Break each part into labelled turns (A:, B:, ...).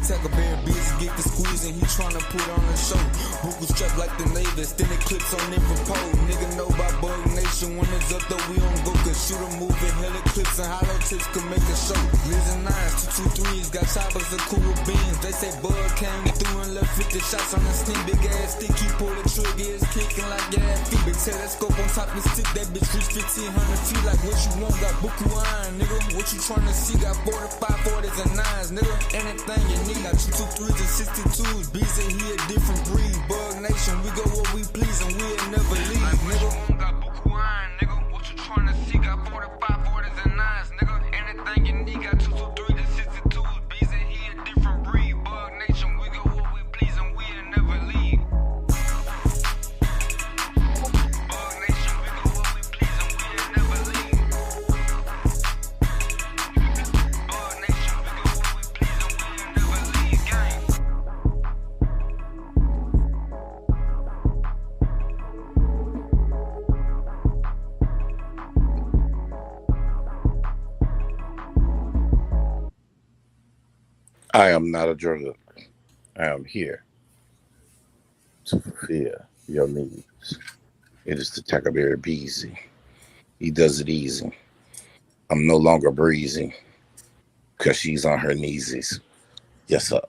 A: Tackle bear busy, get the squeeze and he tryna put on a show. Buckle strapped like the Navy, extended clips on every pole. Nigga know about BugNation, when it's up though we don't go. Cause shoot a movie, hella clips and hollow tips can make a show. Listen 9s, 223s, got choppers and cool beans. They say Bug came through and left 50 shots on the stem. Big ass stick, he pull the trigger, it's kicking like gas feet. Big telescope on top of the stick, that bitch reach 1500 feet. Like what you want, got buku iron, nigga. What you tryna see, got 45, 40s and 9s, nigga. Anything you need, got 223s and 62s. B say he a different breed. BugNation, we go where we please and we'll never leave, like nigga. Got buku iron, nigga. What you tryna see, got 45, 40s and 9s, nigga. Anything you need, got 223s and 62s. B say he a different breed. BugNation, we go where we please and we'll never leave. BugNation, we go where we please and we'll never leave. BugNation, we go where we please and we'll never leave, gang.
B: I am not a drug. I am here to fulfill your needs. It is the Tackleberry Beezy. He does it easy. I'm no longer breezy because she's on her kneesies. Yes, sir.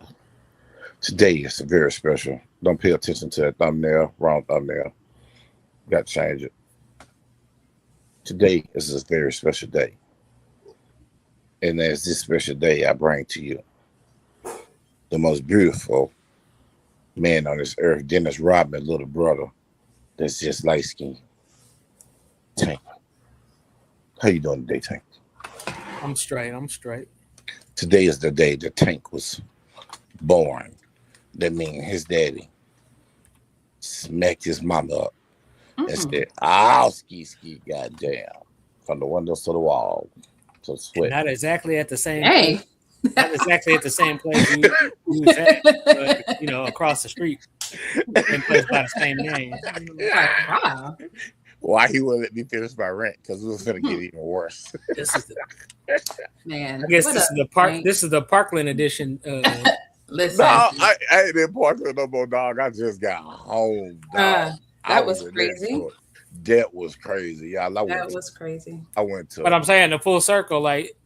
B: Today is very special. Don't pay attention to that thumbnail. Wrong thumbnail. Got to change it. Today is a very special day. And as this special day, I bring to you the most beautiful man on this earth, Dennis Rodman's little brother, that's just light skinned. Tank. How you doing today, Tank?
C: I'm straight.
B: Today is the day that Tank was born. That means his daddy smacked his mama up and said, "I'll ski, goddamn," from the windows to the wall. So sweat.
C: Not exactly at the same.
D: Hey.
C: Not exactly at the same place you was at, but, you know, across the street. Same place by the same name.
D: Wow.
B: Why he wouldn't let me finish my rant? Because it was going to get even worse.
C: This is the,
D: Man,
C: I guess this is the park. This is the Parkland edition.
D: Listen,
B: No, I ain't in Parkland no more, dog. I just got home, dog.
D: that was crazy.
B: That was crazy, y'all.
D: That was crazy.
B: I went to.
C: But I'm saying the full circle, like.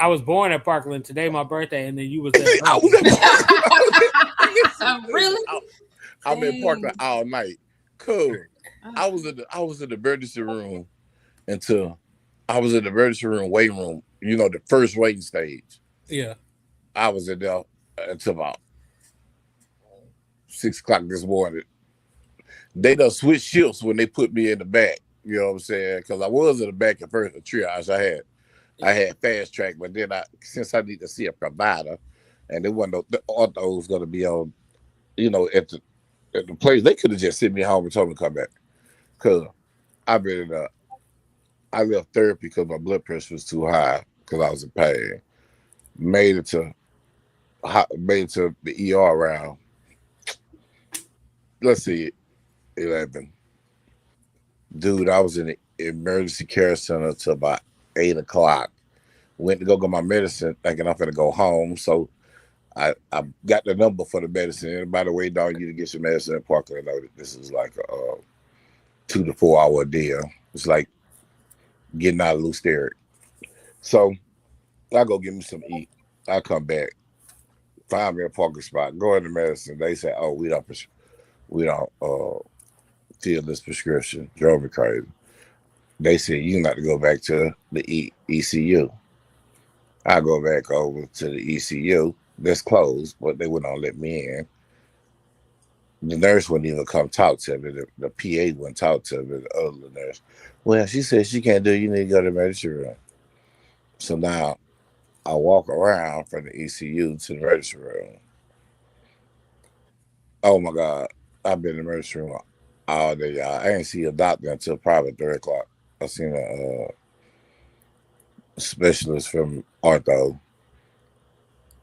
C: I was born at Parkland. Today, my birthday, and then you was there.
D: Really?
B: I'm in Parkland all night. Cool. I was in the emergency room waiting room. You know, the first waiting stage.
C: Yeah.
B: I was in there until about 6 o'clock this morning. They done switched shifts when they put me in the back. You know what I'm saying? Because I was in the back at first, the triage I had fast track, but then since I need to see a provider, and there wasn't the ortho was going to be on, you know, at the place, they could have just sent me home and told me to come back. Cause I left therapy because my blood pressure was too high because I was in pain. Made it to the ER around, let's see, 11. Dude, I was in the emergency care center till about 8 o'clock. Went to go get my medicine, thinking I'm gonna go home. So I got the number for the medicine. And by the way, dog, you to get your medicine in Parkland. I know that this is like a 2 to 4 hour deal. It's like getting out of loose Derrick. So I go get me some eat. I come back, find me a parking spot, go in the medicine. They say, "Oh, we don't fill this prescription." Drove me crazy. They said, "You got to go back to the ECU." I go back over to the ECU. That's closed, but they wouldn't let me in. The nurse wouldn't even come talk to me. The PA wouldn't talk to me, the other nurse. Well, she said she can't do it. You need to go to the emergency room. So now I walk around from the ECU to the emergency room. Oh, my God. I've been in the emergency room all day, y'all. I ain't see a doctor until probably 3 o'clock. I seen a specialist from ortho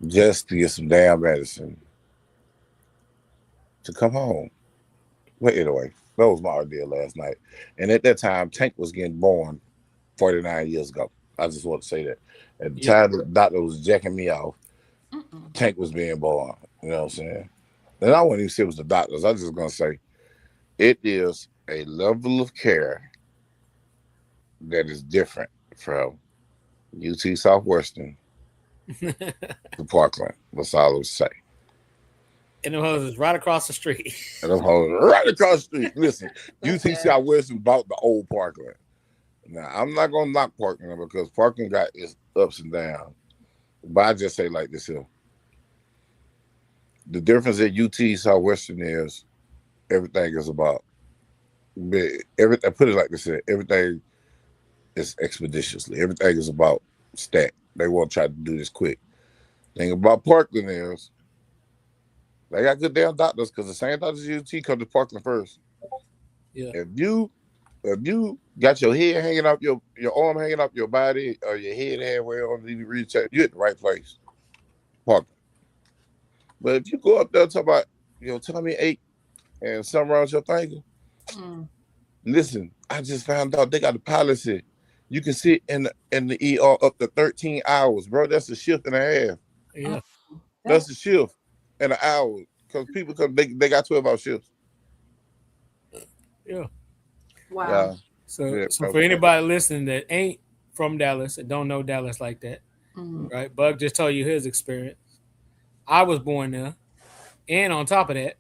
B: just to get some damn medicine to come home. But anyway, that was my ordeal last night. And at that time, Tank was getting born 49 years ago. I just want to say that. At the time, the doctor was jacking me off. Tank was being born. You know what I'm saying? And I wouldn't even say it was the doctors. I was just gonna say it is a level of care that is different from UT Southwestern to Parkland. That's all I would say.
C: And them hoes is right across the street.
B: And I'm holding right across the street. Listen, UT Southwestern bought the old Parkland. Now I'm not gonna knock Parkland because Parkland got its ups and downs. But I just say like this here. The difference at UT Southwestern is everything is about everything. Put it like this here, everything is expeditiously. Everything is about stat. They want to try to do this quick. Thing about Parkland is they got good damn doctors because the same doctors at UT come to Parkland first.
C: Yeah.
B: If you got your head hanging up, your arm hanging up your body, or your head halfway on the reach, you're at the right place. Parkland. But if you go up there talk about tummy ache and something wrong with your finger, listen, I just found out they got a policy. You can sit in the ER up to 13 hours, bro. That's a shift and a half.
C: Yeah.
B: That's a shift and an hour. Because people they got 12-hour shifts.
C: Yeah.
D: Wow.
B: Yeah.
C: So for anybody listening that ain't from Dallas and don't know Dallas like that, right? Bug just told you his experience. I was born there. And on top of that,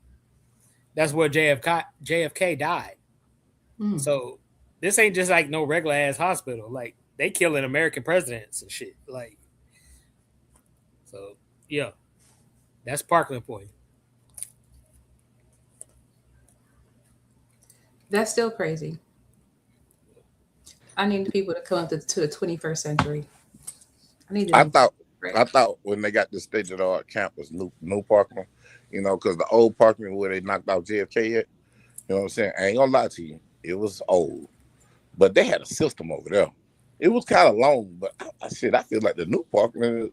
C: that's where JFK died. So this ain't just like no regular ass hospital. Like they killing American presidents and shit. Like, so yeah, that's Parkland for you.
D: That's still crazy. I need people to come up to the 21st century.
B: I thought when they got the state-of-the-art campus, new Parkland, because the old Parkland where they knocked out JFK at, you know what I'm saying? I ain't gonna lie to you, it was old, but they had a system over there. It was kind of long, but I feel like the new Parkland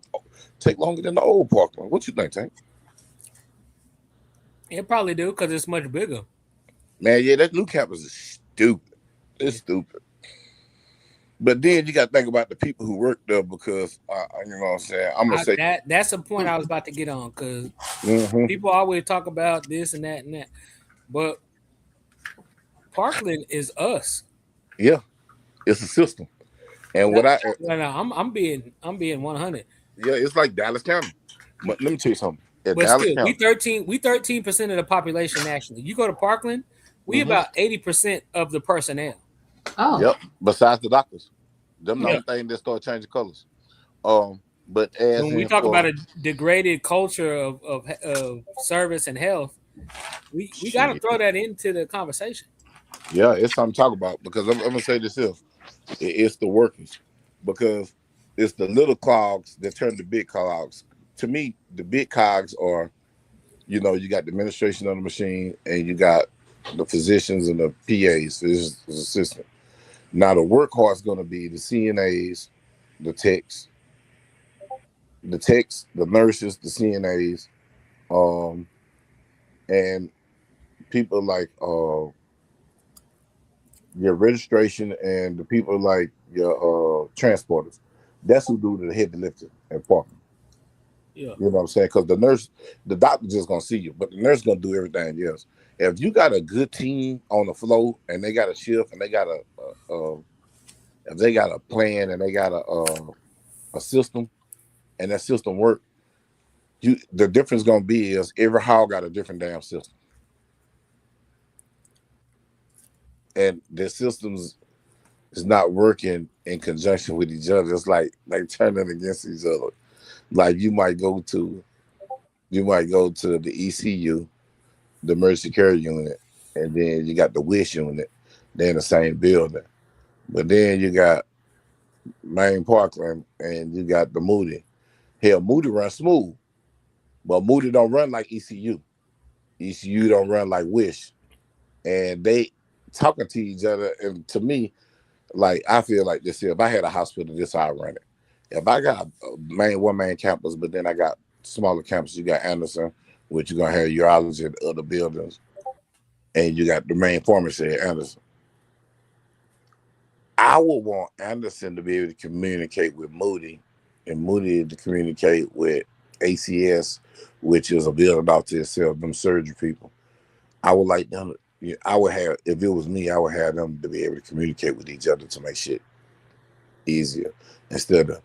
B: take longer than the old Parkland. What you think, Tank?
C: It probably do because it's much bigger.
B: Man, yeah, that new campus is stupid. It's stupid. But then you got to think about the people who work there because, you know what I'm saying? I'm going to say
C: that's the point I was about to get on because people always talk about this and that and that. But Parkland is us.
B: Yeah, it's a system. And
C: I'm being 100.
B: Yeah, it's like Dallas County. But let me tell you something.
C: But
B: Dallas
C: still,
B: County,
C: we 13% of the population nationally. You go to Parkland, we about 80% of the personnel.
D: Oh.
B: Yep. Besides the doctors, them the only thing that start changing colors. But as
C: when we talk about a degraded culture of service and health, we got to throw that into the conversation.
B: Yeah, it's something to talk about because I'm gonna say this here. It's the workers because it's the little cogs that turn the big cogs. To me, the big cogs are, you got the administration of the machine and you got the physicians and the PAs, physicians assistant. Now the workhorse is going to be the CNAs, the techs, the nurses, the CNAs, and people like your registration and the people like your transporters. That's who do the heavy lifting and parking.
C: Yeah.
B: You know what I'm saying? Because the doctor just gonna see you, but the nurse gonna do everything else. If you got a good team on the floor and they got a shift and they got if they got a plan and they got a system and that system work, the difference gonna be is every hall got a different damn system. And the systems is not working in conjunction with each other. It's like turning against each other. Like you might go to the ECU, the emergency care unit, and then you got the WISH unit. They're in the same building. But then you got Main Parkland and you got the Moody. Hell, Moody runs smooth. But Moody don't run like ECU. ECU don't run like WISH. And they talking to each other. And to me, like I feel like this here, if I had a hospital, this is how I run it. If I got a one main campus, but then I got smaller campuses, you got Anderson, which you're gonna have urology in other buildings, and you got the main pharmacy at Anderson. I would want Anderson to be able to communicate with Moody, and Moody to communicate with ACS, which is a building out to itself, them surgery people. I would like them. I would have, if it was me, I would have them to be able to communicate with each other to make shit easier. Instead of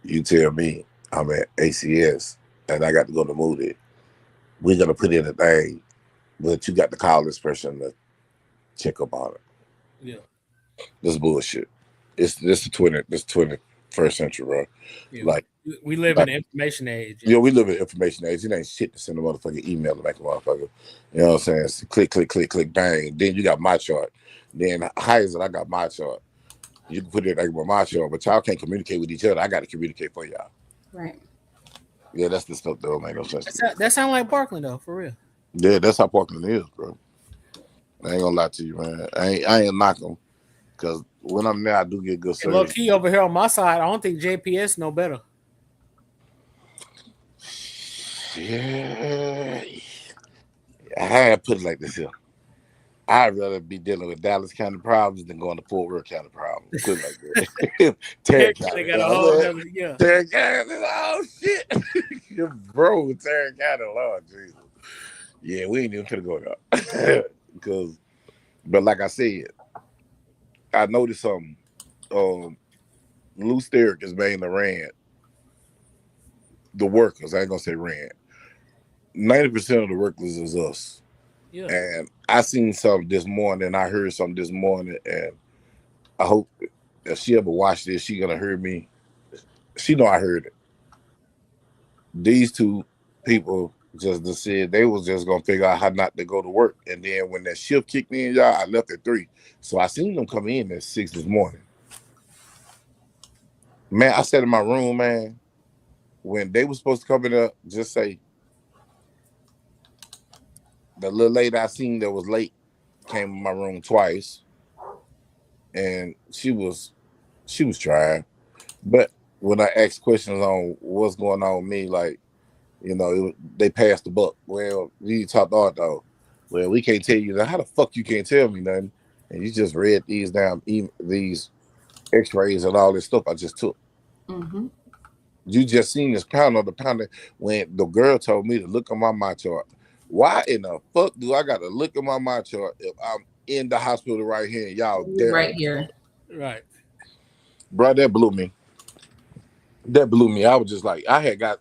B: you tell me I'm at ACS and I got to go to Moody, we're gonna put in a thing, but you got to call this person to check up on it.
C: Yeah.
B: This bullshit. This the 21st century, bro.
C: Yeah.
B: Like
C: we live in the information age.
B: Yeah, we live in the information age. It ain't shit to send a motherfucking email to make a motherfucker. You know what I'm saying? It's click, click, click, click, bang. Then you got my chart. Then how is it I got my chart? You can put it like with my chart, but y'all can't communicate with each other. I got to communicate for y'all.
D: Right.
B: Yeah, that's the stuff that don't make no sense.
C: That sound like Parkland though, for real.
B: Yeah, that's how Parkland is, bro. I ain't gonna lie to you, man. I ain't knock them because when I'm there, I do get good service.
C: Low key over here on my side, I don't think JPS no better.
B: Yeah, I had put it like this here. I'd rather be dealing with Dallas County problems than going to Fort Worth County problems. Put it like that. Tarrant County. Tarrant County. Oh, shit. Bro, Tarrant County. Lord Jesus. Yeah, we ain't even gonna go there. But like I said, I noticed something. Lou Sterick is mainly ran the workers. I ain't gonna say ran. 90% of the workers is us. Yeah. And I seen something this morning. I heard something this morning, and I hope if she ever watched this, she gonna hear me. She know I heard it. These two people just said they was just gonna figure out how not to go to work. And then when that shift kicked in, y'all, I left at 3. So I seen them come in at 6 this morning. Man, I sat in my room, man. When they were supposed to come in there, just say, the little lady I seen that was late came in my room twice, and she was trying. But when I asked questions on what's going on with me, like, you know, they passed the buck. Well, you talked art though. Well, we can't tell you that. How the fuck you can't tell me nothing? And you just read these these X-rays and all this stuff I just took. Mm-hmm. You just seen this pound on the pounder when the girl told me to look at my chart. Why in the fuck do I got to look at my chart if I'm in the hospital right here and y'all there?
D: Right here.
C: Right.
B: Bro, that blew me. That blew me. I was just like, I got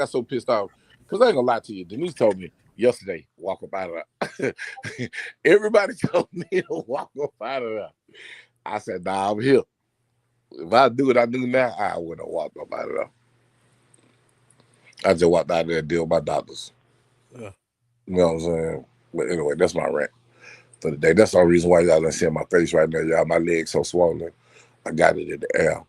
B: so pissed off. Because I ain't gonna lie to you. Denise told me yesterday, walk up out of there. Everybody told me to walk up out of there. I said, nah, I'm here. If I do what I do now, I wouldn't have walked up out of there. I just walked out of there and deal with my doctors. Yeah. You know what I'm saying? But anyway, that's my rant for the day. That's the only reason why y'all don't see my face right now, y'all. My leg's so swollen. I got it in the air.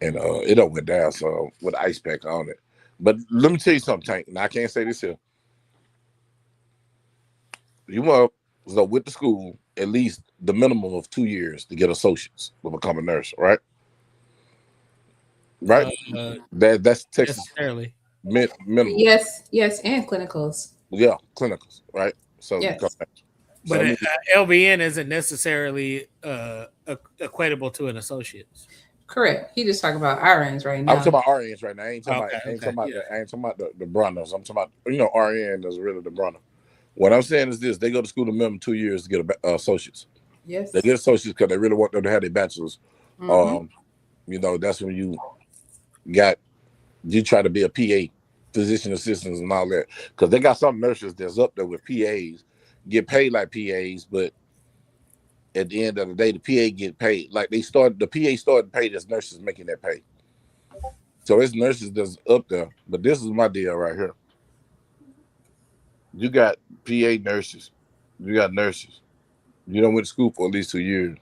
B: And it don't went down, so with ice pack on it. But let me tell you something, Tank, and I can't say this here. You must go with the school at least the minimum of 2 years to get associates to become a nurse, right? Right? That's Texas minimum.
D: Yes, and clinicals.
B: Yeah, clinicals, right? So,
D: yes.
C: But LVN isn't necessarily equatable to an associate's.
D: Correct. He just talking about RNs right now.
B: I'm talking about RNs right now. I ain't talking about the Brunners. I'm talking about, RN is really the Brunner. What I'm saying is this: they go to school the minimum 2 years to get associates.
D: Yes.
B: They get associates because they really want them to have their bachelors. Mm-hmm. That's when you try to be a PA, physician assistants and all that. Because they got some nurses that's up there with PAs, get paid like PAs, but at the end of the day, the PA get paid. Like the PA started paid as nurses making that pay. So it's nurses that's up there. But this is my deal right here. You got PA nurses. You got nurses. You done went to school for at least 2 years.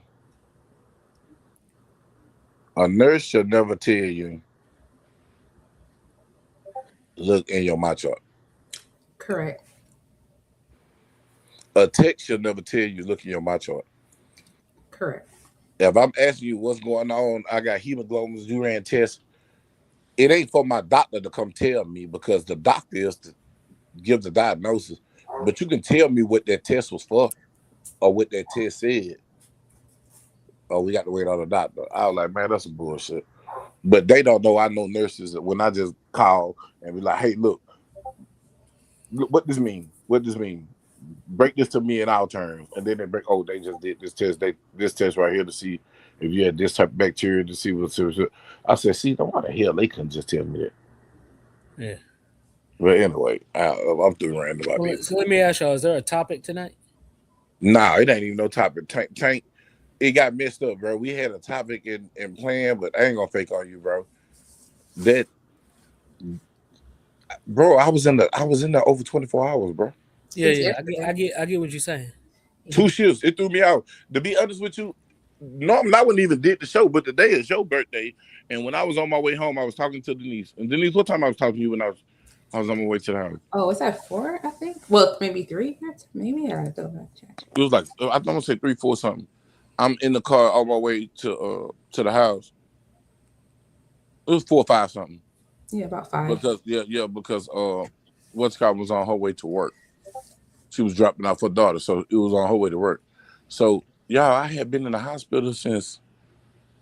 B: A nurse should never tell you, look in your my chart.
D: Correct.
B: A tech should never tell you, look in your my chart.
D: Correct.
B: If I'm asking you what's going on, I got hemoglobin, you ran tests. It ain't for my doctor to come tell me because the doctor is to give the diagnosis. But you can tell me what that test was for or what that test said. Oh, we got to wait on the doctor. I was like, man, that's some bullshit. But they don't know I know nurses when I just call and be like, hey, look, what this mean? What this mean? Break this to me in our terms. And then they break, oh, they just did this test. This test right here to see if you had this type of bacteria to see what. I said, see, why the hell they couldn't just tell me that?
C: Yeah.
B: But anyway, I'm through random about
C: Well,
B: this.
C: so let me ask y'all: is there a topic tonight?
B: Nah, it ain't even no topic. Tank, it got messed up, bro. We had a topic in plan, but I ain't gonna fake on you, bro. That, bro, I was in there over 24 hours, bro.
C: Yeah,
D: It's
C: yeah.
D: everywhere.
C: I get what you're saying.
B: 2 shifts. It threw me out. To be honest with you, no, I wouldn't even did the show, but today is your birthday. And when I was on my way home, I was talking to Denise. And Denise, what time I was talking to you when I was on my way to the house?
D: Oh, is that 4? I think. Well, maybe 3. Maybe I don't know.
B: It was like I'm gonna say 3, 4 something. I'm in the car on my way to the house. It was 4 or 5 something.
D: Yeah, about 5.
B: Because what's called was on her way to work. She was dropping off her daughter, so it was on her way to work. So y'all, I had been in the hospital since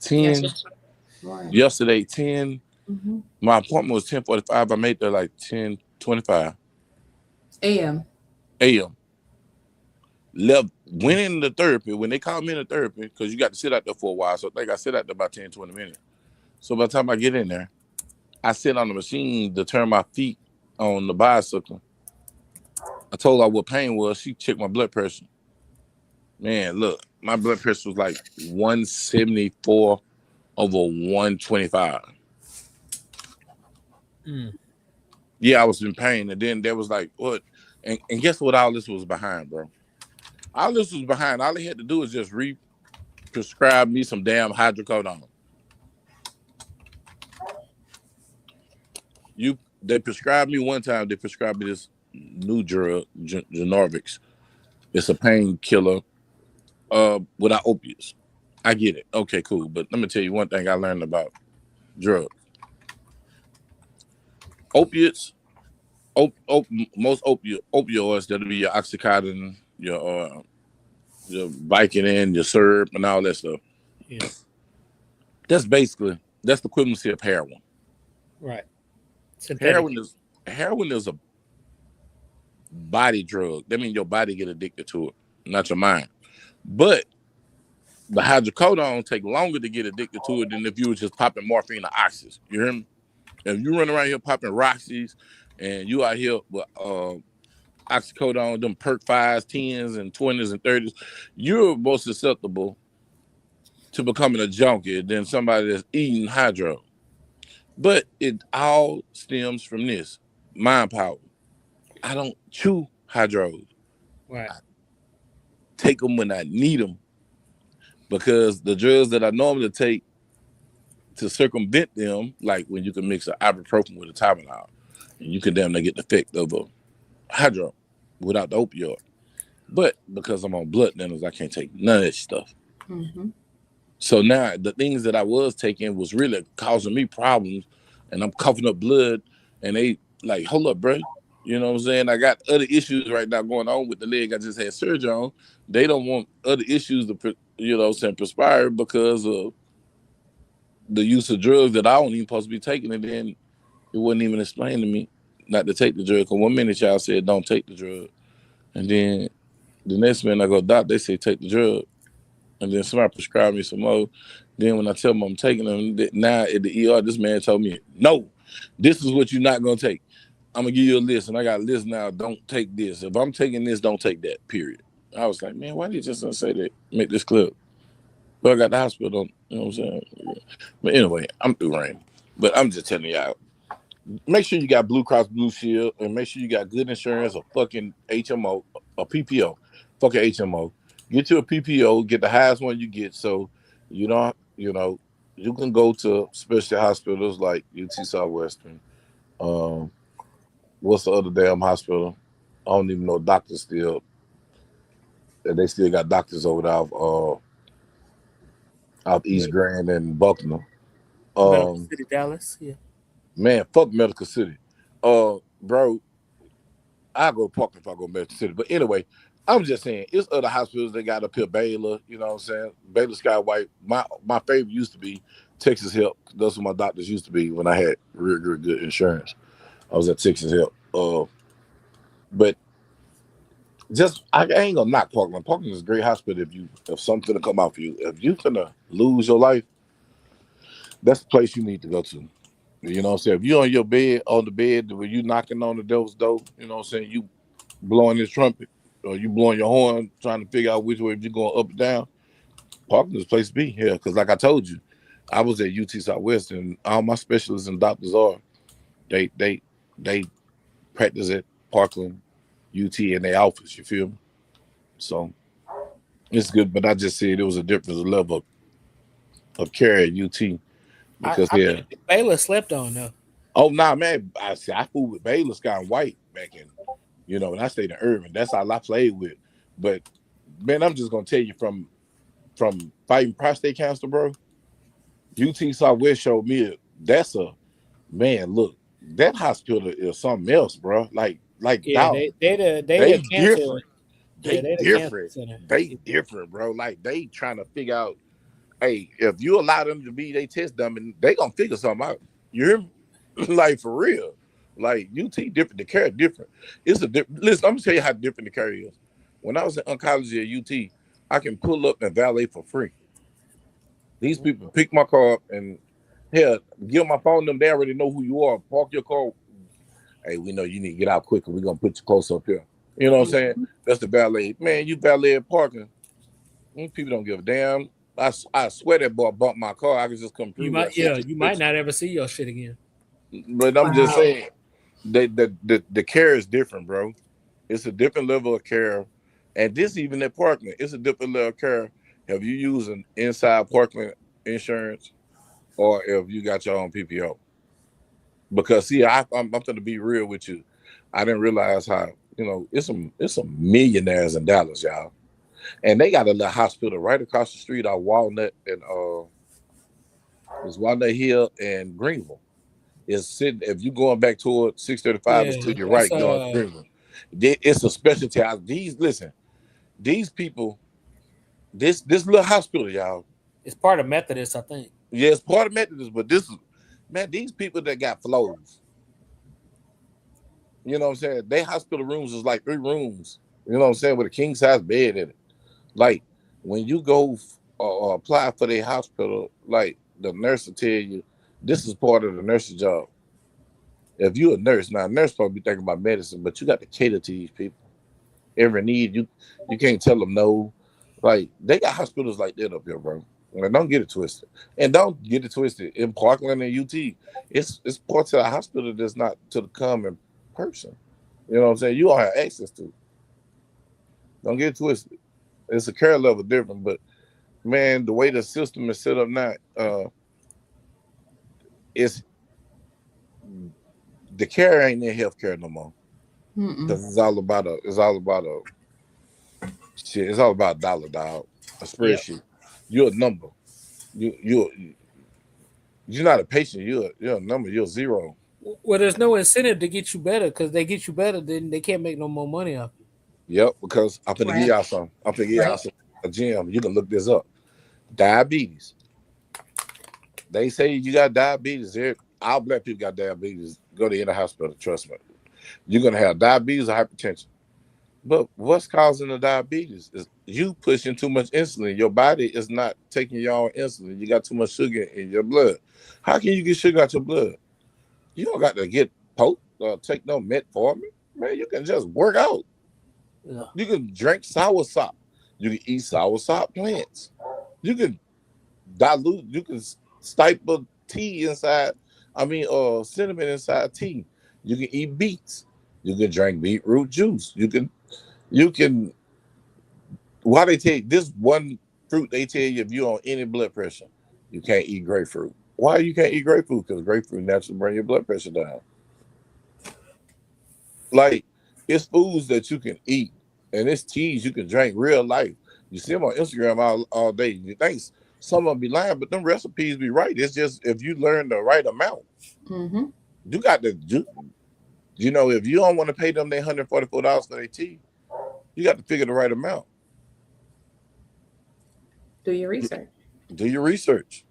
B: 10
D: Yes. Morning.
B: yesterday. 10.
D: Mm-hmm.
B: My appointment was 10:45. I made there like 10:25
D: A.M.
B: a.m. Left, went into therapy. When they called me into therapy, because you got to sit out there for a while, so I think I sit out there about 10, 20 minutes. So by the time I get in there, I sit on the machine to turn my feet on the bicycle. I told her what pain was. She checked my blood pressure. Man, look, my blood pressure was like 174 over 125. Yeah, I was in pain. And then there was like, what? And guess what all this was behind, bro? All this was behind. All they had to do was just prescribe me some damn hydrocodone. They prescribed me one time. They prescribed me this new drug, Genorvix. It's a painkiller without opiates. I get it. Okay, cool. But let me tell you one thing I learned about drugs. Opiates, most opioids, that'll be your Oxycontin, your Vicodin, your syrup, and all that stuff.
C: Yeah.
B: That's the equivalency of heroin.
C: Right.
B: Heroin is a body drug. That means your body get addicted to it, not your mind. But the hydrocodone take longer to get addicted to it than if you were just popping morphine or oxys. You hear me? If you run around here popping Roxys and you out here with oxycodone, them perk 5s, 10s, and 20s and 30s, you're more susceptible to becoming a junkie than somebody that's eating hydro. But it all stems from this mind power. I don't chew hydros.
C: Right.
B: I take them when I need them because the drugs that I normally take to circumvent them, like when you can mix an ibuprofen with a Tylenol, and you can damn near get the effect of a hydro without the opioid. But because I'm on blood thinners, I can't take none of that stuff.
D: Mm-hmm.
B: So now the things that I was taking was really causing me problems, and I'm coughing up blood, and they like, hold up, bro. You know what I'm saying? I got other issues right now going on with the leg I just had surgery on. They don't want other issues to, perspire because of the use of drugs that I don't even supposed to be taking. And then it wasn't even explained to me not to take the drug. Because 1 minute y'all said don't take the drug, and then the next minute I go, doc, they say take the drug. And then somebody prescribed me some more. Then when I tell them I'm taking them, now at the ER, this man told me, no, this is what you're not going to take. I'm going to give you a list. And I got a list now. Don't take this. If I'm taking this, don't take that, period. I was like, man, why did you just not say that? Make this clear. But I got the hospital, you know what I'm saying? But anyway, I'm through rain. But I'm just telling y'all, make sure you got Blue Cross Blue Shield and make sure you got good insurance or fucking HMO or PPO. Fucking HMO. Get you a PPO, get the highest one you get so you don't, you can go to specialty hospitals like UT Southwestern. What's the other damn hospital? I don't even know doctors still. They still got doctors over there out East Grand and Buckner.
C: Medical City, Dallas. Yeah.
B: Man, fuck Medical City. Bro, I go to Park if I go to Medical City. But anyway, I'm just saying, it's other hospitals they got up here, Baylor, you know what I'm saying? Baylor Skywhite. My favorite used to be Texas Help. That's what my doctors used to be when I had real good insurance. I was at Texas Help. But just I ain't gonna knock Parkland. Parkland is a great hospital if something to come out for you. If you finna lose your life, that's the place you need to go to. You know what I'm saying? If you on the bed where you knocking on the devil's door, you know what I'm saying, you blowing this trumpet or you blowing your horn trying to figure out which way if you're going up or down, Parkland is the place to be here. Because like I told you, I was at UT Southwest and all my specialists and doctors they practice at Parkland, UT in their office, you feel me? So it's good, but I just said it was a different level of care at UT because
C: I think Baylor slept on though.
B: Oh nah, man, I fooled with Baylor Sky and White back in, and I stayed in Irving. That's all I played with. But man, I'm just gonna tell you from fighting prostate cancer, bro. UT Southwest showed me that's a man. Look, that hospital is something else, bro. Like
C: Yeah,
B: dog,
C: they
B: they
C: the cancer.
B: different.
C: Yeah,
B: They
C: they the cancer
B: different.
C: center.
B: They different, bro. Like they trying to figure out. Hey, if you allow them to be they test dummy, they gonna figure something out. You hear me? Like for real. Like UT different, the care different. It's a different. Listen, I'm gonna tell you how different the care is. When I was in oncology at UT, I can pull up and valet for free. These people pick my car up and hell, give my phone them. They already know who you are. Park your car. Hey, we know you need to get out quicker. We're gonna put you close up here. You know what I'm saying? That's the valet. Man, you valet parking. People don't give a damn. I swear that boy bumped my car. I could just come through.
C: You might not ever see your shit again.
B: But I'm just saying, the care is different, bro. It's a different level of care, and this even at Parkland, it's a different level of care. Have you used an inside Parkland insurance, or if you got your own PPO? Because see, I'm going to be real with you. I didn't realize how it's some millionaires in Dallas, y'all. And they got a little hospital right across the street on Walnut and it's Walnut Hill and Greenville. It's sitting if you going back toward 635, it's to your right going Greenville. It's a specialty. These people, this little hospital, y'all.
C: It's part of Methodist, I think.
B: Yeah, it's part of Methodist, but these people that got flows. You know what I'm saying? They hospital rooms is like 3 rooms. You know what I'm saying? With a king size bed in it. Like when you go apply for their hospital, like the nurse will tell you, this is part of the nurse's job. If you're a nurse, now a nurse probably be thinking about medicine, but you got to cater to these people. Every need, you can't tell them no. Like they got hospitals like that up here, bro. And don't get it twisted. And don't get it twisted. In Parkland and UT, it's parts of the hospital that's not to the common person. You know what I'm saying? You all have access to. Don't get it twisted. It's a care level different, but man, the way the system is set up now, it's the care ain't in healthcare no more. Because it's all about a shit. It's all about dollar, dog. A spreadsheet. Yep. You're a number. You're not a patient. You're a number. You're zero.
C: Well, there's no incentive to get you better because they get you better, then they can't make no more money off you.
B: Yep, because I'm finna give y'all some. I'm finna give y'all some. A gym. You can look this up. Diabetes. They say you got diabetes here. All black people got diabetes. Go to any hospital. Trust me. You're gonna have diabetes or hypertension. But what's causing the diabetes is you pushing too much insulin. Your body is not taking your own insulin. You got too much sugar in your blood. How can you get sugar out your blood? You don't got to get poked or take no metformin. Man, you can just work out. Yeah. You can drink soursop. You can eat soursop plants. You can dilute. You can staple tea inside. Cinnamon inside tea. You can eat beets. You can drink beetroot juice. You can. Why they tell you this one fruit? They tell you if you're on any blood pressure, you can't eat grapefruit. Why you can't eat grapefruit? Because grapefruit naturally bring your blood pressure down. Like it's foods that you can eat, and it's teas you can drink real life. You see them on Instagram all day. You think some of them be lying, but them recipes be right. It's just if you learn the right amount. Mm-hmm. You got to do. If you don't want to pay them their $144 for their tea, you got to figure the right amount.
D: Do your research.
B: Do your research.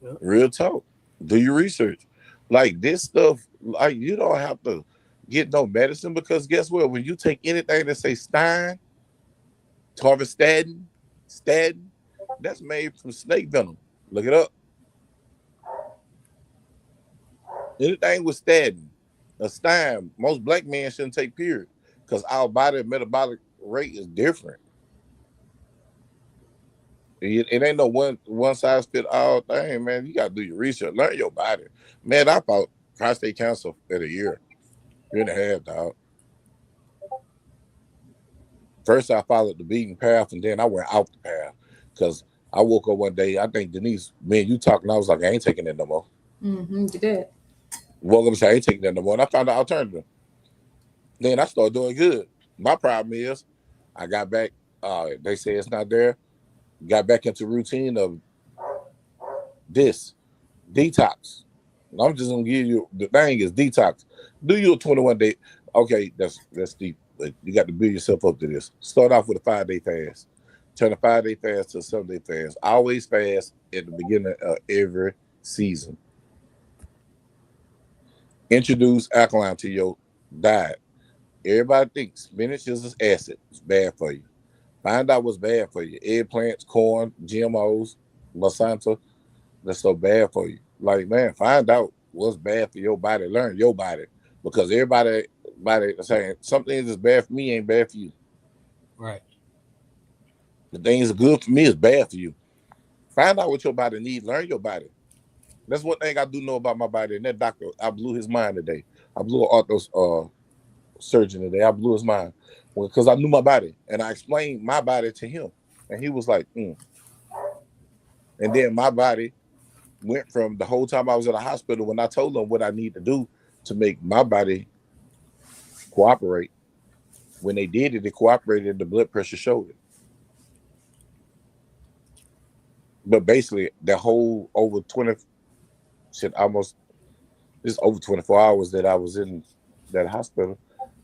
C: Yep.
B: Real talk. Do your research. Like this stuff, like you don't have to get no medicine because guess what? When you take anything that say Tarvastatin, statin, that's made from snake venom. Look it up. Anything with statin, a statin, most black men shouldn't take period because our body metabolic rate is different. It ain't no one size fit all thing, man. You gotta do your research, learn your body. Man, I fought prostate cancer in a year and a half, dog. First, I followed the beaten path, and then I went out the path because I woke up one day. I think Denise, man, you talking. I was like, I ain't taking that no more.
D: Mm-hmm, you did.
B: Woke up and said, I ain't taking that no more, and I found an alternative. Then I started doing good. My problem is, I got back. They say it's not there. Got back into routine of this detox. I'm just gonna give you the thing is detox. Do you a 21 day? Okay, that's deep. But you got to build yourself up to this. Start off with a 5-day fast. Turn a 5-day fast to a 7-day fast. Always fast at the beginning of every season. Introduce alkaline to your diet. Everybody thinks spinach is an acid. It's bad for you. Find out what's bad for you. Eggplants, corn, GMOs, Monsanto. That's so bad for you. Like, man, find out what's bad for your body. Learn your body. Because everybody saying some things is bad for me ain't bad for you.
C: Right.
B: The things are good for me is bad for you. Find out what your body needs. Learn your body. That's one thing I do know about my body. And that doctor, I blew his mind today. I blew an ortho surgeon today. I blew his mind because I knew my body and I explained my body to him, and he was like, And then my body went from the whole time I was in the hospital when I told them what I need to do to make my body cooperate. When they did it, it cooperated. The blood pressure showed it. But basically, the whole over 20, almost it's over 24 hours that I was in that hospital.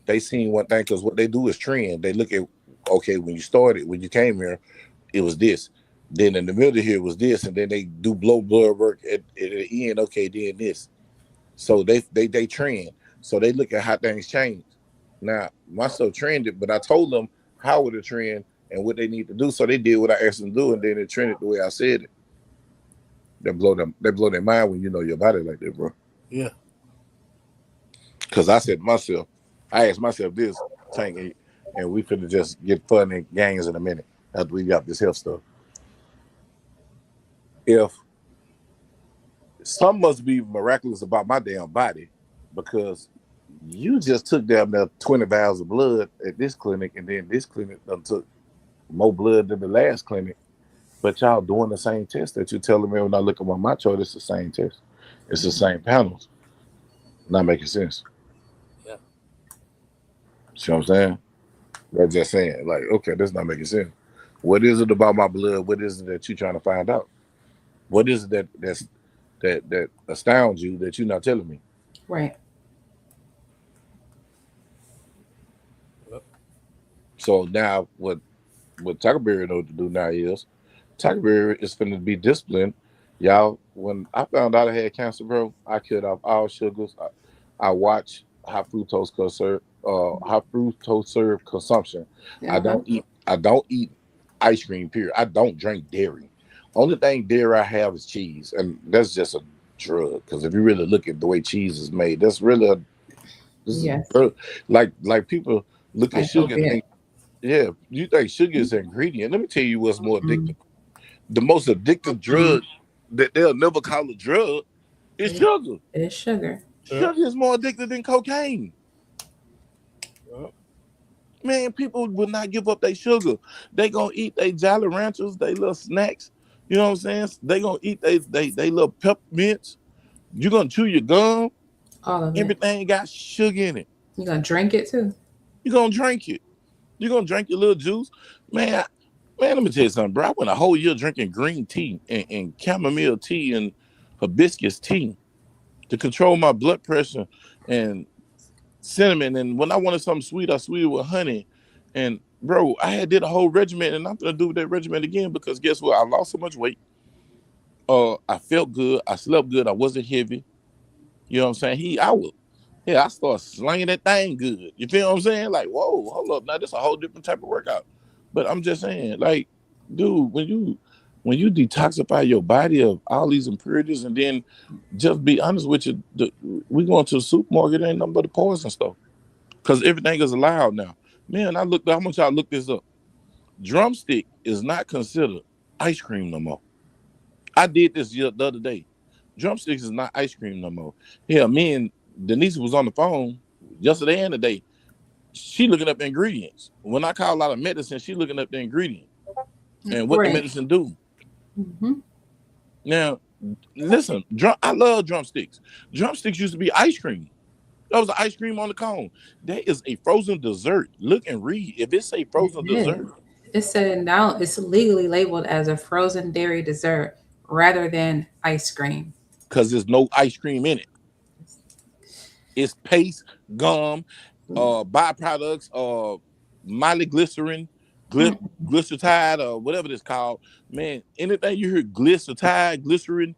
B: They seen one thing because what they do is trend. They look at, okay, when you started, when you came here, it was this. Then in the middle here was this, and then they do blood work at the end. Okay, then this. So they trend. So they look at how things change. Now my stuff trended, but I told them how would it trend and what they need to do. So they did what I asked them to do, and then it trended the way I said it. They blow their mind when you know your body like that, bro.
C: Yeah.
B: Because I said to myself, I asked myself this, Tank, and we finna just get fun and gangs in a minute after we got this health stuff. If something must be miraculous about my damn body, because you just took down there 20 vials of blood at this clinic, and then this clinic done took more blood than the last clinic, but y'all doing the same test that you're telling me when I look at my chart, it's the same test. It's the same panels. Not making sense.
C: Yeah.
B: See what I'm saying? That's just saying, like, okay, that's not making sense. What is it about my blood? What is it that you're trying to find out? What is it that astounds you that you're not telling me?
D: Right.
B: So now what Tuckerberry knows to do now is Tuckerberry is going to be disciplined. Y'all, when I found out I had cancer, bro, I cut off all sugars. I watch high fructose syrup consumption. I don't eat ice cream, period. I don't drink dairy. Only thing dairy I have is cheese, and that's just a drug. Because if you really look at the way cheese is made, that's really
D: Yes.
B: like people look at sugar and
D: Opiate.
B: think, yeah, you think sugar is an ingredient. Let me tell you what's more addictive. The most addictive drug that they'll never call a drug is sugar.
D: It's sugar.
B: Sugar is more addictive than cocaine. Man, people will not give up their sugar. They gonna eat their Jolly Ranchers, they little snacks. You know what I'm saying? They gonna eat they little peppermints. You gonna chew your gum.
D: All of it.
B: Everything got sugar in it.
D: You gonna drink it too?
B: You gonna drink it. You gonna drink your little juice, man. Man, let me tell you something, bro. I went a whole year drinking green tea and chamomile tea and hibiscus tea to control my blood pressure and cinnamon. And when I wanted something sweet, I sweetened with honey. And bro, I had did a whole regimen, and I'm gonna do that regimen again because guess what? I lost so much weight. I felt good. I slept good. I wasn't heavy. You know what I'm saying? I started slinging that thing good. You feel what I'm saying? Like, whoa, hold up. Now this a whole different type of workout. But I'm just saying, like, dude, when you detoxify your body of all these impurities, and then just be honest with you, we going to the supermarket, ain't nothing but the poison stuff. Because everything is allowed now. Man, how much I looked this up. Drumstick is not considered ice cream no more. I did this the other day. Drumsticks is not ice cream no more. Yeah, me and Denise was on the phone yesterday and today. She looking up ingredients. When I call out of medicine, she looking up the ingredient and what the
D: Right.
B: medicine do.
D: Mm-hmm.
B: Now, listen, I love drumsticks. Drumsticks used to be ice cream. That was the ice cream on the cone. That is a frozen dessert. Look and read. If it's a frozen
D: It is.
B: dessert,
D: It said now it's legally labeled as a frozen dairy dessert rather than ice cream.
B: because there's no ice cream in it. It's paste, gum, byproducts, molyglycerin,
D: Mm,
B: glycertide, or whatever it's called. Man, anything you hear glycertide, glycerin,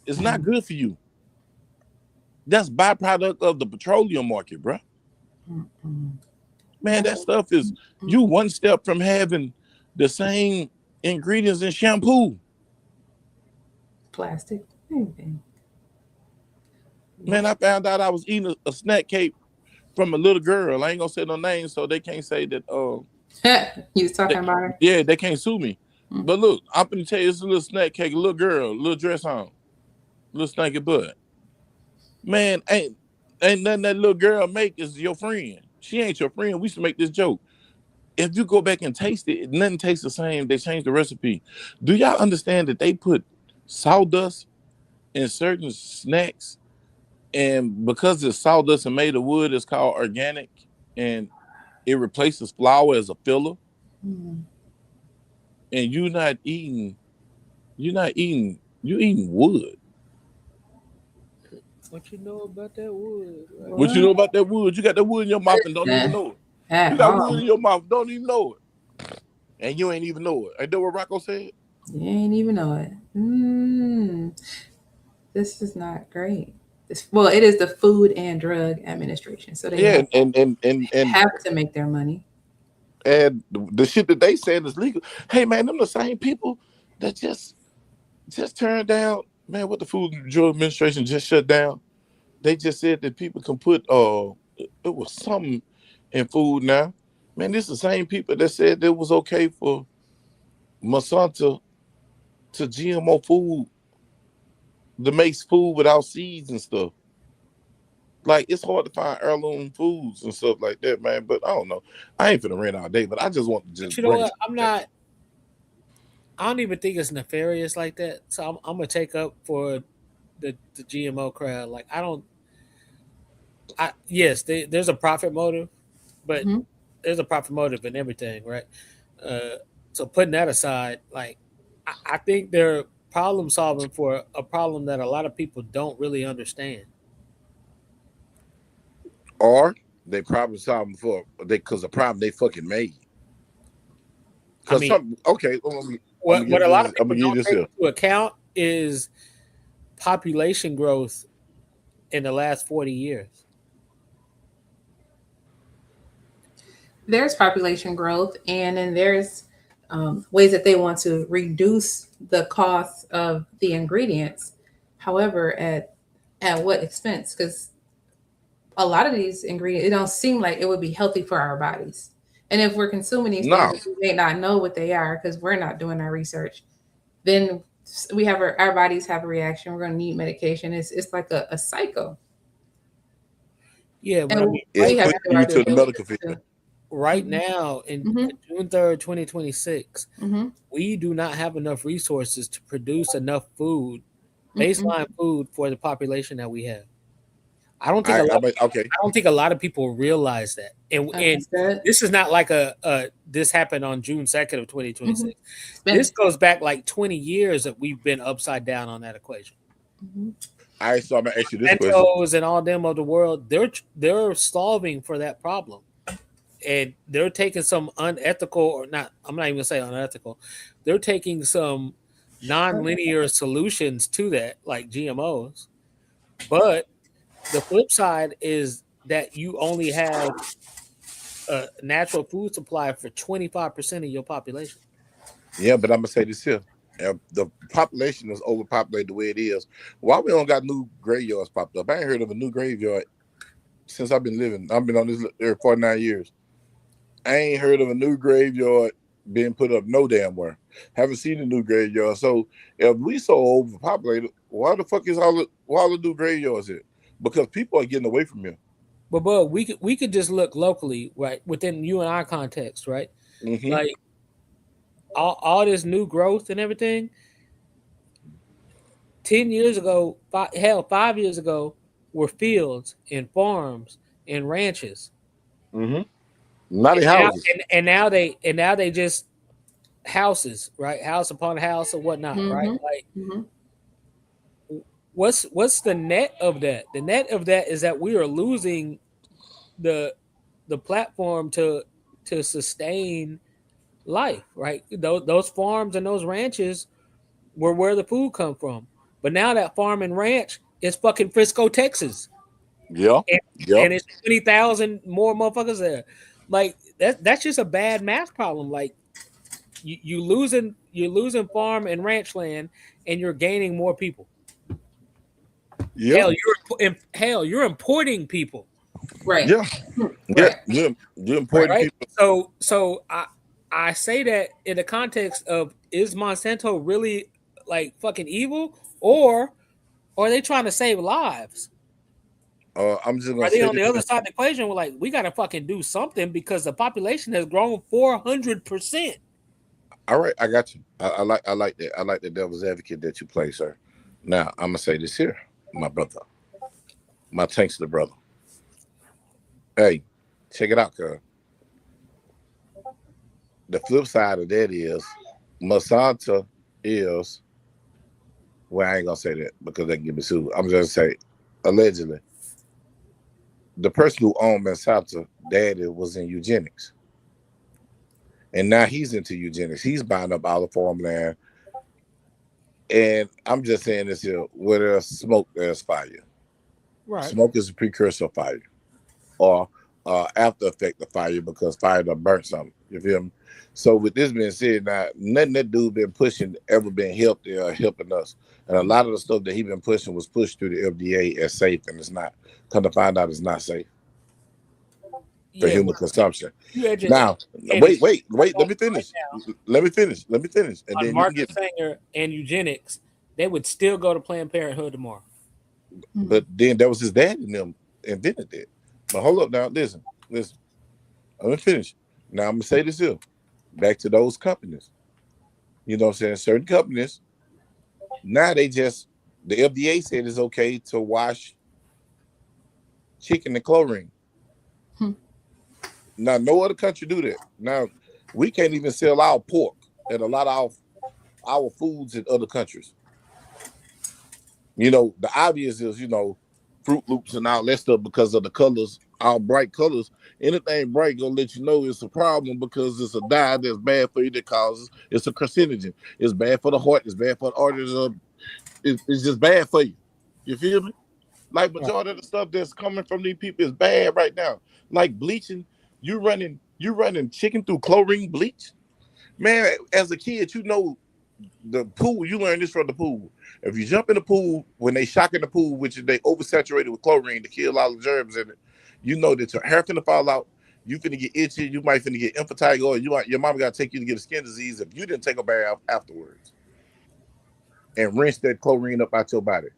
B: is not good for you. That's byproduct of the petroleum market, bro.
D: mm, mm.
B: Man, that stuff is you one step from having the same ingredients in shampoo.
D: Plastic. Anything.
B: Man, I found out I was eating a snack cake from a little girl. I ain't gonna say no names, so they can't say that.
D: You was talking about her?
B: Yeah, they can't sue me.
D: Mm.
B: But look, I'm gonna tell you, it's a little snack cake, a little girl, a little dress on, little stinky butt. Man, ain't nothing that little girl make is your friend. She ain't your friend. We used to make this joke. If you go back and taste it, nothing tastes the same. They changed the recipe. Do y'all understand that they put sawdust in certain snacks, and because it's sawdust and made of wood, it's called organic, and it replaces flour as a filler.
D: Mm.
B: And you're eating wood.
C: What you know about that wood? Right?
B: What you know about that wood? You got that wood in your mouth and don't even know it.
D: At
B: You got
D: all.
B: wood in your mouth, don't even know it. And you ain't even know it. Ain't that what Rocco said?
D: You ain't even know it. This is not great. Well, it is the Food and Drug Administration, so they
B: Yeah, and
D: have to make their money.
B: and the shit that they saying is legal. Hey man, them the same people that just turned down, man, what the Food and Drug Administration just shut down. They just said that people can put it was something in food now. Man, this is the same people that said it was okay for Monsanto to GMO food to make food without seeds and stuff. Like it's hard to find heirloom foods and stuff like that, man. But I don't know. I ain't finna rant all day, but I just want to
C: But
B: just
C: you know
B: bring it
C: what?
B: to
C: I'm not. I don't even think it's nefarious like that. So I'm gonna take up for the GMO crowd. Like I don't. Yes, there's a profit motive, but
D: Hmm.
C: there's a profit motive in everything, right? Uh, so putting that aside, like I think they're problem solving for a problem that a lot of people don't really understand.
B: or they problem solving for they because the problem they fucking made.
C: I
B: Cause
C: mean,
B: some okay, I'm gonna
C: what
B: give
C: a lot of
B: this. I'm
C: people
B: gonna give
C: don't
B: this
C: take
B: here.
C: into account is population growth in the last 40 years.
D: There's population growth, and then there's ways that they want to reduce the cost of the ingredients. However, at what expense? Because a lot of these ingredients, it don't seem like it would be healthy for our bodies. And if we're consuming these things,
B: No,
D: we may not know what they are because we're not doing our research. Then we have our bodies have a reaction. We're going to need medication. It's like a cycle,
C: Yeah, but I
D: and
C: mean,
B: it's
D: we
C: right
D: have
B: pushing
D: to do
B: you
D: our due
B: to the medical
D: diligence
B: field.
D: too.
C: right
D: Hmm.
C: now in
D: Hmm.
C: June 3rd, 2026,
D: Hmm.
C: we do not have enough resources to produce enough food,
D: Hmm.
C: baseline food for the population that we have. I don't think a
B: I
C: lot
B: mean, okay.
C: I don't think a lot of people realize that. And
D: Understood.
C: this is not like a this happened on June 2nd of
D: Hmm.
C: 2026.
D: It's
C: This
D: been.
C: goes back like 20 years that we've been upside down on that equation.
D: Hmm.
B: All right, so I'm gonna ask you this question.
C: Mentos and all them of the world, they're solving for that problem. And they're taking some unethical or not, I'm not even gonna say unethical. They're taking some non-linear solutions to that, like GMOs. But the flip side is that you only have a natural food supply for 25% of your population.
B: Yeah, but I'm gonna say this here. The population is overpopulated the way it is. Why we don't got new graveyards popped up? I ain't heard of a new graveyard since I've been living. I've been on this earth 49 years. I ain't heard of a new graveyard being put up no damn where. Haven't seen a new graveyard. So if we so overpopulated, why the fuck is all the new graveyards here? Because people are getting away from here.
C: But we could just look locally, right, within you and I context, right?
B: Mm-hmm.
C: Like all this new growth and everything. 10 years ago, 5 years ago, were fields and farms and ranches.
B: Mm-hmm. Not
C: And
B: in
C: now,
B: houses.
C: and now they just houses, right? House upon house or whatnot, right?
D: Mm-hmm.
C: Like
D: Mm-hmm.
C: what's the net of that? The net of that is that we are losing the platform to sustain life, right? Those farms and those ranches were where the food come from. But now that farm and ranch is fucking Frisco, Texas.
B: Yeah.
C: And,
B: Yeah.
C: and it's 20,000 more motherfuckers there. Like that's just a bad math problem. Like you're losing farm and ranch land and you're gaining more people.
B: Yeah.
C: You're importing people.
D: Right.
B: Yeah. Yeah.
D: Right.
B: You're
D: Right.
B: important
C: Right.
B: people.
C: So I say that in the context of, is Monsanto really like fucking evil, or are they trying to save lives?
B: I'm just gonna
C: Are they
B: say
C: on the other
B: this.
C: side of the equation? We're like, we gotta fucking do something because the population has grown 400%.
B: All right, I got you. I like that. I like the devil's advocate that you play, sir. Now I'm gonna say this here, my brother, my tankster brother. Hey, check it out, girl. The flip side of that is Monsanto is, well, I ain't gonna say that because they can get me sued. I'm just gonna say allegedly the person who owned Monsanto, daddy was in eugenics. And now he's into eugenics. He's buying up all the farmland. And I'm just saying this here: where there's smoke, there's fire.
C: Right.
B: Smoke is a precursor of fire, or after effect of fire, because fire done burnt something. You feel me? So with this being said, now nothing that dude been pushing ever been helped or helping us. And a lot of the stuff that he been pushing was pushed through the FDA as safe, and it's not. Come to find out, it's not safe for
C: Yeah,
B: human
C: but
B: consumption.
C: you had just
B: Now,
C: educated
B: wait. Let me
C: right
B: finish.
C: now
B: Let me finish. Let me finish, and
C: on
B: then you can
C: Martin
B: get.
C: Sanger and eugenics, they would still go to Planned Parenthood tomorrow.
B: But then that was his dad and them invented that. But hold up now, listen. I'm gonna finish. Now I'm gonna say this here. Back to those companies. You know what I'm saying? Certain companies, now the FDA said it's okay to wash chicken in chlorine.
D: Hmm.
B: Now no other country do that. Now we can't even sell our pork and a lot of our foods in other countries. You know, the obvious is, Fruit Loops and all that stuff because of the colors, all bright colors. Anything bright gonna let you know it's a problem because it's a dye that's bad for you that causes it's a carcinogen. It's bad for the heart, it's bad for the arteries, it's just bad for you. You feel me? Like
C: Right.
B: majority of the stuff that's coming from these people is bad right now. Like bleaching, you running chicken through chlorine bleach. Man, as a kid, the pool, you learn this from the pool. If you jump in the pool, when they shock in the pool, which they oversaturated with chlorine to kill all the germs in it, you know that your hair finna fall out. You finna get itchy. You might finna get impetigo, or your mama gotta take you to get a skin disease if you didn't take a bath afterwards and rinse that chlorine up out your body.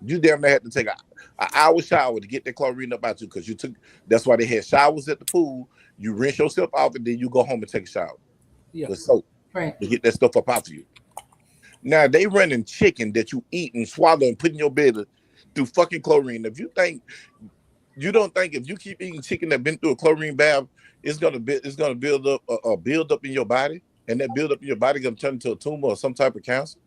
B: You damn near had to take a hour shower to get that chlorine up out you because you took. That's why they had showers at the pool. You rinse yourself off and then you go home and take a shower
C: Yeah.
B: with soap
D: Right.
B: to get that stuff up out of you. Now they running chicken that you eat and swallow and put in your bed through fucking chlorine. If you don't think if you keep eating chicken that been through a chlorine bath, it's gonna build up build up in your body, and that build up in your body gonna turn into a tumor or some type of cancer.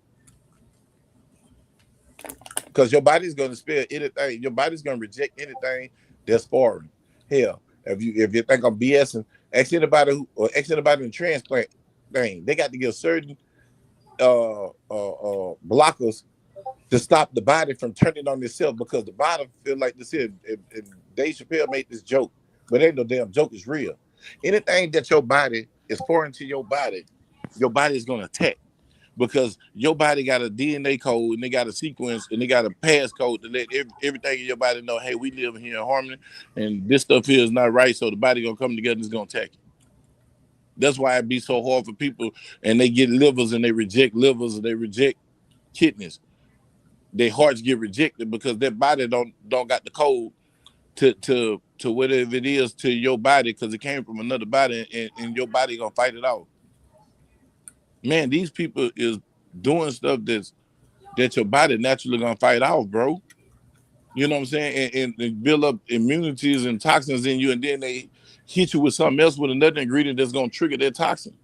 B: Because your body's gonna spare anything. Your body's gonna reject anything that's foreign. Hell, if you think I'm BSing, ask anybody in transplant thing. They got to give certain blockers to stop the body from turning on itself, because the body feel like this here. And Dave Chappelle made this joke, but ain't no damn joke. It's real. Anything that your body is foreign to your body is gonna attack, because your body got a DNA code and they got a sequence and they got a passcode to let everything in your body know, hey, we live here in harmony, and this stuff here is not right. So the body gonna come together and it's gonna attack you. That's why it be so hard for people, and they get livers and they reject livers and they reject kidneys. Their hearts get rejected because their body don't got the code to whatever it is to your body, because it came from another body, and your body gonna fight it out. Man, these people is doing stuff that your body naturally gonna fight off, bro. You know what I'm saying? And build up immunities and toxins in you, and then they hit you with something else with another ingredient that's gonna trigger that toxin.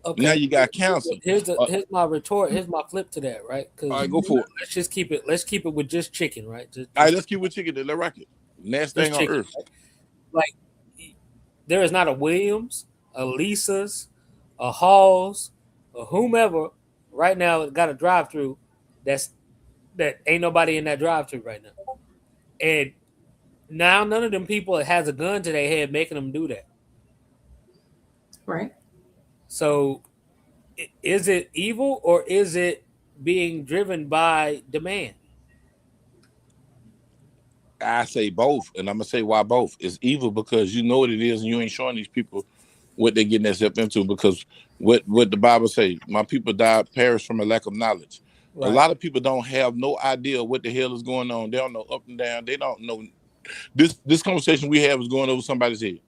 C: Okay.
B: Now you got cancer.
C: Here's my retort. Here's my flip to that, right?
B: All right, go for it.
C: Let's just keep it. Let's keep it with just chicken, right? Just
B: all right, let's keep it with chicken. Then let's rock it. Next thing on earth.
C: Right? Like, there is not a Williams, a Lisa's, a Halls, or whomever right now got a drive-through that ain't nobody in that drive-through right now. And now none of them people has a gun to their head making them do that.
D: Right.
C: So is it evil, or is it being driven by demand?
B: I say both, and I'm gonna say why both. It's evil because you know what it is, and you ain't showing these people what they're getting themselves into. Because what the Bible say, my people perish from a lack of knowledge. Right. A lot of people don't have no idea what the hell is going on. They don't know up and down. They don't know. This conversation we have is going over somebody's head.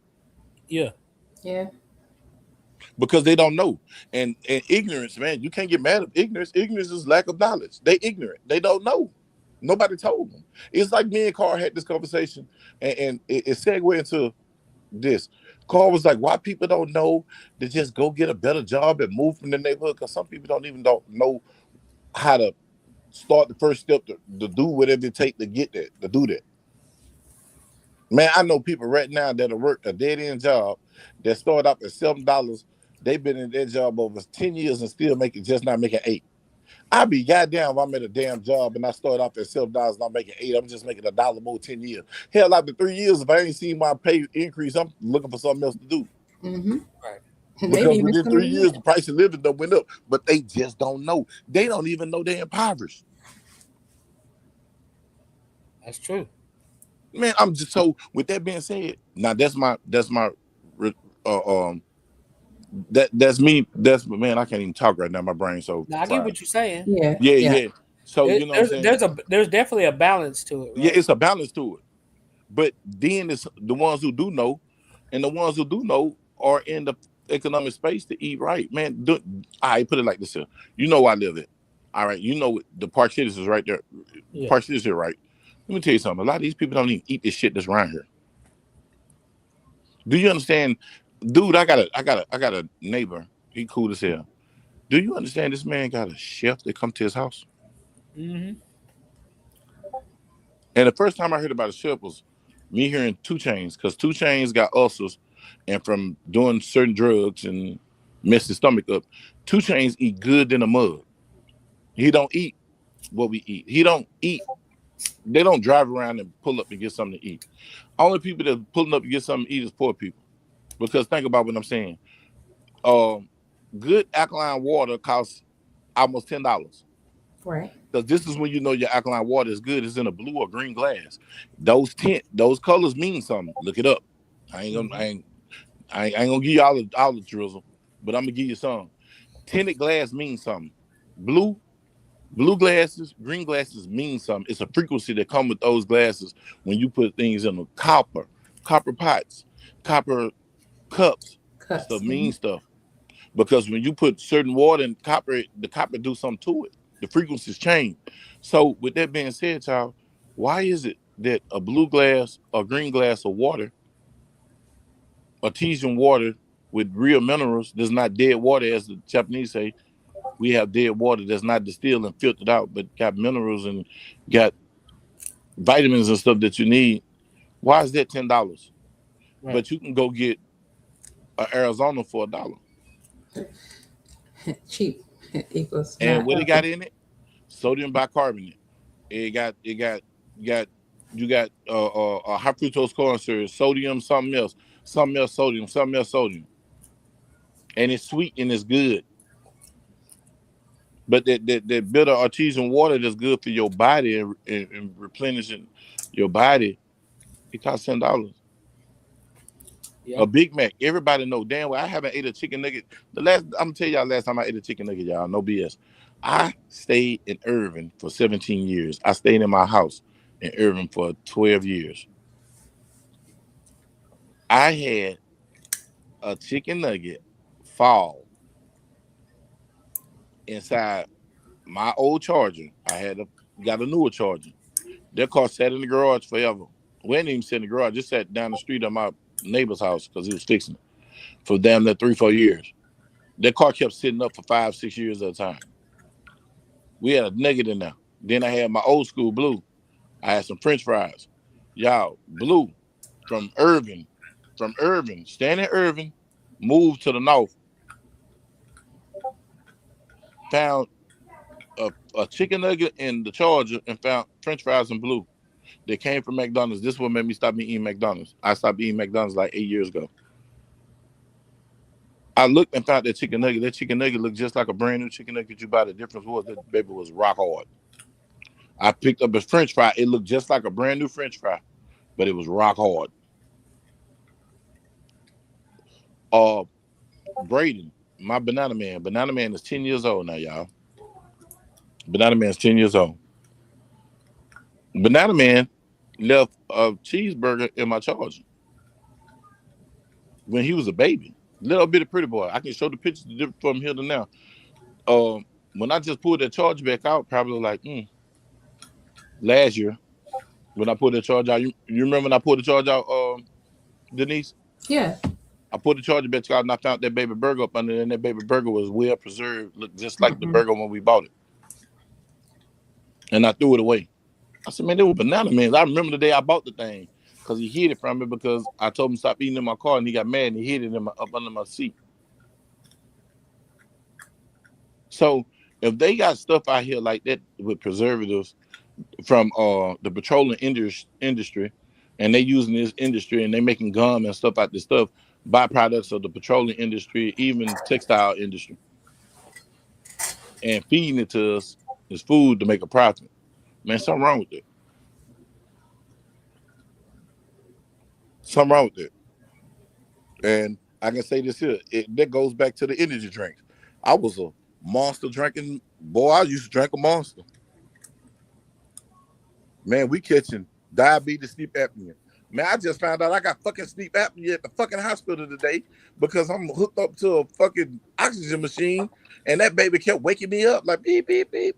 C: Yeah.
D: Yeah.
B: Because they don't know. And ignorance, man, you can't get mad at ignorance. Ignorance is lack of knowledge. They ignorant. They don't know. Nobody told them. It's like me and Carl had this conversation, and it segued into this. Carl was like, why people don't know to just go get a better job and move from the neighborhood? Because some people don't know how to start the first step to do whatever it takes to get that, to do that. Man, I know people right now that work a dead-end job that started off at $7. They've been in their job over 10 years and still just not making $8. I'd be goddamn if I'm at a damn job and I start off at $7 and I'm making $8. I'm just making $1 more 10 years. Hell, after 3 years, if I ain't seen my pay increase, I'm looking for something else to do.
D: Mm-hmm.
C: Right.
B: Because within 3 years, the price of living done went up, but they just don't know. They don't even know they're impoverished.
C: That's true.
B: Man, I'm just so. With that being said, now that's me. Man, I can't even talk right now. My brain so.
C: Now, I get what you're saying.
B: Yeah. So you know what I'm saying?
C: There's definitely a balance to it. Right?
B: Yeah, it's a balance to it. But then it's the ones who do know, and the ones who do know are in the economic space to eat right. Man, I put it like this here. You know where I live at. All right, you know the Park Cities is right there. Yeah. Park Cities here, right? Let me tell you something. A lot of these people don't even eat this shit that's around here. Do you understand, dude? I got a neighbor. He cool as hell. Do you understand? This man got a chef that come to his house.
C: Mm-hmm.
B: And the first time I heard about a chef was me hearing 2 Chainz, because 2 Chainz got ulcers, and from doing certain drugs and mess his stomach up. 2 Chainz eat good in a mug. He don't eat what we eat. He don't eat. They don't drive around and pull up and get something to eat. Only people that pulling up to get something to eat is poor people. Because think about what I'm saying. Good alkaline water costs almost $10.
D: Right.
B: Because this is when you know your alkaline water is good. It's in a blue or green glass. Those colors mean something. Look it up. I ain't gonna give you all the drizzle, but I'm gonna give you some. Tinted glass means something. Blue glasses, green glasses mean something. It's a frequency that comes with those glasses when you put things in them. Copper pots, copper cups. Stuff mean stuff. Because when you put certain water in copper, the copper do something to it. The frequencies change. So with that being said, child, why is it that a blue glass or green glass of water, artesian water with real minerals, there's not dead water, as the Japanese say, we have dead water that's not distilled and filtered out, but got minerals and got vitamins and stuff that you need. Why is that $10? Right. But you can go get Arizona for $1.
D: cheap equals
B: And
D: not
B: what it
D: healthy.
B: got in it? Sodium bicarbonate. It got you got high fructose corn syrup, sodium, something else sodium, something else sodium, and it's sweet and it's good. But that bitter artesian water that's good for your body and replenishing your body, it costs $10.
C: Yeah.
B: A Big Mac. Everybody know damn well I haven't ate a chicken nugget. I'm gonna tell y'all last time I ate a chicken nugget, y'all. No BS. I stayed in Irving for 17 years. I stayed in my house in Irving for 12 years. I had a chicken nugget fall inside my old Charger. Got a newer Charger. That car sat in the garage forever. We didn't even sit in the garage. Just sat down the street of my neighbor's house because he was fixing it for damn near 3-4 years. That car kept sitting up for 5-6 years at a time. We had a nugget in there. Then I had my old school Blue. I had some French fries. Y'all, Blue from Irving, staying in Irving, moved to the north, found a chicken nugget in the Charger and found French fries and Blue. They came from McDonald's. This is what made me stop eating McDonald's. I stopped eating McDonald's like 8 years ago. I looked and found that chicken nugget. That chicken nugget looked just like a brand new chicken nugget you buy. The difference was that baby was rock hard. I picked up a French fry. It looked just like a brand new French fry, but it was rock hard. Uh, Braden, my banana man. Banana man is 10 years old now, y'all. Banana man's 10 years old. Banana man left a cheeseburger in my Charger when he was a baby. Little bit of pretty boy. I can show the pictures from here to now. When I just pulled that charge back out, probably like last year, when I pulled that charge out, you remember when I pulled the charge out, Denise?
D: Yeah.
B: I pulled the charger back out and I found that baby burger up under there, and that baby burger was well preserved, looked just like the
D: Mm-mm.
B: burger when we bought it. And I threw it away. I said, man, they were banana men. I remember the day I bought the thing because he hid it from me because I told him to stop eating in my car, and he got mad and he hid it up under my seat. So if they got stuff out here like that with preservatives from the petroleum industry, and they using this industry and they making gum and stuff like this stuff, byproducts of the petroleum industry, even textile industry, and feeding it to us as food to make a profit. Man, something wrong with it. Something wrong with it. And I can say this here, that goes back to the energy drinks. I was a monster drinking boy. I used to drink a monster. Man, we catching diabetes, sleep apnea. Man, I just found out I got fucking sleep apnea at the fucking hospital today because I'm hooked up to a fucking oxygen machine, and that baby kept waking me up like beep, beep, beep,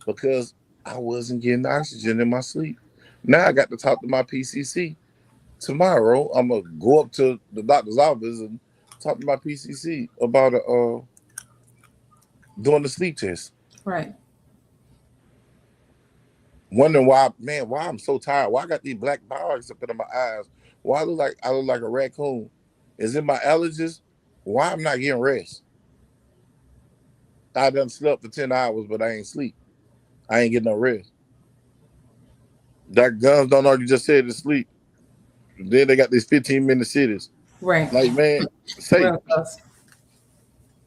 B: because I wasn't getting oxygen in my sleep. Now I got to talk to my PCC. Tomorrow, I'm going to go up to the doctor's office and talk to my PCC about doing the sleep test.
D: Right.
B: Wondering why I'm so tired. Why I got these black bags up in my eyes? Why I look like a raccoon? Is it my allergies? Why I'm not getting rest? I done slept for 10 hours, but I ain't sleep. I ain't getting no rest. That guns don't know, you just said to sleep. Then they got these 15-minute cities.
D: Right.
B: Like, man, say,
D: Real close.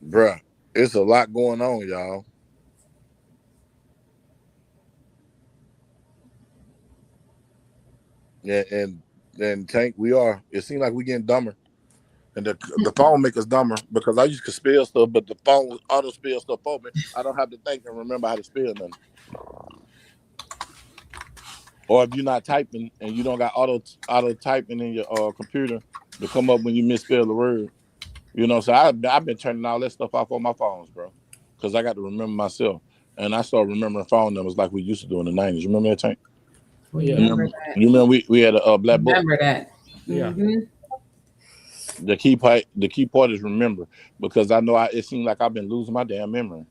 B: bruh, it's a lot going on, y'all. Yeah, and Tank, it seems like we getting dumber. And the phone make us dumber because I used to spell stuff, but the phone auto spell stuff for me. I don't have to think and remember how to spell nothing. Or if you're not typing and you don't got auto typing in your computer to come up when you misspell the word. So I've been turning all that stuff off on my phones, bro, because I got to remember myself. And I started remembering phone numbers like we used to do in the 90s. You remember that, Tank?
C: Oh, yeah.
B: You remember we had a black book?
D: Remember that.
C: Yeah.
D: Mm-hmm.
B: The key part is remember, because I know it seems like I've been losing my damn memory.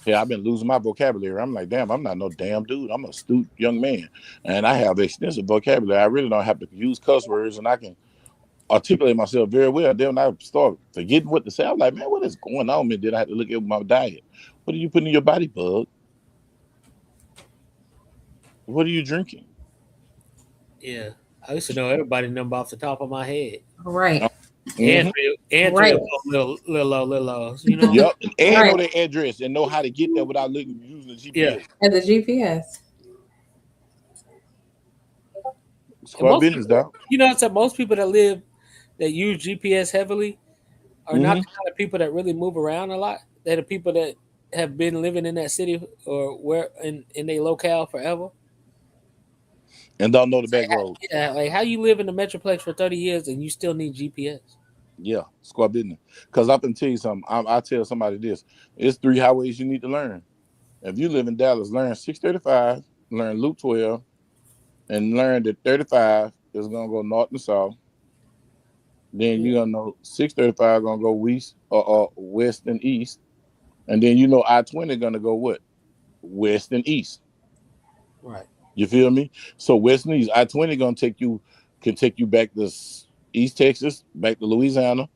B: Yeah, I've been losing my vocabulary. I'm like, damn, I'm not no damn dude. I'm an astute young man, and I have extensive vocabulary. I really don't have to use cuss words, and I can articulate myself very well. Then when I start forgetting what to say, I'm like, man, what is going on? And then I had to look at my diet. What are you putting in your body, Bug? What are you drinking?
C: Yeah. I used to know everybody number off the top of my head.
D: Right.
C: And
B: Mm-hmm.
C: three or
D: Right.
C: four little lows, you know?
B: Yep. And know
D: Right.
B: their address and know how to get there without using the
C: Yeah.
B: GPS.
D: And the GPS.
C: And
B: Squad
C: most
B: business,
C: people,
B: dog.
C: so most people that use GPS heavily are not
B: Mm-hmm.
C: the kind of people that really move around a lot. They're the people that have been living in that city or where in their locale forever.
B: And don't know the
C: So,
B: back road.
C: yeah, like how you live in the metroplex for 30 years and you still need GPS.
B: Yeah, squad business. Because I'm gonna tell you something. I tell somebody this. It's 3 highways you need to learn. If you live in Dallas, learn 635, learn Loop 12, and learn that 35 is gonna go north and south. Then
C: Yeah.
B: you're gonna know 635 gonna go west and east. And then you know I-20 gonna go what? West and east.
C: Right.
B: You feel me? So west and east, I-20 gonna can take you back to East Texas, back to Louisiana,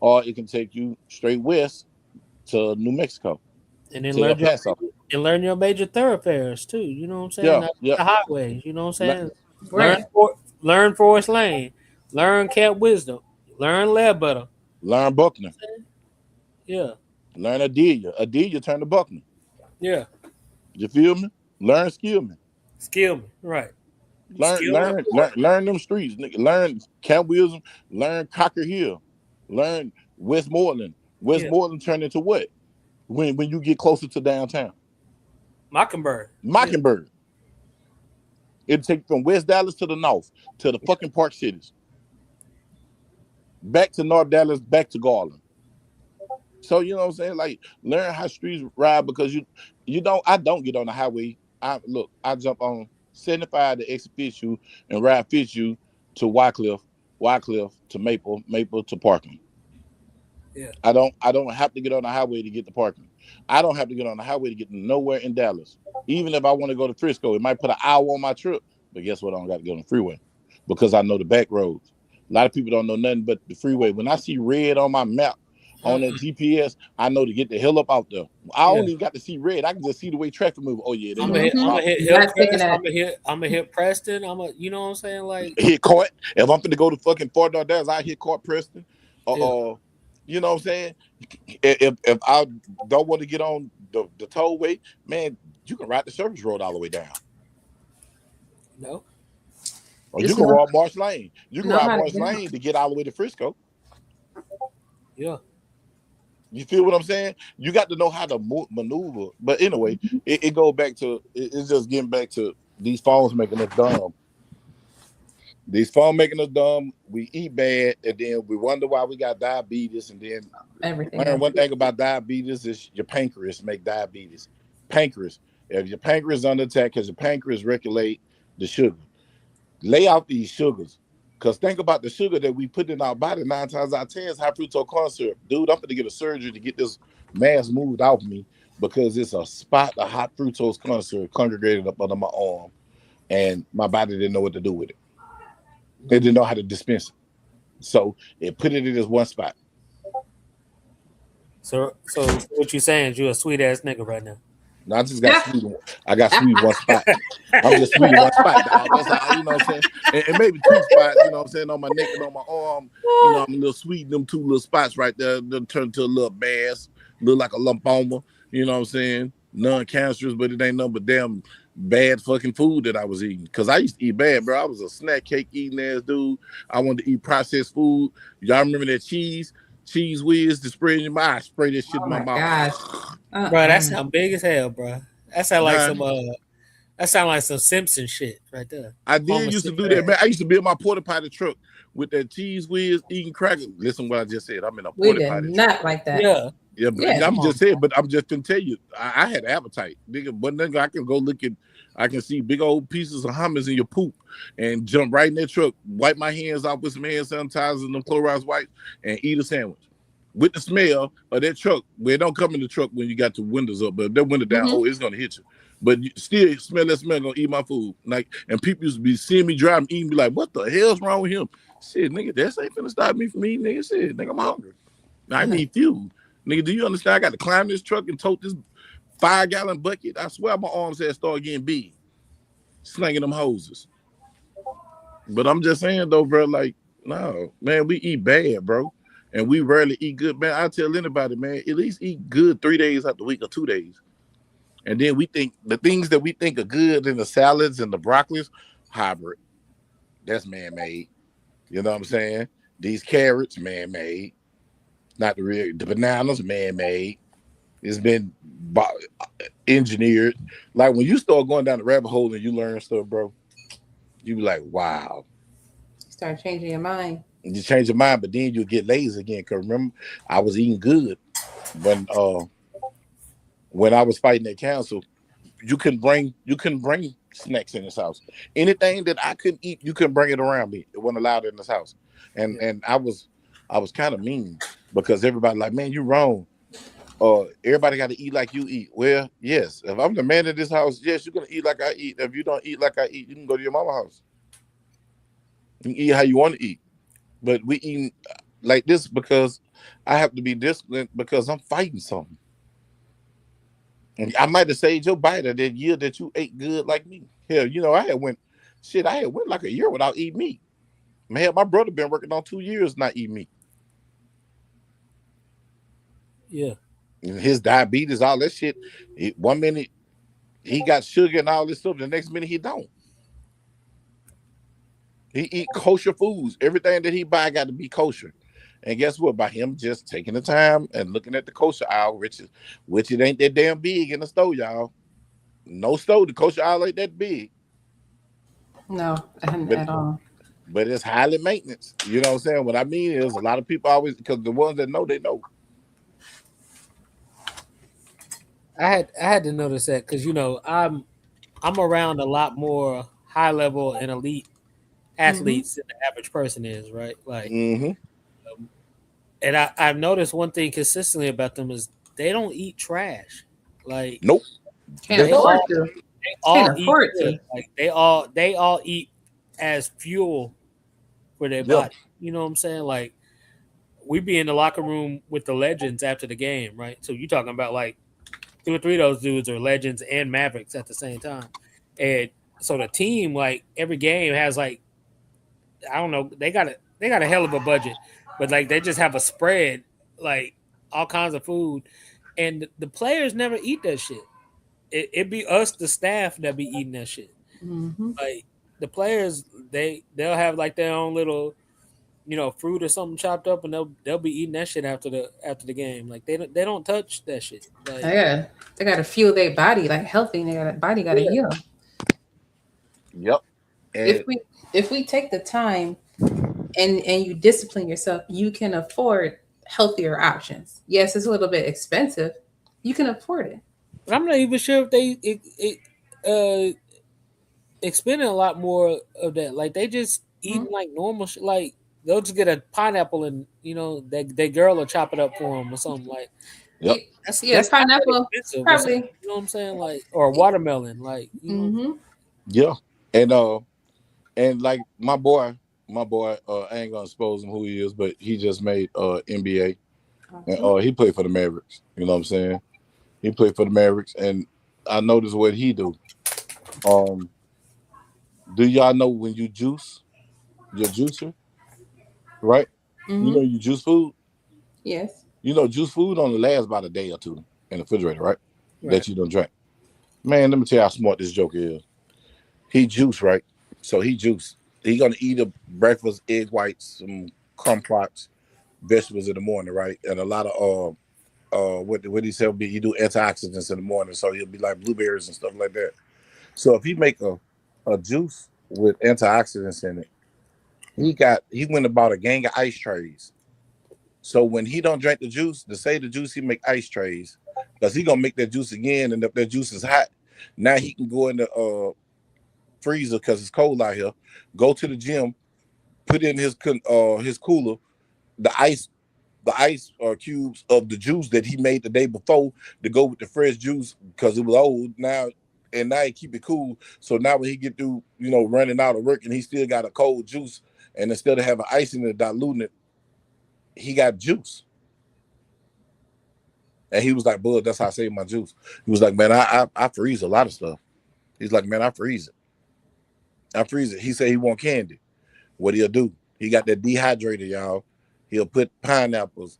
B: or it can take you straight west to New Mexico,
C: And then
B: to El Paso.
C: learn your major thoroughfares too. You know what I'm saying?
B: Yeah,
C: Not
B: yeah.
C: the highways. You know what I'm saying? Learn
D: Right.
C: learn Forest Lane. Learn Camp Wisdom. Learn Ledbetter.
B: Learn Buckner.
C: Yeah.
B: Learn Adelia. Adelia turn to Buckner.
C: Yeah.
B: You feel me? Learn Skillman.
C: Skill me. Right.
B: Learn,
C: Skill me.
B: learn, learn, learn them streets. Nigga. Learn Camp Wisdom. Learn Cocker Hill. Learn Westmoreland.
C: Yeah.
B: Westmoreland turn into what? When you get closer to downtown.
C: Mockingbird. Yeah.
B: Mockingbird. It'll take from West Dallas to the north, to the fucking Park Cities. Back to North Dallas, back to Garland. So you know what I'm saying? Like learn how streets ride because I don't get on the highway. I jump on 75 to exit Fitzhugh and ride Fitzhugh to Wycliffe to Maple to Parkland.
C: Yeah.
B: I don't have to get on the highway to get to Parkland. I don't have to get on the highway to get nowhere in Dallas. Even if I want to go to Frisco, it might put an hour on my trip. But guess what? I don't got to get on the freeway because I know the back roads. A lot of people don't know nothing but the freeway. When I see red on my map on that GPS, I know to get the hell up out there. I don't even got to see red. I can just see the way traffic move. Oh yeah, they
C: I'm
B: know
C: gonna
B: I'm
C: hit
D: Not taking
C: Hillcrest.
D: that.
C: I'm gonna hit Preston. You know what I'm saying? Like,
B: hit Court. If I'm finna go to fucking Fort Dallas, I hit Court Preston.
C: yeah.
B: You know what I'm saying? If I don't want to get on the tollway, man, you can ride the service road all the way down.
C: No.
B: Or
D: Just
B: you can
D: know-
B: ride Marsh Lane. You can
D: know
B: ride
D: how to
B: Marsh
D: get out.
B: Lane to get all the way to Frisco.
C: Yeah.
B: You feel what I'm saying? You got to know how to maneuver. But anyway, it goes back to it's just getting back to these phones making us dumb. These phones making us dumb. We eat bad, and then we wonder why we got diabetes. And then
D: Everything
B: learn
D: else.
B: one thing about diabetes is your pancreas make diabetes. Pancreas. If your pancreas is under attack, because your pancreas regulate the sugar. Lay out these sugars. Because think about the sugar that we put in our body 9 times out of 10 is high fructose corn syrup. Dude, I'm going to get a surgery to get this mass moved off me because it's a spot of hot fructose corn syrup congregated up under my arm. And my body didn't know what to do with it. They didn't know how to dispense it. So it put it in this one spot.
C: So what you saying is you a sweet ass nigga right now.
B: No, I just got sweet. I got sweet one spot. I'm just sweet in one spot, dog. That's all, you know what I'm saying? And maybe 2 spots, you know what I'm saying, on my neck and on my arm. You know, I'm a little sweet in them 2 little spots right there. They'll turn to a little bass, look like a lymphoma. You know what I'm saying? Non-cancerous, but it ain't nothing but damn bad fucking food that I was eating. Because I used to eat bad, bro. I was a snack cake eating ass dude. I wanted to eat processed food. Y'all remember that cheese whiz to spray in your mouth? I spray that shit in my mouth.
D: Gosh.
C: Bro, that sound big as hell, bro. That sound like some Simpson shit right there.
B: I did used to do that, man. I used to be in my porta potty truck with that cheese whiz eating crackers. Listen what I just said. I'm in a
D: We
B: porta
D: did
B: potty
D: not
B: truck.
D: like that.
C: Yeah.
B: Yeah, but
D: Yeah,
B: I'm
D: come
B: just saying, but I'm just gonna tell you, I had appetite, nigga. But nigga, I can go look at, I can see big old pieces of hummus in your poop and jump right in that truck, wipe my hands off with some hand sanitizer and them Clorox wipes, and eat a sandwich. With the smell of that truck, where it don't come in the truck when you got the windows up, but if that window down, oh, it's gonna hit you. But you still smell that smell, gonna eat my food. Like, and people used to be seeing me driving, eating, be like, what the hell's wrong with him? Shit, nigga, that's ain't finna stop me from eating, nigga. Shit, nigga, I'm hungry. I need fuel. Nigga, do you understand? I got to climb this truck and tote this 5-gallon bucket. I swear my arms had started getting big, slinging them hoses. But I'm just saying though, bro, like, no, man, we eat bad, bro. And we rarely eat good, man. I tell anybody, man, at least eat good 3 days out the week or 2 days. And then we think the things that we think are good in the salads and the broccolis, hybrid. That's man-made. You know what I'm saying? These carrots, man-made. Not the bananas, man-made. It's been engineered. Like when you start going down the rabbit hole and you learn stuff, bro, you be like, wow.
D: You start changing your mind.
B: You change your mind, but then you get lazy again. Cause remember, I was eating good when I was fighting at council. You couldn't bring snacks in this house. Anything that I couldn't eat, you couldn't bring it around me. It wasn't allowed in this house. And I was kind of mean because everybody like, man, you wrong. Everybody got to eat like you eat. Well, yes. If I'm the man in this house, yes, you're gonna eat like I eat. If you don't eat like I eat, you can go to your mama's house. You can eat how you want to eat. But we eating like this because I have to be disciplined because I'm fighting something. And I might have saved your bite that year that you ate good like me. Hell, you know, I had went like a year without eating meat. Man, my brother been working on 2 years not eating meat.
C: Yeah.
B: And his diabetes, all that shit. 1 minute he got sugar and all this stuff. The next minute he don't. He eat kosher foods. Everything that he buy got to be kosher. And guess what? By him just taking the time and looking at the kosher aisle, which it ain't that damn big in the store, y'all. No store, the kosher aisle ain't that big.
D: No, at all.
B: But it's highly maintenance. You know what I'm saying? What I mean is a lot of people always, because the ones that know, they know.
C: I had to notice that because I'm around a lot more high level and elite athletes than the average person is, right? Like, and I've noticed one thing consistently about them is they don't eat trash. Like,
B: nope,
D: can't afford to.
C: They all eat good. Like they all eat as fuel for their body. You know what I'm saying? Like we be in the locker room with the legends after the game, right? So you talking about like 2 or 3 of those dudes are legends and Mavericks at the same time, and so the team like every game has like I don't know they got a hell of a budget, but like they just have a spread like all kinds of food, and the players never eat that shit. It be us, the staff, that be eating that shit. Like the players, they'll have like their own little, fruit or something chopped up, and they'll be eating that shit after the game. Like they don't touch that shit. Like,
D: they gotta fuel their body like healthy. Body gotta heal.
B: Yep. And
D: if we take the time and you discipline yourself, you can afford healthier options. Yes, it's a little bit expensive. You can afford it.
C: I'm not even sure if they expending a lot more of that. Like they just eating like normal shit. Like they'll just get a pineapple and that girl will chop it up for them or something like.
B: Yep.
C: That's
D: pineapple probably.
C: You know what I'm saying? Like or watermelon. Like
B: yeah, and like my boy, I ain't gonna expose him who he is, but he just made NBA, and he played for the Mavericks. You know what I'm saying? He played for the Mavericks, and I noticed what he do. Do y'all know when you juice your juicer, right? You know you juice food.
D: Yes.
B: You know juice food only lasts about a day or two in the refrigerator, right? That you don't drink. Man, let me tell you how smart this joker is. He juice, right? So he juice. He gonna eat a breakfast, egg whites, some kumquats, vegetables in the morning, right? And a lot of what he said he do antioxidants in the morning, so he'll be like blueberries and stuff like that. So if he make a juice with antioxidants in it, he went and bought a gang of ice trays. So when he don't drink the juice, to say the juice, he make ice trays because he gonna make that juice again, and if that juice is hot, now he can go in the freezer because it's cold out here. Go to the gym, put in his cooler the ice cubes of the juice that he made the day before to go with the fresh juice because it was old now, and now he keep it cool. So now when he get through, running out of work and he still got a cold juice, And instead of having ice in it, diluting it, he got juice. And he was like, Bud, that's how I save my juice. He was like, man, I freeze a lot of stuff. He's like, man, I freeze it. I freeze it. He said he want candy. What he'll do? He got that dehydrator, y'all. He'll put pineapples.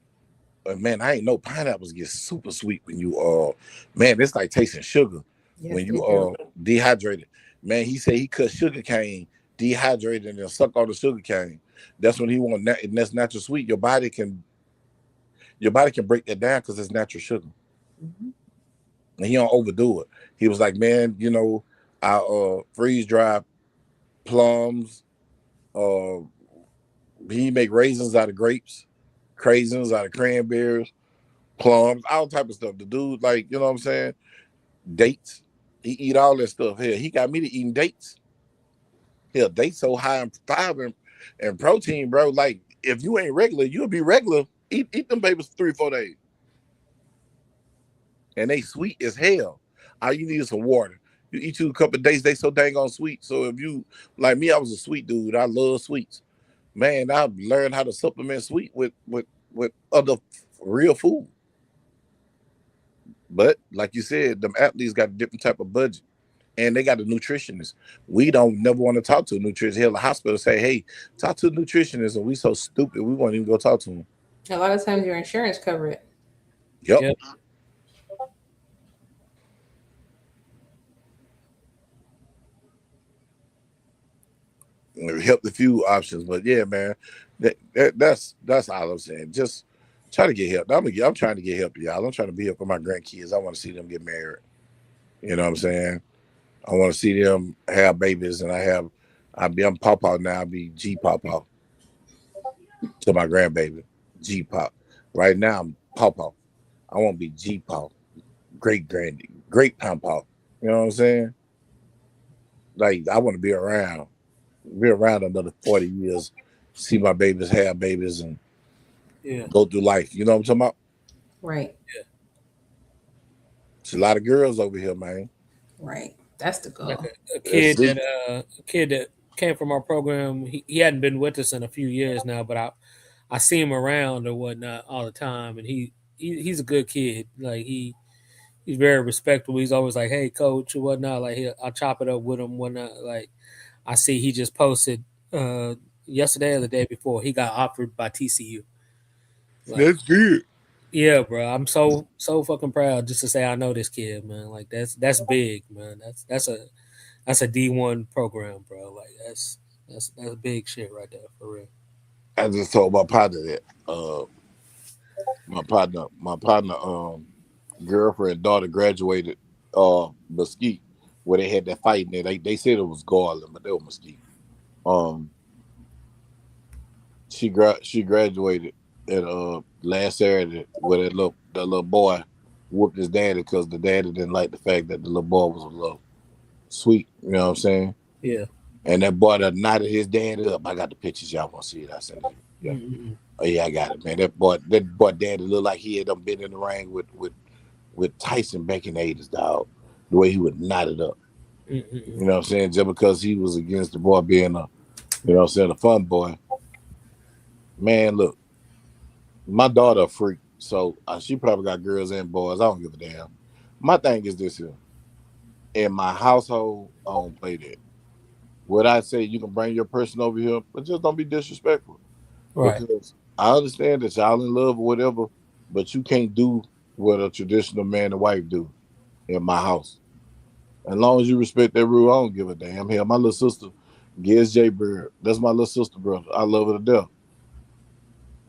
B: Man, I ain't know pineapples get super sweet when you man, it's like tasting sugar when you dehydrated. Man, he said he cut sugar cane, dehydrated and suck all the sugar cane. That's when he want and that's natural sweet. Your body can break that down because it's natural sugar.
D: Mm-hmm.
B: And he don't overdo it. He was like, man, I freeze dry plums. He make raisins out of grapes, craisins out of cranberries, plums, all type of stuff. The dude, like, you know what I'm saying? Dates. He eat all that stuff. Here, he got me to eating dates. Hell, dates so high in fiber and protein, bro. Like, if you ain't regular, you'll be regular. Eat them babies 3-4 days. And they sweet as hell. All you need is some water. You eat you a couple of days, they so dang on sweet. So if you, like me, I was a sweet dude. I love sweets. Man, I learned how to supplement sweet with other real food. But like you said, them athletes got a different type of budget. And they got a nutritionist. We don't never want to talk to a nutritionist. Hell, the hospital say, hey, talk to a nutritionist. And we so stupid, we won't even go talk to him.
D: A lot of times your insurance cover it.
B: Yep. Help the few options, but yeah, man, that's all I'm saying. Just try to get help. I'm trying to get help, y'all. I'm trying to be here for my grandkids. I want to see them get married. You know what I'm saying? I want to see them have babies, and I'm pawpaw now. I'll be G pawpaw to my grandbaby, G pop. Right now I'm pawpaw. I want to be G paw, great grandy, great pawpaw. You know what I'm saying? Like I want to be around another 40 years, see my babies have babies and go through life. You know what I'm talking about?
D: Right.
C: Yeah.
B: It's a lot of girls over here, man.
D: Right. That's the goal.
C: Like a kid that came from our program, he hadn't been with us in a few years now, but I see him around or whatnot all the time, and he's a good kid. Like he's very respectful. He's always like, "Hey, coach," or whatnot. Like I'll chop it up with him, whatnot. Like I see he just posted yesterday or the day before he got offered by TCU. Like,
B: that's good.
C: yeah, bro. I'm so fucking proud just to say I know this kid, man. Like that's big, man. That's a D1 program, bro. Like that's big shit right there for real.
B: I just told my partner that. My partner, girlfriend, daughter graduated Mesquite, where they had that fight in there. They said it was Garland, but they were Mesquite. She graduated at last Saturday where that little boy whooped his daddy because the daddy didn't like the fact that the little boy was a little sweet. You know what I'm saying?
C: Yeah.
B: And that boy that knotted his daddy up. I got the pictures. Y'all want to see it? I said, yeah.
C: Mm-hmm.
B: Oh yeah, I got it, man. That boy daddy looked like he had been in the ring with Tyson back in the 80s, dog. The way he would knot it up.
C: Mm-hmm.
B: You know what I'm saying? Just because he was against the boy being a fun boy. Man, look, my daughter a freak, so she probably got girls and boys. I don't give a damn. My thing is this here. In my household, I don't play that. Would I say you can bring your person over here, but just don't be disrespectful.
C: Right.
B: Because I understand that y'all in love or whatever, but you can't do what a traditional man and wife do in my house. As long as you respect that rule, I don't give a damn. Hell, my little sister, Giz J. Bird, that's my little sister, brother. I love her to death.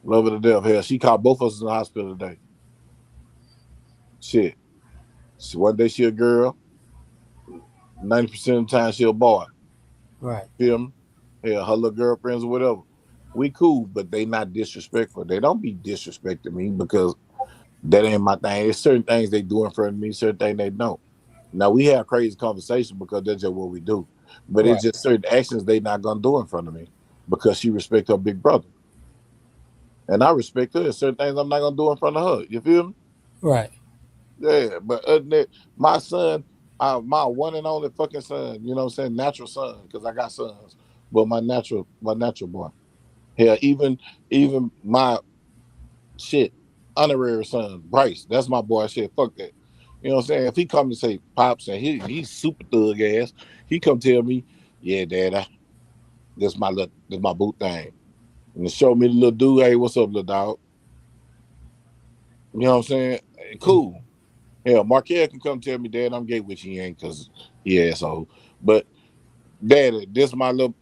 B: Love her to death. Hell, she caught both of us in the hospital today. Shit. One day she a girl, 90% of the time she a boy.
C: Right.
B: Feel me? Hell, her little girlfriends or whatever. We cool, but they not disrespectful. They don't be disrespecting me because that ain't my thing. There's certain things they do in front of me, certain things they don't. Now, we have crazy conversation because that's just what we do. But It's just certain actions they not going to do in front of me because she respect her big brother. And I respect her. There's certain things I'm not going to do in front of her. You feel me?
C: Right.
B: Yeah, but other than that, my son, my one and only fucking son, you know what I'm saying, natural son, because I got sons. but my natural boy. Hell, even my shit honorary son Bryce, that's my boy. Shit, fuck that. You know what I'm saying? If he come and say pops and he's super thug ass, he come tell me, yeah, dad, this my boot thing, and to show me the little dude, hey, what's up, little dog? You know what I'm saying? Cool. Hell, Markel can come tell me, Dad, I'm gay, which he ain't, cause he asshole. But Daddy, this my little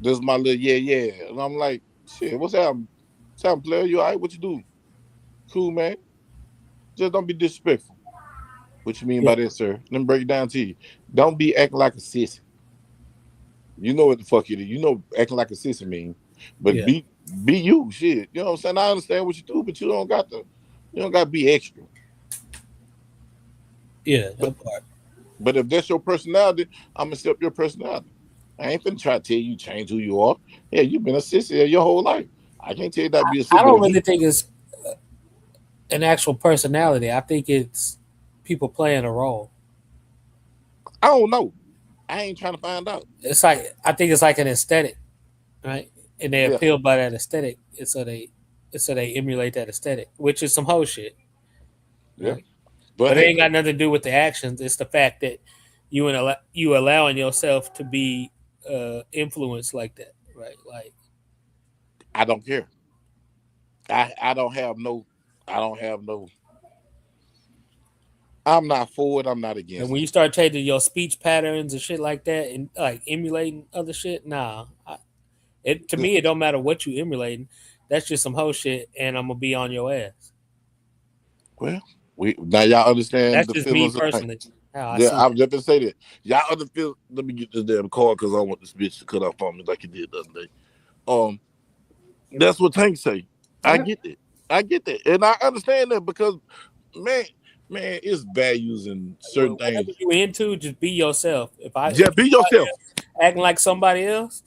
B: yeah. And I'm like, shit, what's happening? What's happening, player? You all right? What you do? Cool, man. Just don't be disrespectful. What you mean
C: Yeah,
B: by that, sir? Let me break it down to you. Don't be acting like a sissy. You know what the fuck it is. You know acting like a sissy mean. But
C: yeah,
B: be you, shit. You know what I'm saying? I understand what you do, but you don't got to be extra.
C: yeah.
B: But
C: That part.
B: but if that's your personality, I'm gonna accept your personality. I ain't finna try to tell you change who you are. Yeah, you've been a sissy your whole life. I can't tell you that be a
C: I
B: sissy, but
C: don't
B: if
C: really
B: you,
C: think it's an actual personality. I think it's people playing a role.
B: I don't know. I ain't trying to find out.
C: It's like I think it's like an aesthetic, right? And they
B: Yeah,
C: appeal by that aesthetic, and so they emulate that aesthetic, which is some whole shit,
B: yeah.
C: right?
B: But
C: But it
B: hey,
C: ain't got nothing to do with the actions. It's the fact that you allowing yourself to be influenced like that, right? Like,
B: I don't care. I don't have no. I don't have no. I'm not for it. I'm not
C: and
B: against
C: when
B: it.
C: you start changing your speech patterns and shit like that, and like emulating other shit, nah. It to
B: The-
C: me, it don't matter what you emulating. That's just some whole shit, and I'm gonna be on your ass.
B: Well, we now y'all understand
C: That's
B: the
C: just me
B: feelings of like.
C: personally, how I
B: Yeah,
C: see
B: I'm
C: that.
B: just gonna say that. Y'all understand. Let me get this damn card because I want this bitch to cut off on me like it did the other day. Um, that's what Tank say. I
D: Yep.
B: get it. I get that, and I understand that because man, man, it's values and certain
C: Whatever
B: things.
C: you into, just be yourself.
B: Yeah,
C: If you
B: be yourself.
C: acting like somebody else,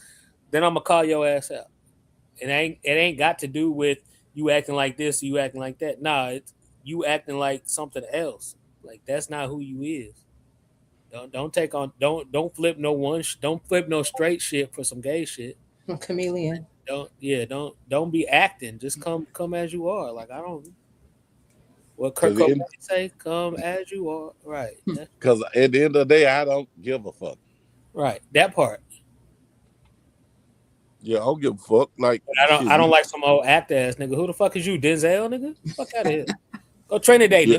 C: then I'm gonna call your ass out. It ain't got to do with you acting like this or you acting like that. Nah, it's you acting like something else. Like that's not who you is. Don't take on don't flip no don't flip no straight shit for some gay shit.
D: A chameleon.
C: Don't be acting. Just come as you are. Like I don't what Kurt
B: Cause
C: Cobain
B: in,
C: say, come as you are. Right.
B: cause at the end of the day, I don't give a fuck.
C: Right. That part.
B: Yeah, I don't give a fuck. Like
C: But
B: shit.
C: I don't like some old act ass nigga. Who the fuck is you, Denzel nigga? Fuck out of here. Go train today,
B: Yeah.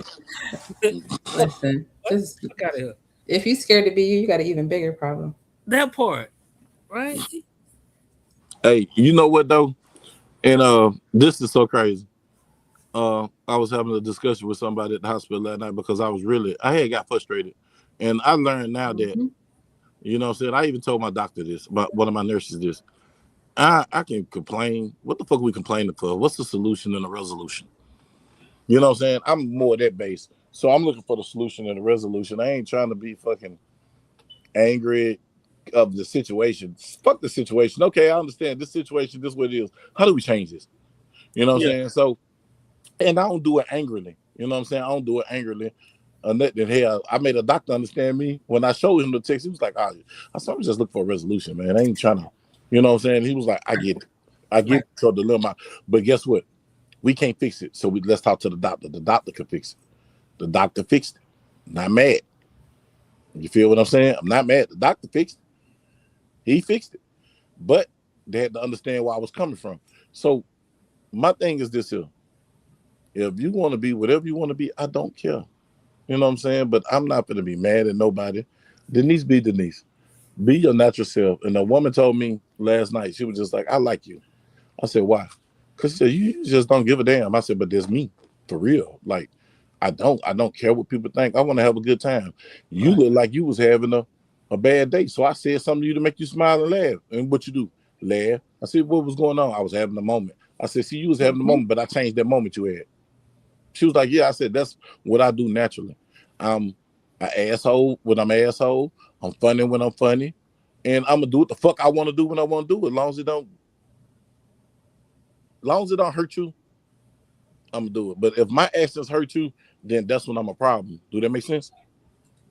C: nigga.
D: Listen,
C: What?
D: just
C: Fuck out of here.
D: if you scared to be you, you got an even bigger problem.
C: That part, right?
B: Hey, you know what though? And this is so crazy. I was having a discussion with somebody at the hospital last night because I had got frustrated, and I learned now that
D: Hmm.
B: you know what I'm saying. I even told my doctor this, but one of my nurses this. I can complain. What the fuck are we complaining for? What's the solution and the resolution? You know what I'm saying? I'm more that base. So I'm looking for the solution and the resolution. I ain't trying to be fucking angry of the situation. Fuck the situation. Okay, I understand this situation, this is what it is. How do we change this? You know what I'm
C: Yeah.
B: saying? So, and I don't do it angrily. You know what I'm saying? I don't do it angrily. Then hell, I made a doctor understand me when I showed him the text. He was like, "Oh, I said, I'm just looking for a resolution, man. I ain't trying to, you know what I'm saying?" He was like, "I get it, I
D: Right.
B: get your dilemma, but guess what? We can't fix it. So let's talk to the doctor. The doctor can fix it. The doctor fixed it. I'm not mad. You feel what I'm saying? I'm not mad. The doctor fixed it. He fixed it, but they had to understand where I was coming from. So my thing is this here: if you want to be whatever you want to be, I don't care. You know what I'm saying? But I'm not going to be mad at nobody. Denise be Denise. Be your natural self. And a woman told me last night, she was just like, I like you. I said, why? Because she said, you just don't give a damn. I said, but there's me. For real. Like, I don't care what people think. I want to have a good time. You
C: Right.
B: look like you was having a bad day. So I said something to you to make you smile and laugh. And what you do? Laugh. I said, what was going on? I was having a moment. I said, see, you was having a
D: Hmm.
B: moment, but I changed that moment you had. She was like, yeah. I said, that's what I do naturally. I'm an asshole when I'm an asshole. I'm funny when I'm funny. And I'm gonna do what the fuck I want to do when I want to do it. As long as it don't hurt you, I'm gonna do it. But if my actions hurt you, then that's when I'm a problem. Do that make sense?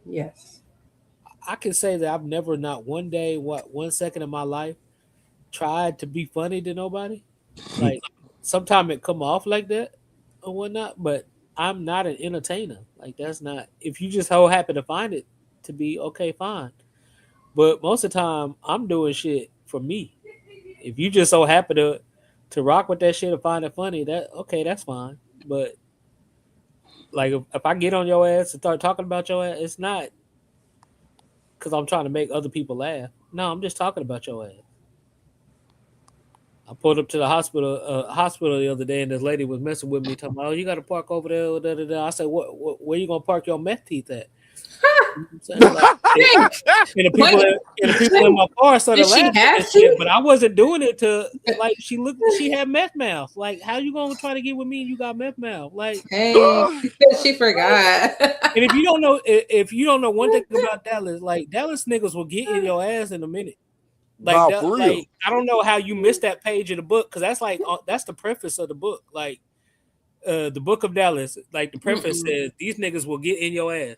D: Yes.
C: I can say that I've never not one day, what 1 second of my life tried to be funny to nobody. Like sometimes it come off like that or whatnot, but I'm not an entertainer. Like that's not. If you just so happen to find it to be okay, fine. But most of the time, I'm doing shit for me. If you just so happen to rock with that shit or find it funny, that okay, that's fine. But like if I get on your ass and start talking about your ass, it's not because I'm trying to make other people laugh. No, I'm just talking about your ass. I pulled up to the hospital the other day, and this lady was messing with me, talking about, "Oh, you got to park over there." Da, da, da. I said, "What? Where you gonna park your meth teeth at?" You know what I'm saying? Like, and the people in my car started
D: Did she
C: laughing
D: have
C: and shit,
D: to?
C: but I wasn't doing it to like. She had meth mouth. Like, how you gonna try to get with me and you got meth mouth? Like,
D: Hey, she forgot.
C: and if you don't know one thing about Dallas, like Dallas niggas will get in your ass in a minute. Like
B: Nah,
C: that,
B: for real.
C: like I don't know how you missed that page of the book because that's like that's the preface of the book. Like the book of Dallas, like the preface says these niggas will get in your ass.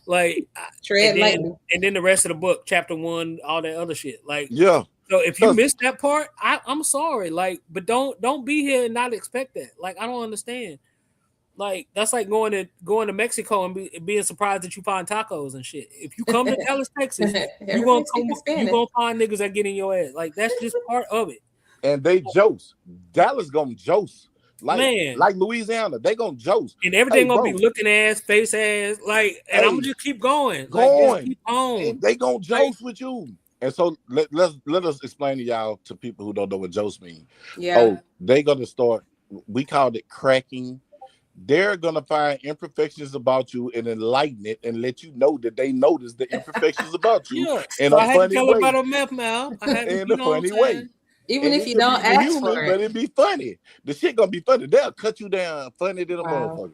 C: Like
D: Tread lightly.
C: and then the rest of the book, chapter 1, all that other shit. Like
B: Yeah.
C: so if you missed that part, I'm sorry. Like, but don't be here and not expect that. Like I don't understand. Like that's like going to Mexico and being surprised that you find tacos and shit. If you come to Dallas, Texas, you gonna find niggas that get in your ass. Like that's just part of it.
B: And they jokes. Dallas gonna jokes.
C: Man.
B: Like Louisiana, they gonna jokes.
C: And everything gonna be looking ass, face ass, like, and I'm gonna just keep going. Like, just keep on.
B: And they gonna jokes with you. And so let us explain to y'all, to people who don't know what jokes mean.
D: Yeah.
B: Oh, they gonna start. We called it cracking. They're gonna find imperfections about you and enlighten it and let you know that they notice the imperfections about you in a funny way.
C: About a meth mouth.
B: In a funny way.
D: Even if you don't ask for it,
B: but it be funny. The shit gonna be funny. They'll cut you down funny than a motherfucker.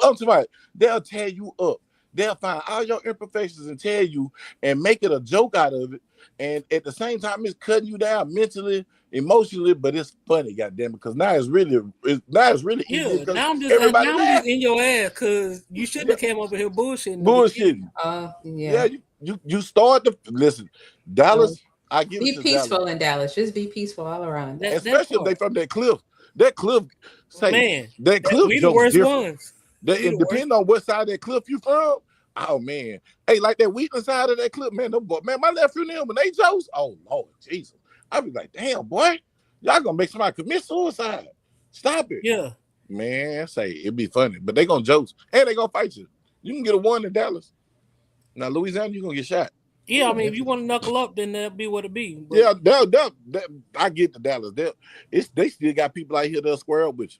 B: I'm talking, they'll tear you up. They'll find all your imperfections and tell you and make it a joke out of it. And at the same time, it's cutting you down mentally, emotionally, but it's funny, goddamn it, because now it's really easy.
C: Now I'm just in your ass because you shouldn't have came over here bullshitting.
D: Yeah.
B: You start to listen, Dallas. I give
D: be
B: it to
D: peaceful
B: Dallas.
D: In Dallas. Just be peaceful all around.
B: Especially if they from that cliff. That cliff,
C: man,
B: that cliff
C: we the worst
B: different.
C: ones.
B: It depends on what side of that cliff you from. Oh man, hey, like that Wheatland side of that cliff, man. My nephew and them when they jokes. Oh Lord Jesus, I be like, damn boy, y'all gonna make somebody commit suicide. Stop it.
C: Yeah,
B: man. It'd be funny, but they gonna jokes and they gonna fight you. You can get a one in Dallas. Now Louisiana, you gonna get shot.
C: Yeah, I mean, if you want to knuckle up, then that'll be what it be. But...
B: Yeah, I get the Dallas. They still got people out here that'll square up with you.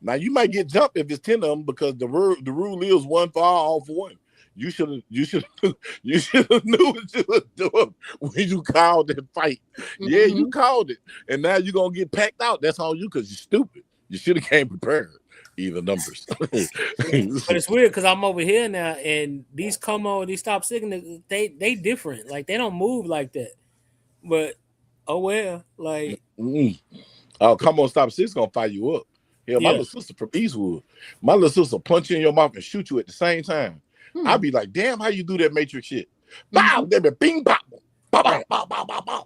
B: Now you might get jumped if it's 10 of them because the rule is one for all for one. You should have knew what you were doing when you called that fight. Mm-hmm. Yeah, you called it, and now you're gonna get packed out. That's on you because you're stupid. You should have came prepared. Even numbers.
C: But it's weird because I'm over here now, and these stop signals, they different. Like they don't move like that. But oh well, like
B: oh come on, stop six gonna fire you up. Yeah, my little sister from Eastwood. My little sister punch you in your mouth and shoot you at the same time. I'd be like, damn, how you do that Matrix shit? Bow, they be bing pop, bow, bow, bow, bow, bow, bow.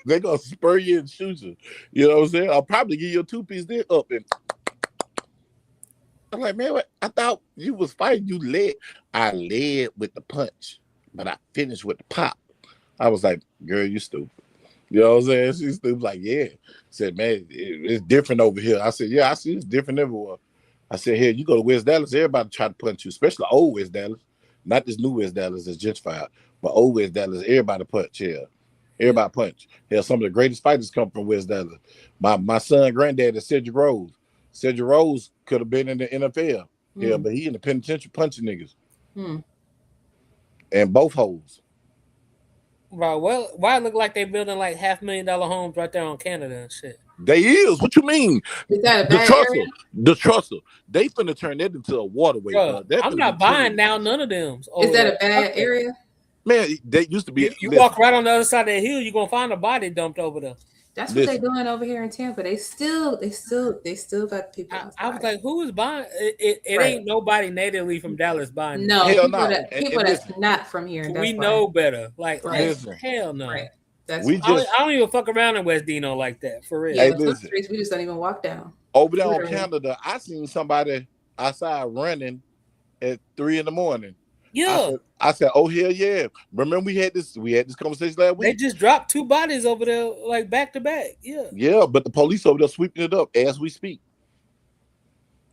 B: They gonna spur you and shoot you. You know what I'm saying? I'll probably give you a 2-piece there up and. I'm like, man, what? I thought you was fighting. You led. I led with the punch, but I finished with the pop. I was like, girl, you stupid. You know what I'm saying? She's stupid. Like, yeah. Said, man, it's different over here. I said, yeah, I see it's different everywhere. I said, here, you go to West Dallas, everybody try to punch you, especially old West Dallas. Not this new West Dallas that's gentrified, but old West Dallas, everybody punch here. Everybody punch. Hell, some of the greatest fighters come from West Dallas. My son, granddad is Cedric Rose. Cedric Rose could have been in the NFL. Yeah, but he in the penitentiary punching niggas. And both hoes.
C: Right. Well, why it look like they building like $500,000 homes right there on Canada and shit?
B: They is. What you mean?
D: Is that a bad area?
B: The Trusser. They finna turn that into a waterway.
C: Bro, I'm not buying now none of them.
D: Is that a bad area?
B: Man, they used to be.
C: You walk right on the other side of that hill, you're gonna find a body dumped over there.
D: That's what they're doing over here in Tampa. They still got people.
C: I was like, who is buying? It ain't nobody natively from Dallas buying.
D: No, people that's not from here.
C: We know better. Like, hell no. Right.
D: That's
B: We just
C: I don't even fuck around in West Dino like that, for real.
D: yeah.
B: Hey,
D: But some
B: listen.
D: streets we just don't even walk down.
B: Over there on
D: Literally.
B: Canada, I seen somebody outside running at 3 a.m.
C: Yeah,
B: I said, oh hell yeah! Remember we had this conversation last
C: they
B: week.
C: just dropped 2 bodies over there, like back to back. Yeah.
B: Yeah, but the police over there sweeping it up as we speak.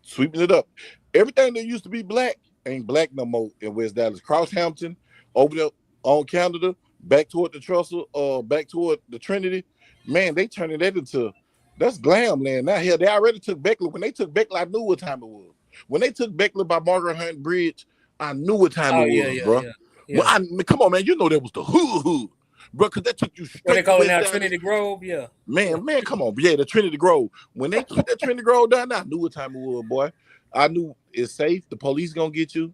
B: Sweeping it up. Everything that used to be black ain't black no more in West Dallas. Crosshampton, over there on Canada, back toward the Trussell, back toward the Trinity. Man, they turning that into that's glam land. Now here they already took Beckler. When they took Beckler, I knew what time it was. When they took Beckler by Margaret Hunt Bridge, I knew what time
C: Oh
B: it
C: yeah,
B: was,
C: yeah,
B: bro.
C: yeah.
B: Well, come on, man. You know that was the hood, bro, because that took you
C: What they
B: straight to
C: call it
B: West
C: now,
B: Dallas.
C: Trinity Grove. Yeah.
B: Man, come on. Yeah, the Trinity Grove. When they put that Trinity Grove down, I knew what time it was, boy. I knew it's safe. The police gonna get you,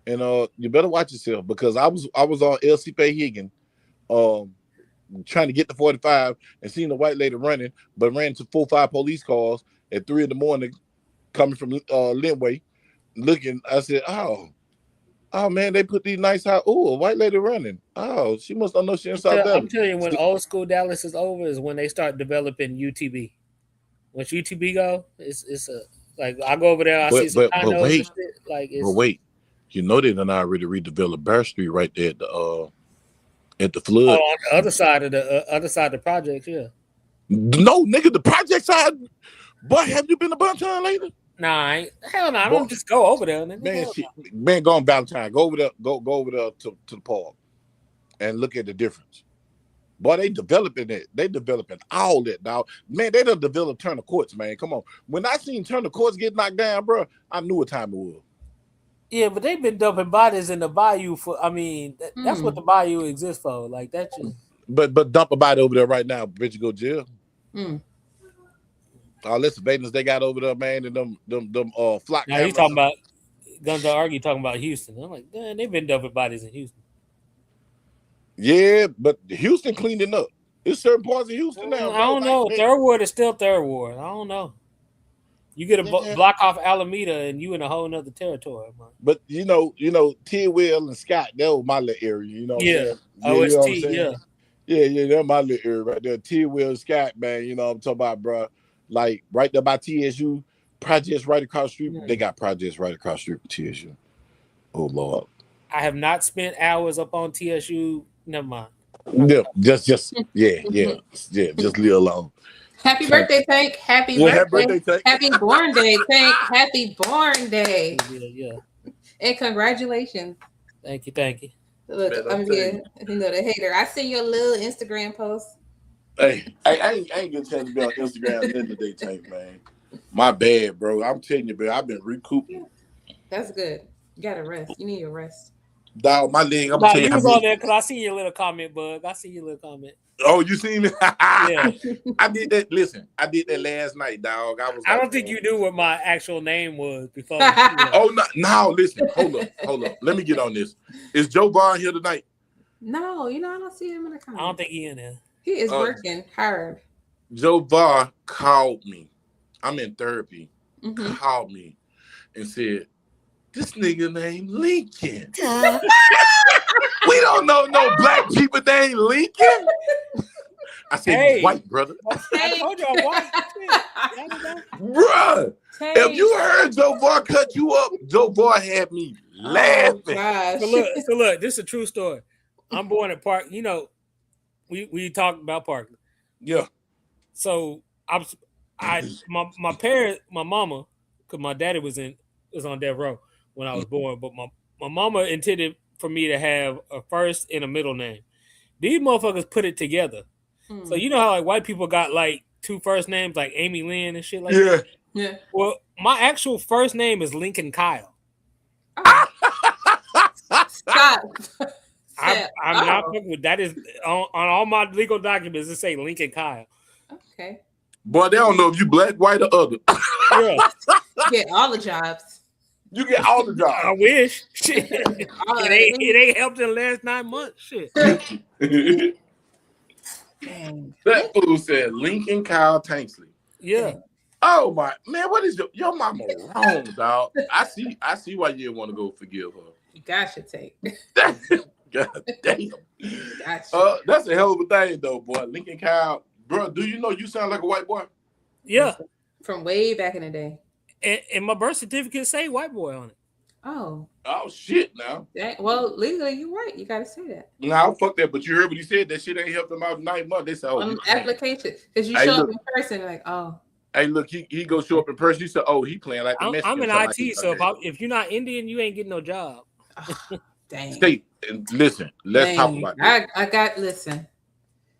B: and you better watch yourself because I was on LC Pay Higgin, trying to get the 45 and seeing the white lady running, but ran into 4-5 police cars at 3 a.m. coming from Linway, looking. I said, oh man, they put these nice house. Oh, a white lady running. Oh, she must not know she in South Dallas.
C: I'm telling you, when old school Dallas is over, is when they start developing UTB. Once UTB go, it's a like I go over there, I see some condos and shit. Like it's
B: but wait, you know they done already redeveloped Bear Street right there at the flood.
C: on the other side of the project, yeah.
B: No, nigga, the project side. Boy, have you been to Valentine lately?
C: Nah, hell no. I don't just go over there.
B: Man, go on Valentine. Go over there. Go over there to the park and look at the difference. Boy, they developing it. They developing all that, dog. Man, they done developed Turner Courts, man. Come on. When I seen Turner Courts get knocked down, bro, I knew what time it was.
C: Yeah, but they've been dumping bodies in the bayou for. I mean, that's what the bayou exists for. Like that. Just...
B: But dump a body over there right now, bitch, you go jail. All this surveillance they got over there, man, and them flock.
C: Now he's talking about Guns to Argue talking about Houston. I'm like, man, they've been dumping bodies in Houston.
B: Yeah, but Houston cleaned it up. There's certain parts of Houston now.
C: I don't know. Third Ward is still Third Ward. I don't know. You get a block off Alameda and you in a whole nother territory, man.
B: But you know, Tidwell and Scott, that was my little area. You know,
C: OST,
B: yeah, that's my little area right there. Tidwell and Scott, man. You know what I'm talking about, bro. Like right there by TSU, projects right across the street. They got projects right across the street from TSU. Oh Lord.
C: I have not spent hours up on TSU. Never mind.
B: Yeah, just just leave alone.
D: Happy birthday, Tank. Happy birthday, Tank. Happy born day, Tank. Happy born day.
C: Yeah.
D: And congratulations.
C: Thank you.
D: Look, I'm here. You know the hater. I see your little Instagram post.
B: Hey, I ain't gonna tell you about Instagram at the end of the day, Tank, man. My bad, bro. I'm telling you, bro. I've been recouping.
D: That's good. You gotta rest. You need your rest.
B: Dog, my leg. I'm telling you.
C: You was on there because I see your little comment, Bug. I see your little comment.
B: Oh, you seen me?
C: Yeah.
B: I did that. Listen, I did that last night, dog.
C: I don't think you knew what my actual name was before.
B: Oh, no, listen. Hold up. Let me get on this. Is Joe Vaughn here tonight?
D: No, I don't see him in the comments.
C: I don't think he in there.
D: He is working hard.
B: Joe Vaughn called me. I'm in therapy. Called me and said, this nigga named Lincoln. We don't know no black people named Lincoln. I said, hey, white, brother.
C: I told you I'm white.
B: Bruh, if you heard Joe Vaughn cut you up, Joe Vaughn had me laughing.
C: So look, this is a true story. I'm born at Park. You know, we talked about Parkland.
B: Yeah.
C: So my parents, my mama, because my daddy was on death row when I was born, but my mama intended for me to have a first and a middle name. These motherfuckers put it together. So you know how like white people got like 2 first names, like Amy Lynn and shit like that?
D: Yeah.
C: Well, my actual first name is Lincoln Kyle.
D: Oh. Stop.
C: I'm not fucking with that. Is on all my legal documents it say Lincoln Kyle.
D: Okay.
B: Boy, they don't know if you black, white, or other.
D: Yeah. Get all the jobs.
B: You get all the jobs.
C: I wish. Shit. It ain't helped in the last 9 months. Shit.
B: That fool said Lincoln Kyle Tanksley.
C: Yeah.
B: Oh my man, what is your mama wrong, dog? I see why you didn't want to go forgive her.
D: Gotcha, Take.
B: God damn.
D: Gotcha.
B: That's a hell of a thing, though, boy. Lincoln Kyle, bro. Do you know you sound like a white boy?
C: Yeah.
D: From way back in the day.
C: And my birth certificate say white boy on it.
D: Oh.
B: Oh shit! Now.
D: Well, legally, you're right. You got to say that.
B: Nah, fuck that. But you heard what he said. That shit ain't helped him out 9 months. They said, "Oh, you
D: application because you show up in person, like, oh."
B: Hey, look, he go show up in person. You said, "Oh, he playing like the Mexican."
C: I'm in IT, so if you're not Indian, you ain't getting no job.
D: Dang.
B: Stay and listen. Let's talk about that.
D: Listen.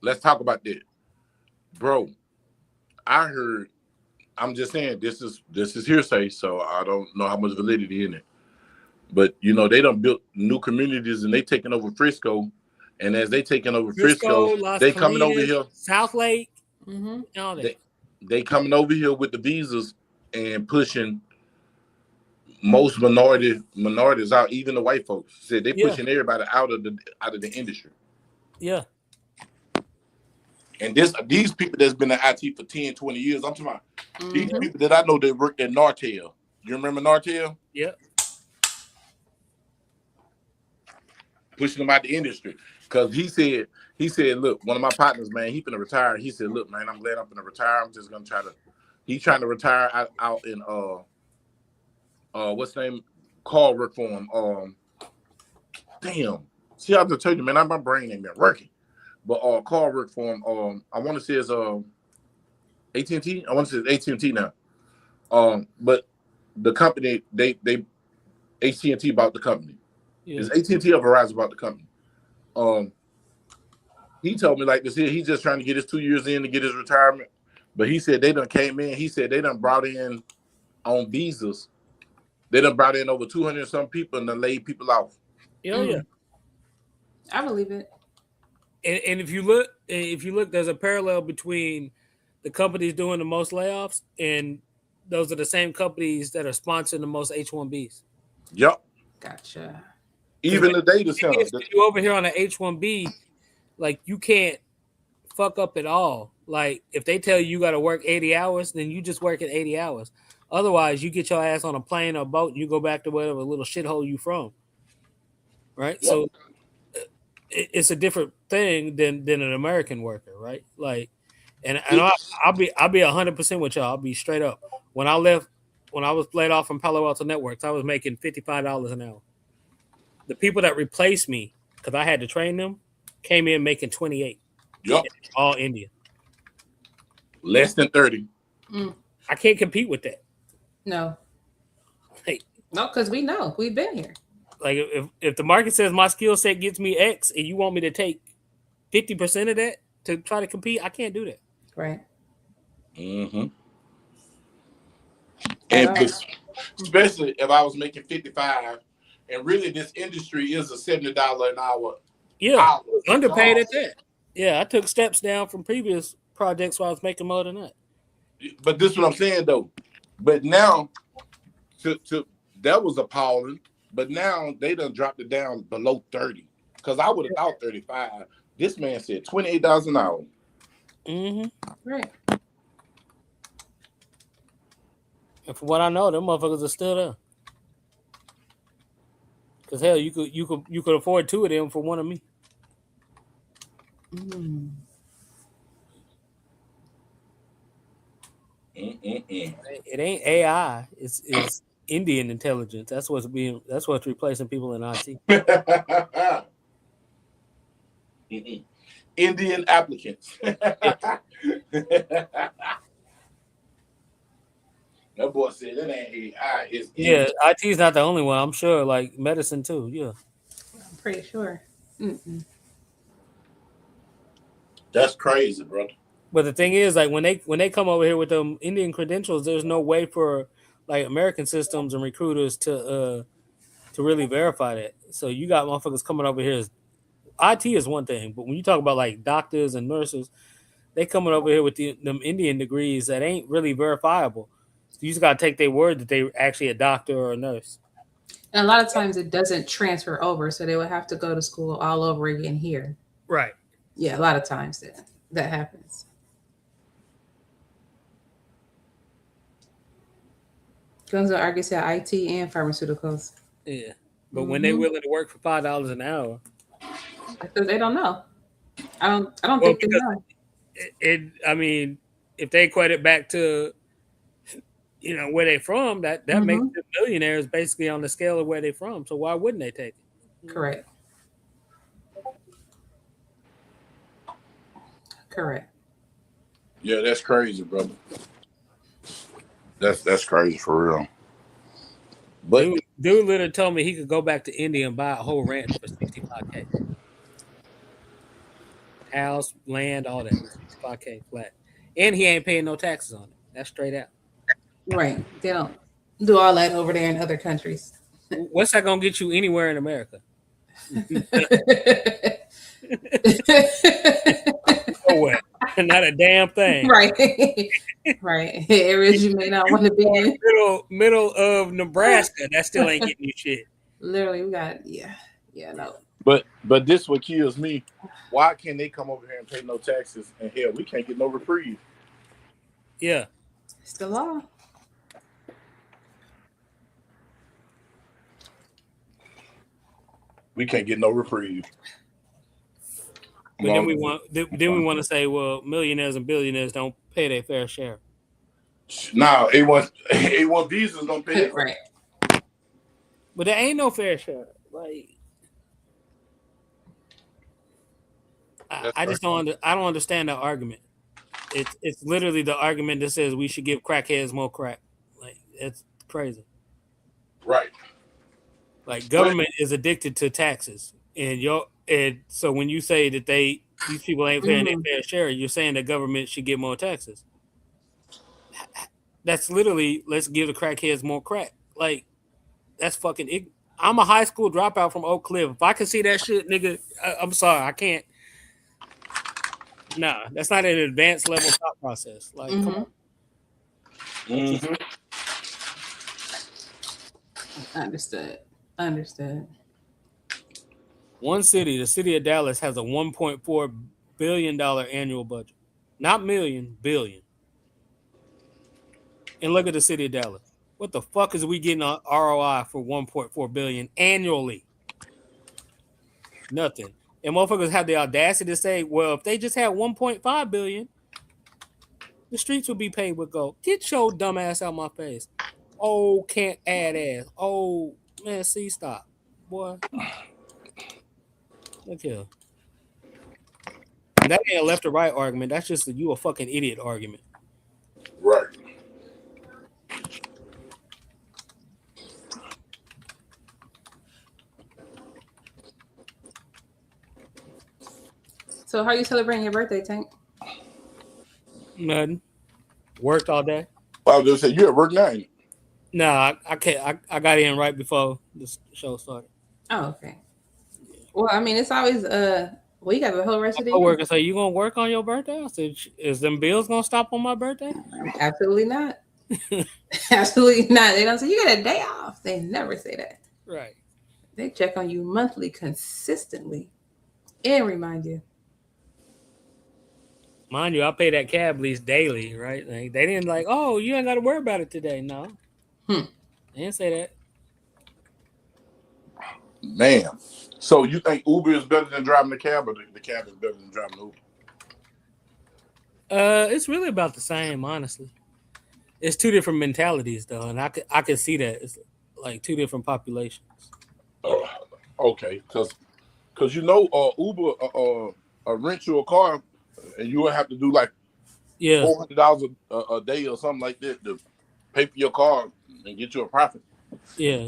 B: Let's talk about that, bro. I heard. I'm just saying this is hearsay, so I don't know how much validity in it. But you know they done built new communities and they taking over Frisco, and as they taking over Frisco, they coming over here.
C: South Lake,
D: all that.
B: They coming over here with the visas and pushing most minorities out, even the white folks. Said they pushing everybody out of the industry.
C: Yeah.
B: And these people that's been in IT for 10, 20 years, I'm talking about these people that I know that worked at Nartel. You remember Nartel?
C: Yeah.
B: Pushing them out the industry. Because he said, look, one of my partners, man, he finna retire. He said, look, man, I'm glad I'm finna retire. I'm just gonna he's trying to retire out in what's the name? Call work for him. Damn. See, I have to tell you, man, my brain ain't been working. But call work for him. I want to say it's AT&T. I want to say it's AT&T now. But the company they AT&T bought the company. Yeah. Is AT&T or Verizon bought the company? He told me like this here. He's just trying to get his 2 years in to get his retirement. But he said they done came in. He said they done brought in on visas. They done brought in over 200 and some people and done laid people off.
C: Yeah.
D: I believe it.
C: And if you look, there's a parallel between the companies doing the most layoffs and those are the same companies that are sponsoring the most H-1Bs.
B: Yep.
D: Gotcha.
B: Even the data center.
C: You over here on an H-1B, like you can't fuck up at all. Like if they tell you got to work 80 hours, then you just work at 80 hours. Otherwise, you get your ass on a plane or a boat and you go back to whatever little shithole you from. Right? Yep. So it's a different thing than an American worker, right? Like, and I'll be 100% with y'all. I'll be straight up. When I was laid off from Palo Alto Networks, I was making $55 an hour. The people that replaced me, because I had to train them, came in making 28.
B: Yep.
C: All Indian.
B: Less than 30.
C: I can't compete with that.
D: No. No, because we know. We've been here.
C: Like if the market says my skill set gets me X and you want me to take 50% of that to try to compete, I can't do that.
D: Right.
B: Mm-hmm. And especially if I was making 55, and really this industry is a $70 an hour.
C: Yeah, underpaid at that. Yeah, I took steps down from previous projects where I was making more than that.
B: But this is what I'm saying though. But now, that was appalling. But now they done dropped it down below 30. Because I would have thought 35. This man said $28 an hour.
C: Mm-hmm. Right. And from what I know, them motherfuckers are still there. Because hell, you could afford two of them for one of me. It ain't AI. It's Indian intelligence. That's what's replacing people in IT.
B: Indian applicants. That boy said that ain't AI. It's
C: IT is not the only one. I'm sure, like medicine too. Yeah,
D: I'm pretty sure.
B: That's crazy, brother.
C: But the thing is, like when they come over here with them Indian credentials, there's no way for like American systems and recruiters to really verify that. So you got motherfuckers coming over here. IT is one thing, but when you talk about like doctors and nurses, they coming over here with them Indian degrees that ain't really verifiable. So you just gotta take their word that they actually a doctor or a nurse.
D: And a lot of times it doesn't transfer over, so they would have to go to school all over again here.
C: Right.
D: Yeah, a lot of times that happens. Guns and argue said IT and pharmaceuticals.
C: Yeah, but when they're willing to work for $5 an hour,
D: Because they don't know. I don't
C: Well,
D: think they
C: because
D: know.
C: I mean, if they equate it back to where they from, that makes
D: Mm-hmm.
C: them millionaires basically on the scale of where they from. So why wouldn't they take it?
D: Correct. Correct.
B: Yeah, that's crazy, brother. That's crazy for real. But
C: Dude literally told me he could go back to India and buy a whole ranch for 65K. House, land, all that. 65K flat. And he ain't paying no taxes on it. That's straight out.
D: Right. They don't do all that over there in other countries.
C: What's that gonna get you anywhere in America? Nowhere. Not a damn thing.
D: Right. Right. Areas you may not want to be in.
C: Middle of Nebraska, that still ain't getting you shit.
D: Literally, we got yeah, no.
B: but this what kills me. Why can't they come over here and pay no taxes? And hell, we can't get no reprieve.
C: Yeah.
D: It's the law.
B: We can't get no reprieve.
C: But then we want to say, well, millionaires and billionaires don't pay their fair share.
B: Now A1 visas don't pay.
D: Right.
C: But there ain't no fair share. Like I just don't understand that argument. It's literally the argument that says we should give crackheads more crack. Like it's crazy.
B: Right.
C: Like government is addicted to taxes, and so when you say that these people ain't paying their fair share, you're saying the government should get more taxes. That's literally let's give the crackheads more crack. Like that's fucking. I'm a high school dropout from Oak Cliff. If I can see that shit, nigga, I'm sorry, I can't. Nah, that's not an advanced level thought process. Like, come on.
B: Mm-hmm.
D: Understood.
C: One city, the city of Dallas, has a $1.4 billion annual budget. Not million, billion. And look at the city of Dallas. What the fuck is we getting on ROI for 1.4 billion annually? Nothing. And motherfuckers have the audacity to say, well, if they just had 1.5 billion, the streets would be paved with gold. Get your dumb ass out my face. Oh, can't add ass. Oh, man, see, stop. Boy. Look here. And that ain't a left or right argument. That's just you a fucking idiot argument.
B: Right.
D: So how are you celebrating your birthday, Tank?
C: Nothing. Worked all day.
B: I was just saying, you at work now?
C: Nah, I can't. I got in right before the show started.
D: Oh, okay. Well, I mean, it's always we got the whole rest of the
C: My
D: year.
C: coworker say, "You gonna work on your birthday?" I said, "Is them bills gonna stop on my birthday?"
D: Absolutely not. Absolutely not. They don't say you got a day off. They never say that.
C: Right.
D: They check on you monthly, consistently, and remind you.
C: Mind you, I pay that cab lease daily, right? Like, they didn't like, oh, you ain't got to worry about it today. No, they didn't say that.
B: Man, so you think Uber is better than driving the cab, or the cab is better than driving Uber?
C: It's really about the same, honestly. It's two different mentalities, though, and I could see that it's like two different populations.
B: Okay, because Uber rent you a car, and you will have to do like $400 a day or something like that to pay for your car and get you a profit.
C: Yeah.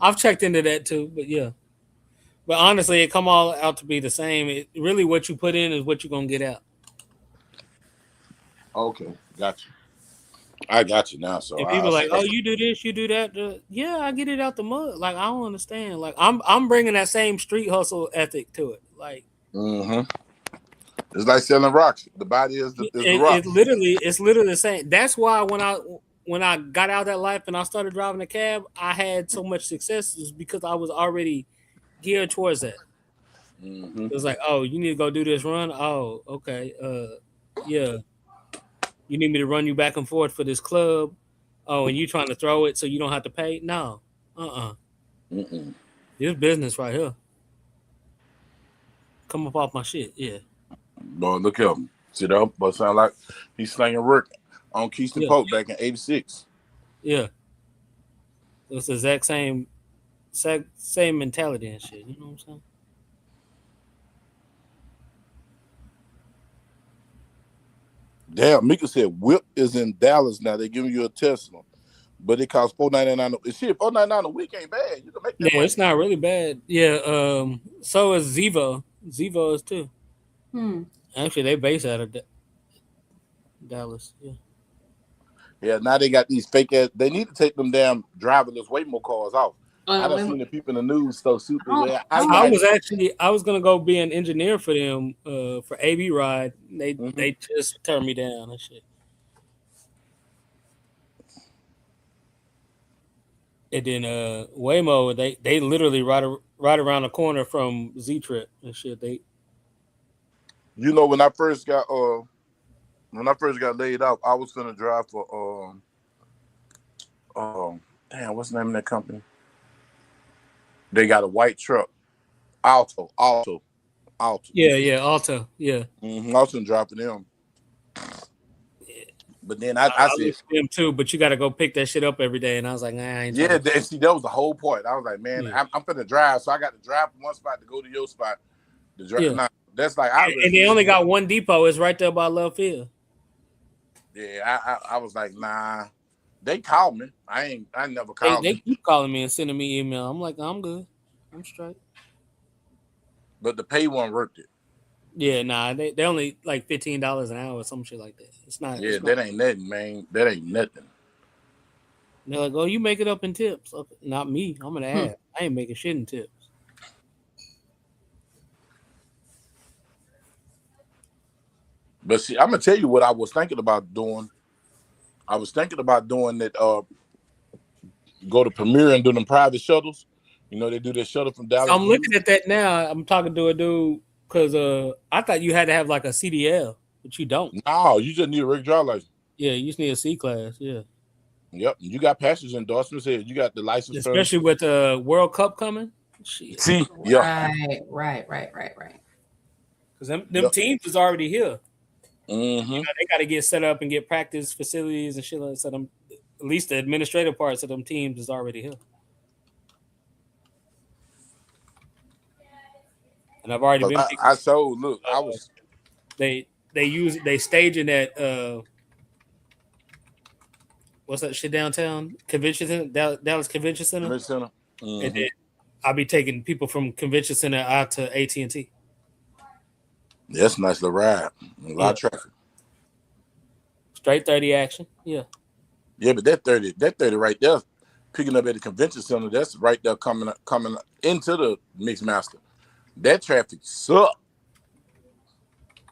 C: I've checked into that too, but yeah. But honestly, it come all out to be the same. Really, what you put in is what you're gonna get out.
B: Okay, got you. I got you now. So
C: and people are like, oh, you do this, you do that. Yeah, I get it out the mud. Like I don't understand. Like I'm bringing that same street hustle ethic to it. Like,
B: it's like selling rocks. The body is the rock.
C: It's literally the same. That's why when I got out of that life and I started driving a cab, I had so much success is because I was already geared towards that. It was like, oh, you need to go do this run. Oh, okay. Yeah. You need me to run you back and forth for this club. Oh, and you trying to throw it so you don't have to pay? No. This business right here. Come up off my shit. Yeah.
B: Boy, look at him. See that? But sound like he's slanging work on Keystone
C: Yeah.
B: Pope back in '86.
C: Yeah. It's the exact same mentality and shit. You know what I'm saying?
B: Damn, Mika said Whip is in Dallas now. They're giving you a Tesla, but it costs $4.99. Shit, $4.99 a week ain't bad. You can make that
C: Yeah,
B: money.
C: it's not really bad. Yeah. So is Zevo. Zevo is too.
D: Hmm.
C: Actually, they base out of Dallas. Yeah.
B: Yeah, now they got these fake ass. They need to take them damn driverless Waymo cars off. I done seen the people in the news so super.
C: I was gonna go be an engineer for them for AB Ride. They just turned me down and shit. And then Waymo, they literally right around the corner from Z Trip and shit.
B: You know, when I first got laid off, I was gonna drive for damn, what's the name of that company? They got a white truck, Alto.
C: Yeah, Alta, yeah.
B: I was gonna drive for them, but then I
C: I
B: said,
C: looked for them too, but you got to go pick that shit up every day, and I was like, nah, I ain't.
B: yeah. See, that was the whole point. I was like, man,
C: Yeah.
B: I'm gonna drive, so I got to drive from one spot to go to your spot. To drive,
C: Yeah.
B: nah, that's like
C: And they only got one depot. It's right there by Love Field.
B: Yeah, I was like, nah. They called me. I never called
C: They
B: them.
C: keep calling me and sending me email. I'm like, I'm good. I'm straight.
B: But the pay wasn't worth it.
C: Yeah, nah. They only like $15 an hour or some shit like that. It's not.
B: Yeah, that ain't nothing, man. That ain't nothing.
C: They're like, oh, you make it up in tips. Okay. Not me. I'm gonna add. I ain't making shit in tips.
B: But see, I'm gonna tell you what I was thinking about doing. I was thinking about doing that. Go to Premier and do them private shuttles. You know, they do this shuttle from Dallas.
C: I'm looking at that now. I'm talking to a dude because I thought you had to have like a CDL, but you don't.
B: No, you just need a regular driver's license.
C: Yeah, you just need a C class. Yeah.
B: Yep, you got passenger endorsements here. You got the license,
C: Especially with the World Cup coming. Shit.
B: See, yeah,
D: Right.
C: Because them teams is already here.
B: Mm-hmm.
C: You know, they got to get set up and get practice facilities and shit like that. So them, at least the administrative parts of them teams is already here. And I've already been.
B: I showed. Look, I was.
C: They staging at what's that shit downtown convention center, Dallas Convention Center. And then I'll be taking people from Convention Center out to AT&T.
B: That's a nice little ride. A lot of traffic.
C: Straight 30 action. Yeah.
B: Yeah, but that 30 right there, picking up at the convention center, that's right there coming into the Mixed Master. That traffic sucks.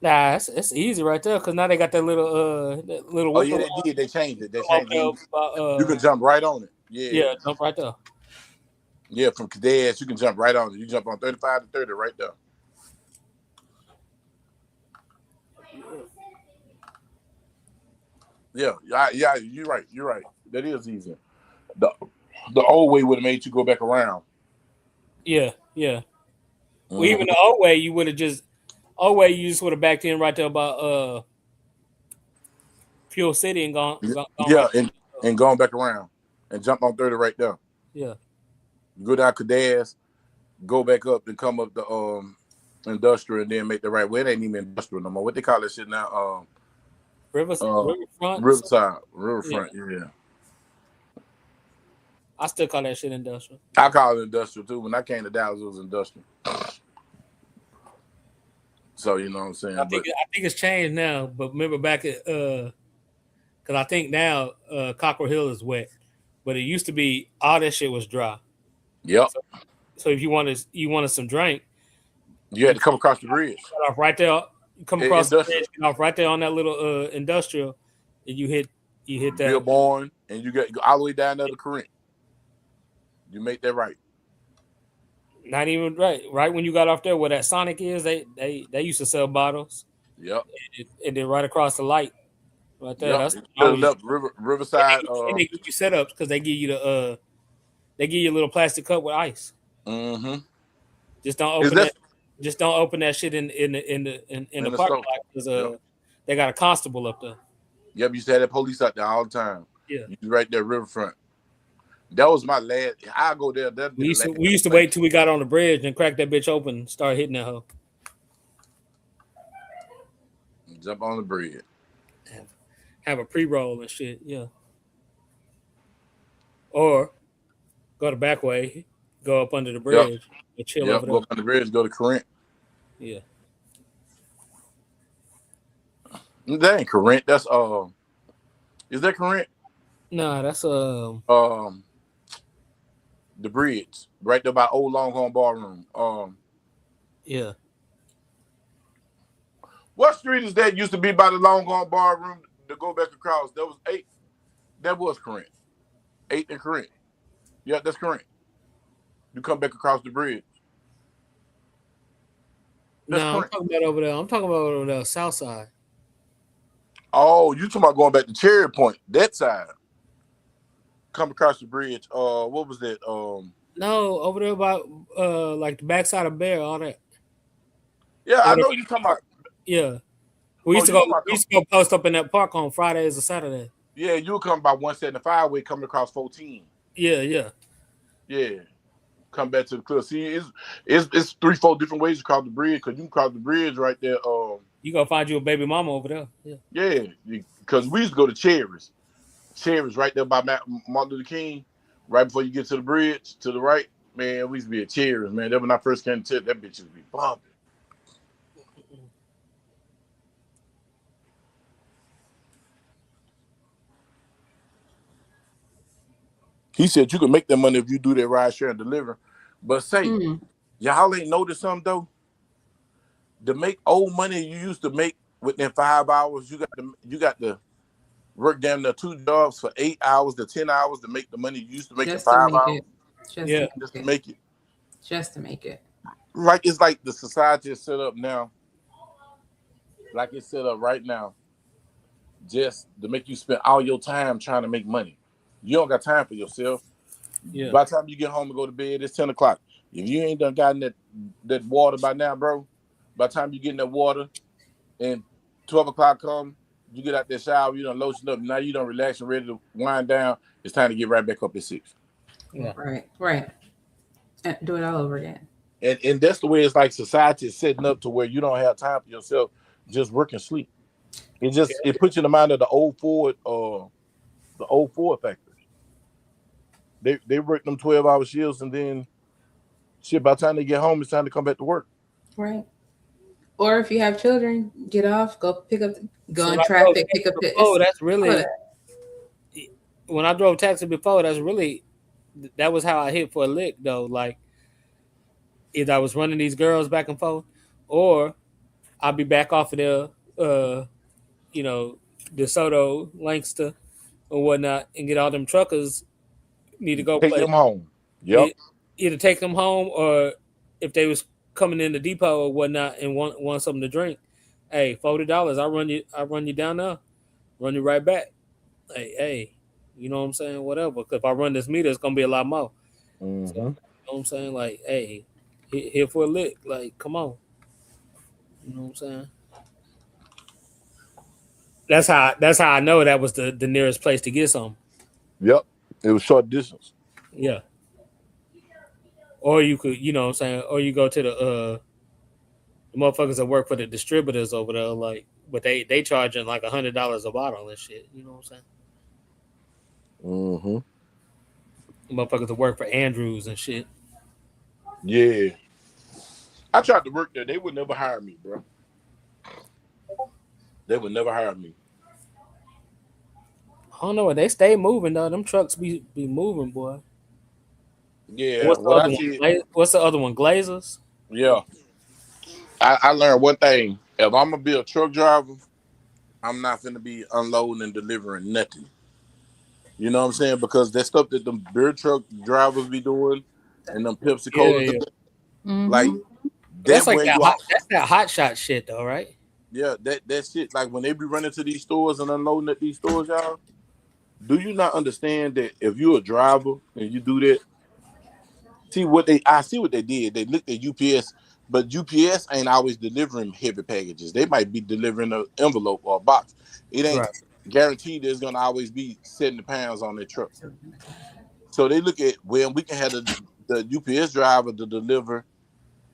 C: Nah, it's easy right there because now they got that little
B: Oh yeah, they did. They changed it. You can jump right on it.
C: Yeah, jump right there.
B: Yeah, from Cadets, you can jump right on it. You jump on 35 to 30 right there. Yeah, you're right. You're right. That is easy. The old way would have made you go back around.
C: Yeah. Well, even the old way, you just would have backed in right there about Fuel City and gone
B: right and gone back around and jump on 30 right there.
C: Yeah.
B: Go down Cadets, go back up and come up the industrial and then make the right way. It ain't even industrial no more. What they call that shit now?
C: Riverfront.
B: Riverfront. Yeah.
C: I still call that shit industrial.
B: I call it industrial too. When I came to Dallas, it was industrial. So you know what I'm saying.
C: I think it's changed now. But remember back at because I think now Cockrell Hill is wet, but it used to be all that shit was dry.
B: Yep.
C: So if you wanted some drink,
B: you had to come across the bridge.
C: Off right there. You come across the bridge, get off right there on that little industrial, and you hit that.
B: Billboard, and you go all the way down there to Corinth. You make that right.
C: Not even right. Right when you got off there where that Sonic is, they used to sell bottles.
B: Yep.
C: And then right across the light, right there.
B: Yep.
C: That's
B: Riverside.
C: And they give you setups because they give you a little plastic cup with ice.
B: Mm-hmm.
C: Just don't open it. Just don't open that shit in the
B: the
C: parking
B: store.
C: lot because
B: Yep.
C: they got a constable up there.
B: Yep, you used to have that police out there all the time.
C: Yeah.
B: You right there, riverfront. That was my last. I go there. That'll be
C: We
B: the
C: used to
B: last
C: we used to
B: place.
C: wait till we got on the bridge and crack that bitch open, start hitting that hoe.
B: Jump on the bridge.
C: Have a pre-roll and shit, yeah. Or go the back way, go up under the
B: Yep.
C: bridge, and chill
B: Yep.
C: over
B: Go
C: there.
B: up on the bridge. Go to Corinth.
C: Yeah.
B: That ain't Corinth. That's Is that Corinth?
C: Nah, that's
B: Um, the bridge right there by Old Longhorn Ballroom.
C: yeah.
B: What street is that? Used to be by the Longhorn Ballroom to go back across. That was 8th. That was Corinth. 8th and Corinth. Yeah, that's Corinth. You come back across the bridge. That's
C: No, I'm
B: Corinth.
C: talking about over there. I'm talking about over there, south side.
B: Oh, you talking about going back to Cherry Point? That side. Come across the bridge. What was that?
C: No, over there about like the backside of Bear, all that.
B: Yeah, I
C: Over
B: know
C: there,
B: you talking about.
C: yeah. We
B: Oh,
C: used to
B: you
C: go.
B: talking about?
C: We used to go post up in that park on Fridays or Saturdays.
B: Yeah, you come by 175 way coming across 14.
C: Yeah, yeah.
B: Yeah. Come back to the cliff. See, it's 3-4 different ways to cross the bridge because you can cross the bridge right there.
C: You gonna find you a baby mama over there. Yeah.
B: Yeah, because we used to go to Cherries. Cherries right there by Martin Luther King, right before you get to the bridge to the right. Man, we used to be at Cherries, man. That when I first came to that bitch used to be bumping. He said you can make that money if you do that ride share and deliver. But say, y'all ain't noticed something though? To make old money you used to make within 5 hours, you got to work damn near 2 jobs for 8 hours to 10 hours to make the money you used to make in
D: Just to
B: 5
D: make
B: hours.
D: it. Just
C: Yeah.
B: Just to make it.
D: Just to make it.
B: Like it's like the society is set up now. Like it's set up right now, just to make you spend all your time trying to make money. You don't got time for yourself.
C: Yeah.
B: By the time you get home and go to bed, it's 10 o'clock. If you ain't done gotten that water by now, bro, by the time you get in that water and 12 o'clock come, you get out that shower, you done lotion up, now you done relax and ready to wind down. It's time to get right back up at 6.
C: Yeah.
D: Right. And do it all over again.
B: And that's the way it's like society is setting up to where you don't have time for yourself, just work and sleep. It puts you in the mind of the old Ford factories. They work them 12-hour shifts and then shit, by the time they get home, it's time to come back to work.
D: Right. Or if you have children, get off, go pick up, go in
C: like,
D: traffic, pick up
C: Oh, that's really when I drove taxi before. That was how I hit for a lick though. Like either I was running these girls back and forth, or I'd be back off of there, DeSoto, Lancaster, or whatnot, and get all them truckers need to go
B: Take
C: play.
B: them home. Yep.
C: Either take them home, or if they was coming in the depot or whatnot and want something to drink, hey, $40, I run you down there, run you right back. Hey, you know what I'm saying? Whatever. Because if I run this meter, it's gonna be a lot more.
B: Mm-hmm.
C: So, you know what I'm saying? Like, hey, here for a lick. Like, come on. You know what I'm saying? That's how I know that was the nearest place to get some.
B: Yep. It was short distance.
C: Yeah. Or you could, you know what I'm saying, or you go to the motherfuckers that work for the distributors over there, like, but they charging like $100 a bottle and shit. You know what I'm saying?
B: Mm-hmm.
C: Motherfuckers that work for Andrews and shit.
B: Yeah. I tried to work there. They would never hire me, bro. They would never hire me.
C: I don't know. They stay moving though. Them trucks be moving, boy.
B: Yeah.
C: What's the other one? Glazers?
B: Yeah. I learned one thing. If I'm gonna be a truck driver, I'm not gonna be unloading and delivering nothing. You know what I'm saying? Because that stuff that them beer truck drivers be doing and them Pepsi Cola, like
C: that's like that's that hot shot shit though, right?
B: Yeah, that shit. Like when they be running to these stores and unloading at these stores, y'all. Do you not understand that if you're a driver and you do that? I see what they did. They looked at UPS. But UPS ain't always delivering heavy packages. They might be delivering an envelope or a box. It ain't
C: Right.
B: guaranteed there's gonna always be 70 pounds on their truck. So they look at, well, we can have the UPS driver to deliver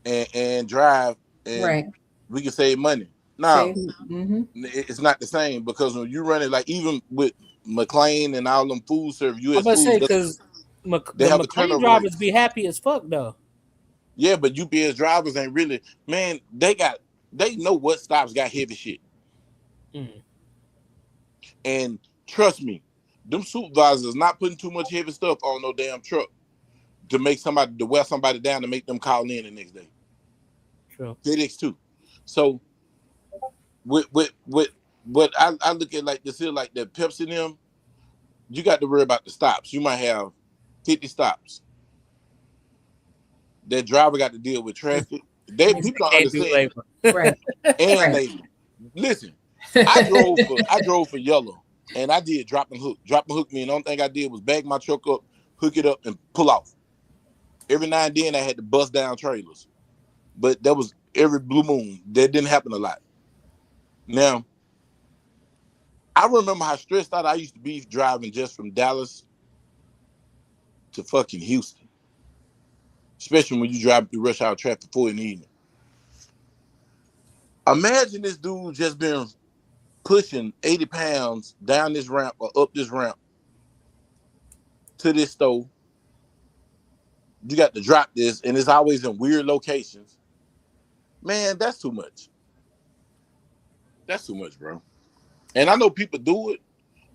B: and drive, and
D: Right.
B: we can save money.
D: Say.
B: Now, it's not the same, because when you run it, like even with McLean and all them food service,
C: I'm
B: US
C: about to
B: Foods,
C: say because
B: they
C: the
B: have a
C: McLean
B: turnover rate.
C: drivers be happy as fuck though.
B: Yeah, but UPS drivers ain't really, man. They know what stops got heavy shit,
C: Mm.
B: and trust me, them supervisors not putting too much heavy stuff on no damn truck to make somebody to wear somebody down to make them call in the next day.
C: True.
B: FedEx too. So with what I look at like this here, like the Pepsi them, you got to worry about the stops. You might have 50 stops. That driver got to deal with traffic. They
C: They
B: people don't
C: can't do
B: understand.
C: labor.
D: Right.
B: And
D: Right.
B: labor. Listen, I drove for Yellow, and I did drop and hook. Drop and hook me, and the only thing I did was bag my truck up, hook it up, and pull off. Every now and then I had to bust down trailers, but that was every blue moon. That didn't happen a lot. Now I remember how stressed out I used to be driving just from Dallas to fucking Houston, especially when you drive through rush hour traffic 4 in the evening. Imagine this dude just been pushing 80 pounds down this ramp or up this ramp to this store. You got to drop this, and it's always in weird locations. Man, that's too much. That's too much, bro. And I know people do it.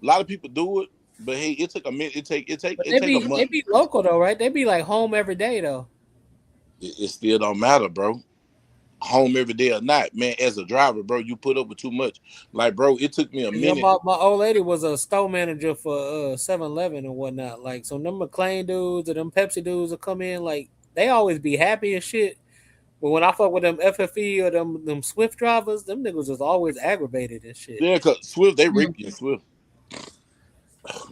B: A lot of people do it, but hey, it took a minute.
C: But
B: It take a
C: they
B: month.
C: be local though, right? They be like home every day though.
B: It still don't matter, bro. Home every day or not, man. As a driver, bro, you put up with too much. Like, bro, it took me a
C: You know,
B: minute.
C: my old lady was a store manager for 7-Eleven and whatnot. Like, so them McLean dudes or them Pepsi dudes will come in, like, they always be happy and shit. But when I fuck with them FFE or them Swift drivers, them niggas was always aggravated and shit.
B: Yeah, cause Swift, they
D: Mm.
B: rape you in Swift.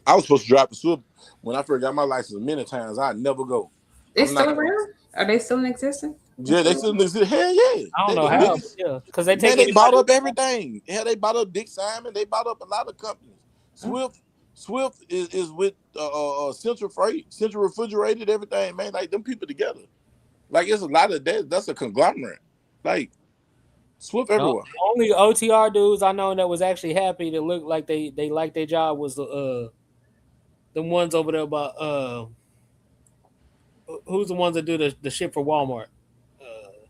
B: I was supposed to drive the Swift when I first got my license many times. I never go.
D: They
B: I'm not
D: still
B: going.
D: around? Are they still in existence? They
B: Yeah, they
D: still
B: still
D: around?
B: exist. Hell yeah,
C: I don't
B: they
C: know
B: the
C: how, but
B: biggest.
C: yeah, because they
B: Man,
C: take
B: they bought
C: anybody.
B: up everything. Hell, they bought up Dick Simon. They bought up a lot of companies.
D: Oh,
B: Swift is with Central Freight, Central Refrigerated, everything. Man, like them people together. Like it's a lot of that. That's a conglomerate. Like Swift
C: The
B: everywhere.
C: only OTR dudes I know that was actually happy that looked like they liked their job was the ones over there about who's the ones that do the shit for Walmart. Uh,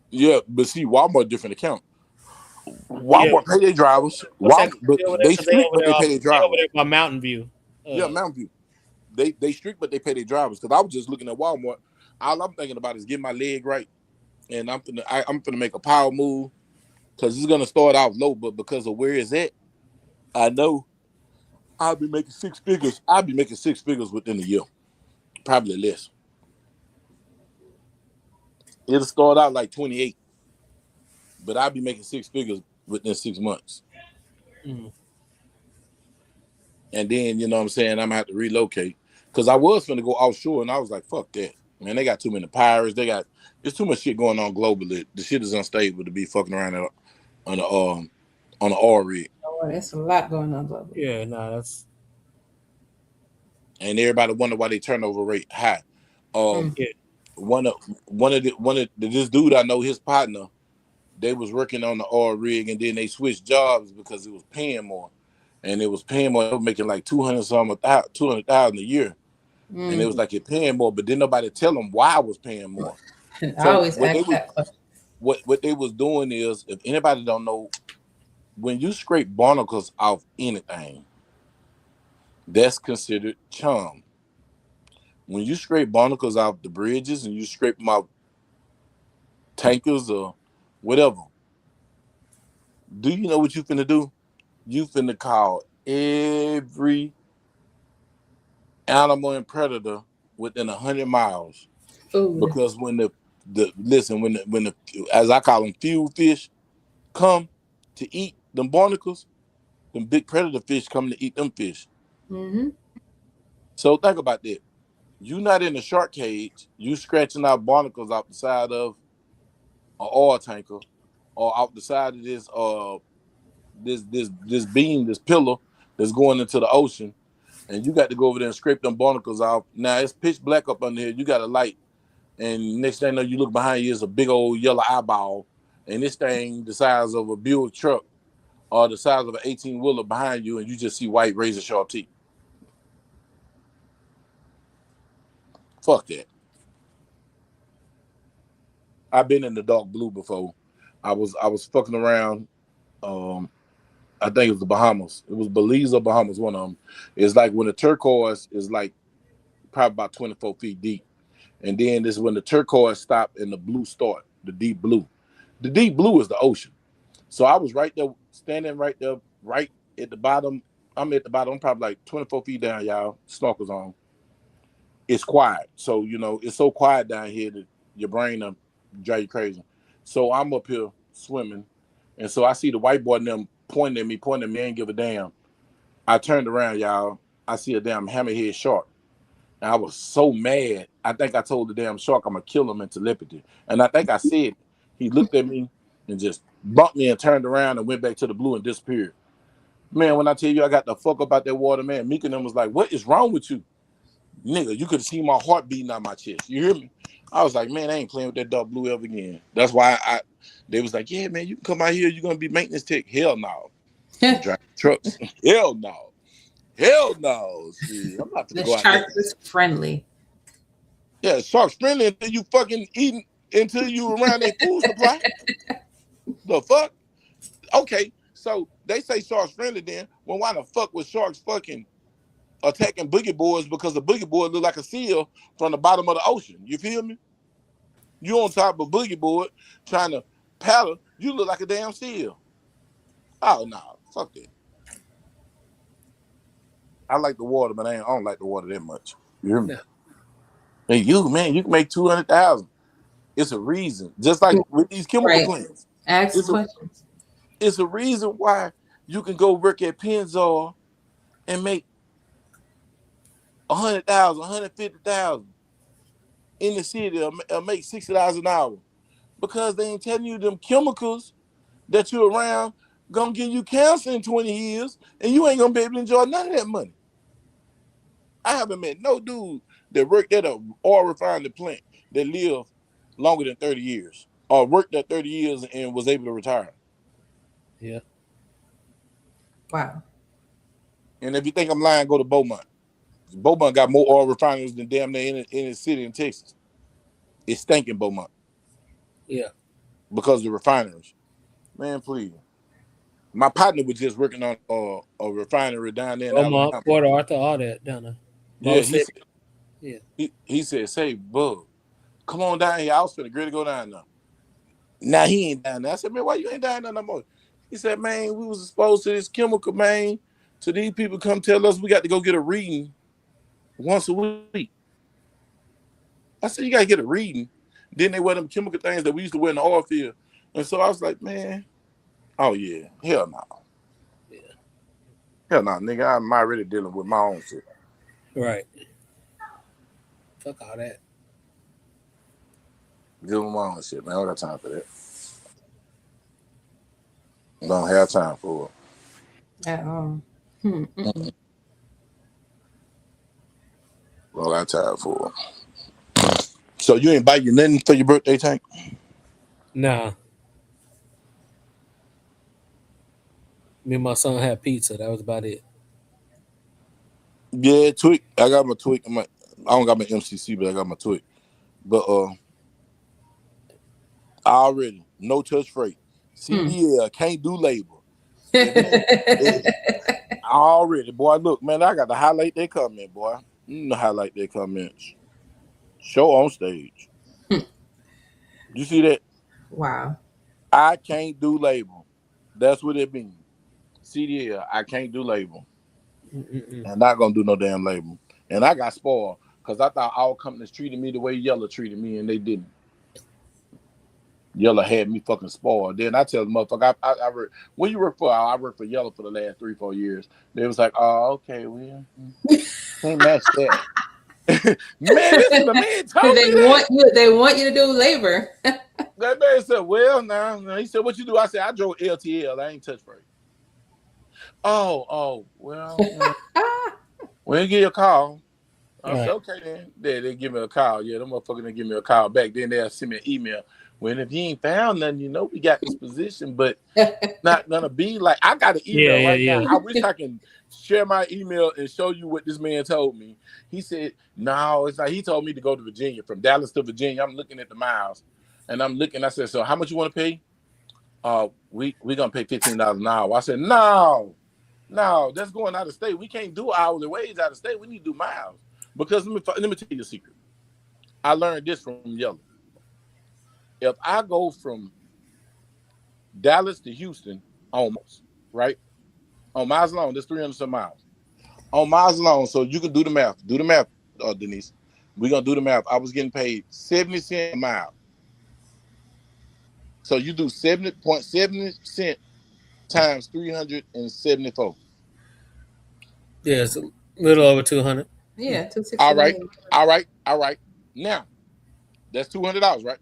B: Yeah, but see, Walmart different account.
C: yeah,
B: Walmart pay their drivers.
C: what's that
B: Walmart, but
C: company over there?
B: they
C: Because they
B: strict,
C: over
B: but
C: there,
B: they pay their
C: they over
B: drivers.
C: there by Mountain View.
B: Yeah, Mountain View. They strict, but they pay their drivers. Because I was just looking at Walmart. All I'm thinking about is getting my leg right, and I'm finna make a power move because it's gonna start off low, but because of where it's at, I know I'll be making 6 figures. I'll be making 6 figures within a year, probably less. It'll start out like 28, but I'll be making 6 figures within 6 months.
C: Mm.
B: And then, you know what I'm saying, I'm gonna have to relocate. Cause I was gonna go offshore and I was like, fuck that. Man, they got too many pirates. There's too much shit going on globally. The shit is unstable to be fucking around on the on the oil rig.
D: Lord, there's a lot going on globally.
C: Yeah, no, that's
B: And everybody wonder why they turnover rate high.
D: Mm.
B: Um
C: yeah.
B: one of this dude I know, his partner, they was working on the oil rig and then they switched jobs because it was paying more. And it was paying more. They were making like 200,000 a year. And it
D: Mm.
B: was like it paying more, but then nobody tell them why I was paying more.
D: I
B: So
D: always ask that question.
B: what they was doing is, if anybody don't know, when you scrape barnacles off anything, that's considered chum. When you scrape barnacles off the bridges and you scrape them off tankers or whatever, do you know what you finna do? You finna call every animal and predator within 100 miles,
D: Food.
B: because when the listen when the, as I call them, fuel fish come to eat them barnacles, them big predator fish come to eat them fish.
D: Mm-hmm.
B: So think about that. You not in a shark cage. You scratching out barnacles off the side of oil tanker, or out the side of this beam, this pillar that's going into the ocean, and you got to go over there and scrape them barnacles off. Now it's pitch black up under here. You got a light, and next thing you know, you look behind you is a big old yellow eyeball, and this thing the size of a Buick truck or the size of an 18-wheeler behind you, and you just see white razor sharp teeth. Fuck that. I've been in the dark blue before. I was fucking around. I think it was the Bahamas. It was Belize or Bahamas, one of them. It's like when the turquoise is like probably about 24 feet deep. And then this is when the turquoise stopped and the blue start, the deep blue. The deep blue is the ocean. So I was right there, standing right there, right at the bottom. I'm at the bottom. I'm probably like 24 feet down, y'all. Snorkels on. It's quiet. So, you know, it's so quiet down here that your brain will drive you crazy. So I'm up here swimming. And so I see the white boy and them pointing at me, I ain't give a damn. I turned around, y'all. I see a damn hammerhead shark. And I was so mad. I think I told the damn shark I'm going to kill him in telepathy. And I think I said it. He looked at me and just bumped me and turned around and went back to the blue and disappeared. Man, when I tell you I got the fuck up out that water, man, Meek and them was like, what is wrong with you? Nigga, you could have seen my heart beating out my chest. You hear me? I was like, man, I ain't playing with that dark blue ever again. That's why they was like, yeah, man, you can come out here. You're going to be maintenance tech. Hell no. Drive trucks. Hell no. Hell no. See, I'm not
D: going to go out there. The shark is friendly.
B: Yeah, shark's friendly until you fucking eating, until you around their food supply. The fuck? Okay, so they say shark's friendly then. Well, why the fuck was sharks fucking attacking boogie boards? Because the boogie board look like a seal from the bottom of the ocean. You feel me? You on top of a boogie board trying to paddle, you look like a damn seal. Oh no, fuck that. I like the water, but I don't like the water that much. You hear me? Yeah. Hey, you can make 200,000. It's a reason. Just like with these chemical plants.
D: Ask questions.
B: It's a reason why you can go work at Pennzoil and make 100,000, 150,000 in the city, or make $60 an hour, because they ain't telling you them chemicals that you're around gonna give you cancer in 20 years, and you ain't gonna be able to enjoy none of that money. I haven't met no dude that worked at an oil refining plant that lived longer than 30 years, or worked at 30 years and was able to retire.
C: Yeah.
D: Wow.
B: And if you think I'm lying, go to Beaumont. Beaumont got more oil refineries than damn near in the city in Texas. It's stinking Beaumont.
C: Yeah.
B: Because of the refineries. Man, please. My partner was just working on a refinery down there in
C: Beaumont,
B: Alabama.
C: Port Arthur, all that down there.
B: He said, say, Bug, come on down here. I was finna great to go down there. Now he ain't down there. I said, man, why you ain't down there no more? He said, man, we was exposed to this chemical, man. So these people come tell us we got to go get a reading once a week. I said, you got to get a reading. Then they wear them chemical things that we used to wear in the oil field. And so I was like, man, oh yeah, hell no.
C: Yeah.
B: Hell no, nigga, I'm already dealing with my own shit.
C: Right. Fuck all that.
B: Dealing with my own shit, man. I don't got time for that. I don't have time for it.
D: At all.
B: I don't got time for it. So you ain't buy you nothing for your birthday, Tank?
C: Nah. Me and my son had pizza. That was about it.
B: Yeah, tweak. I got my tweak. I don't got my MCC, but I got my tweak. But already no touch freight. CDL can't do labor. Already, boy. Look, man, I got to highlight their comment, boy. You know, highlight their comments. Show on stage. You see that?
D: Wow.
B: I can't do labor. That's what it means. CDL, I can't do labor. I'm not gonna do no damn labor. And I got spoiled because I thought all companies treated me the way Yellow treated me, and they didn't. Yellow had me fucking spoiled. Then I tell the motherfucker, I when you work for, I worked for Yellow for the last 3-4 years. They was like, oh, okay, well, can't match that. Man, listen, the man told me
D: they want you to do labor.
B: That man said, well, now. He said, what you do? I said, I drove LTL. I ain't touch freight. Well, we'll give you a call. I said, okay, then. They give me a call. Yeah, them motherfuckers didn't give me a call back. Then they'll send me an email. Well, if you ain't found nothing, we got this position, but not gonna be like I got an email now. I wish I can share my email and show you what this man told me. He said, no, it's not. He told me to go to Virginia, from Dallas to Virginia. I'm looking at the miles, and I'm looking. I said, so how much you want to pay? We gonna pay $15 an hour. I said, no, that's going out of state. We can't do hourly wage out of state. We need to do miles. Because let me tell you a secret. I learned this from Yellow. If I go from Dallas to Houston, almost, right? On miles alone, there's 300 some miles. On miles alone, so you can do the math. Do the math, Denise. We're going to do the math. I was getting paid 70 cents a mile. So you do 70.70 cents times 374.
C: Yeah, it's a little over 200.
D: Yeah, 260.
B: All right. Now, that's $200, right?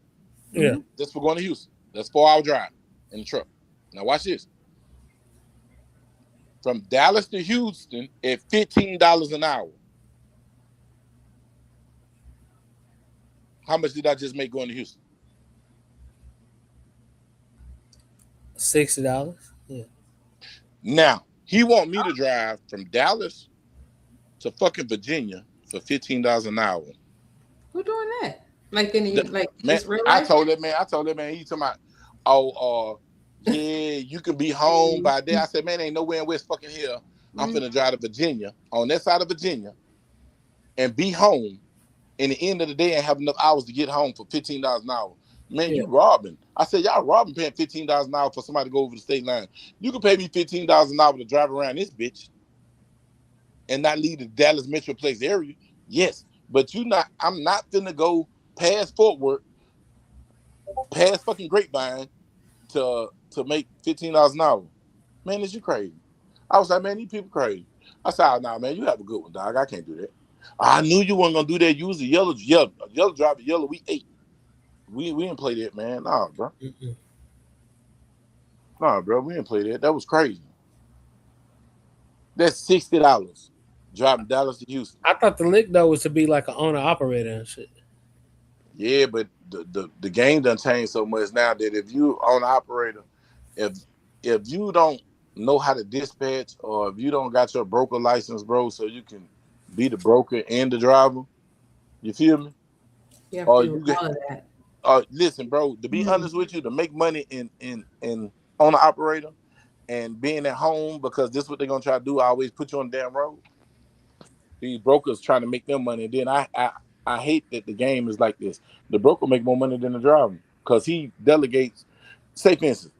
C: Yeah.
B: That's for going to Houston. That's 4-hour drive in the truck. Now watch this. From Dallas to Houston at $15 an hour. How much did I just make going to Houston?
C: $60. Yeah.
B: Now, he want me to drive from Dallas to fucking Virginia for $15 an hour.
D: Who doing that? Like in the, like
B: man,
D: just real life?
B: I told that man, he talking about, yeah, you can be home by there. I said, man, ain't nowhere in West fucking here. I'm finna drive to Virginia, on that side of Virginia, and be home in the end of the day and have enough hours to get home for $15 an hour. Man, you robbing. I said, y'all robbing paying $15 an hour for somebody to go over the state line. You can pay me $15 an hour to drive around this bitch and not leave the Dallas Metroplex area. Yes, but I'm not finna go past Fort Worth, past fucking Grapevine to make $15 an hour. Man, is you crazy? I was like, man, these people crazy. I said, oh, nah, man, you have a good one, dog. I can't do that. I knew you weren't gonna do that. You was a yellow driver, yellow. We ate. We didn't play that, man. Nah, bro. Nah, bro, we didn't play that. That was crazy. That's $60 driving Dallas to Houston.
C: I thought the lick though was to be like an owner operator and shit.
B: Yeah, but the game done changed so much now that if you own an operator, if you don't know how to dispatch, or if you don't got your broker license, bro, so you can be the broker and the driver, you feel me?
D: You have to do all of that.
B: Listen, bro, to be honest with you, to make money in on an operator and being at home, because this is what they're gonna try to do, always put you on the damn road. These brokers trying to make their money. And then I hate that the game is like this. The broker make more money than the driver because he delegates. Say, for instance,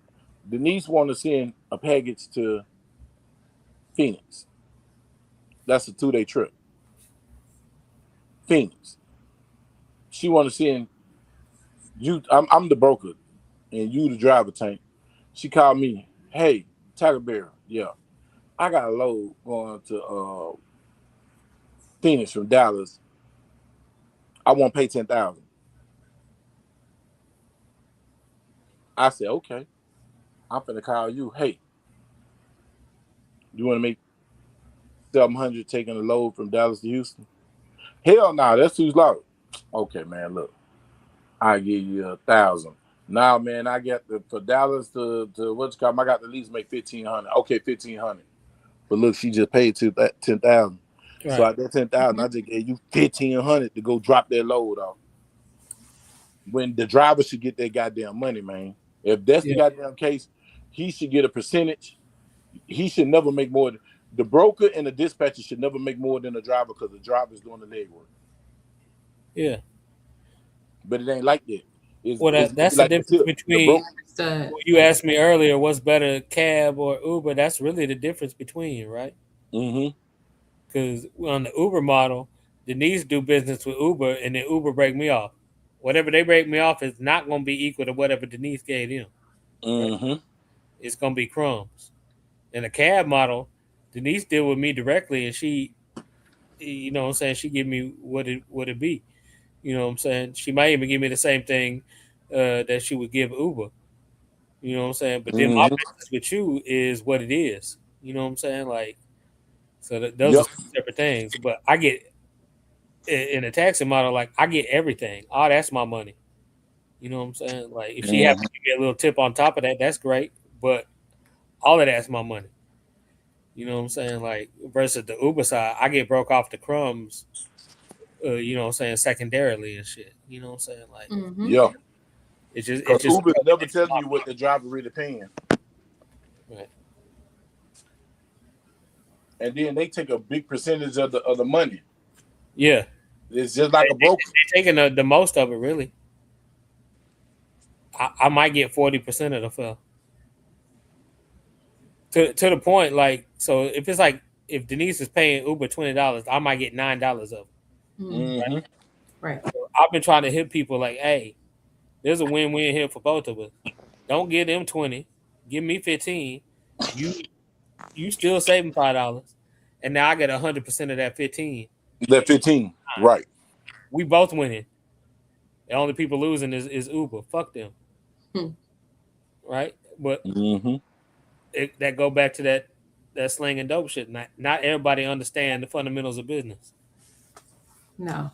B: Denise want to send a package to Phoenix. That's a 2-day trip. Phoenix. She want to send you. I'm the broker, and you the driver, Tank. She called me. Hey, Tiger Bear. Yeah, I got a load going to Phoenix from Dallas. I want to pay $10,000. I said, okay. I'm finna call you. Hey, you want to make $700 taking a load from Dallas to Houston? Hell no, that's too low. Okay, man, look, I give you $1,000. Now, man, I got for Dallas to what's called. I got to at least make $1,500. Okay, $1,500. But look, she just paid $10,000. Right. So at that $10,000, I just gave you $1,500 to go drop that load off. When the driver should get that goddamn money, man. If that's the goddamn case, he should get a percentage. He should never make more. The broker and the dispatcher should never make more than the driver, because the driver is doing the legwork.
C: Yeah.
B: But it ain't like that.
C: That's the difference between. You asked me earlier, what's better, cab or Uber? That's really the difference between, right?
B: Mm-hmm.
C: Because on the Uber model, Denise do business with Uber, and then Uber break me off. Whatever they break me off is not going to be equal to whatever Denise gave them.
B: Mm-hmm.
C: Right? It's going to be crumbs. In a cab model, Denise deal with me directly, and she, you know what I'm saying, she give me what it be. You know what I'm saying? She might even give me the same thing that she would give Uber. You know what I'm saying? But then my
B: Mm-hmm.
C: business with you is what it is. You know what I'm saying? Like, so those are
B: Yep.
C: separate things. But I get in a taxi model, like I get everything. Oh, that's my money. You know what I'm saying? Like, if she happens
B: Mm-hmm.
C: to give me a little tip on top of that, that's great. But all of that's my money. You know what I'm saying? Like, versus the Uber side, I get broke off the crumbs. You know what I'm saying? Secondarily and shit. You know what I'm saying? Like,
D: Mm-hmm.
B: Yeah.
C: it's
B: Because
C: just a
B: Uber
C: totally
B: never
C: different
B: telling you
C: model.
B: what the driver really paying.
C: Right.
B: And then they take a big percentage of the money.
C: Yeah,
B: It's just like a broker.
C: they taking the most of it. Really, I might get 40% of the fell. To the point, like, so if it's like if Denise is paying Uber $20, I might get $9 of it.
D: Mm.
B: Mm-hmm.
D: Right.
C: So I've been trying to hit people like, hey, there's a win-win here for both of us. Don't give them 20, give me 15. You you still saving $5, and now I get 100% of that 15.
B: That 15. Right.
C: We both winning. The only people losing is Uber. Fuck them,
D: Hmm.
C: right? But
B: Mm-hmm.
C: that go back to that slang and dope shit. Not everybody understand the fundamentals of business.
D: No.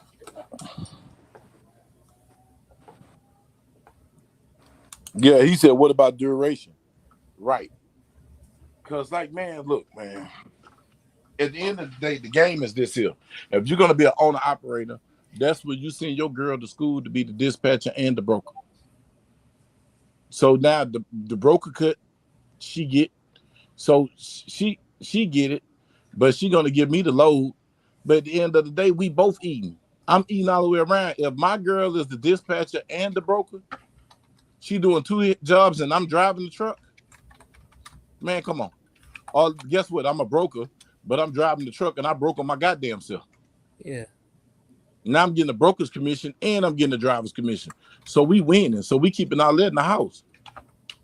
B: Yeah, he said, what about duration? Right. Because, like, man, look, man, at the end of the day, the game is this here. If you're going to be an owner operator, that's where you send your girl to school to be the dispatcher and the broker. So now the broker cut, she get, so she get it, but she going to give me the load. But at the end of the day, we both eating. I'm eating all the way around. If my girl is the dispatcher and the broker, she doing two jobs and I'm driving the truck. Man, come on. Or guess what? I'm a broker, but I'm driving the truck and I broke on my goddamn self.
C: Yeah.
B: Now I'm getting the broker's commission and I'm getting the driver's commission. So we winning. So we keeping all that in the house.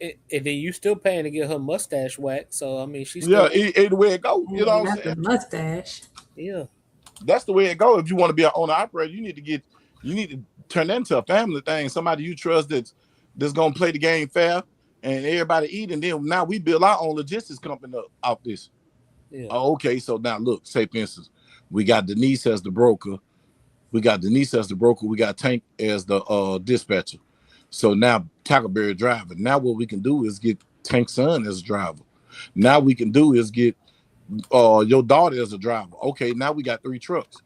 C: And then you still paying to get her mustache waxed. So I mean, she's
B: Yeah,
C: still
B: either way it go. You know
D: Mm,
B: what I'm
D: not
B: saying?
D: the mustache.
C: yeah.
B: That's the way it go. If you want to be an owner operator, you need to turn that into a family thing. Somebody you trust that's gonna play the game fair and everybody eat. And then now we build our own logistics company up off this.
C: Yeah.
B: Oh, okay. So now look, say for instance, we got Denise as the broker. We got Denise as the broker. We got Tank as the dispatcher. So now Tackleberry driver. Now what we can do is get Tank's son as a driver. Now we can do is get your daughter as a driver. Okay, now we got 3 trucks.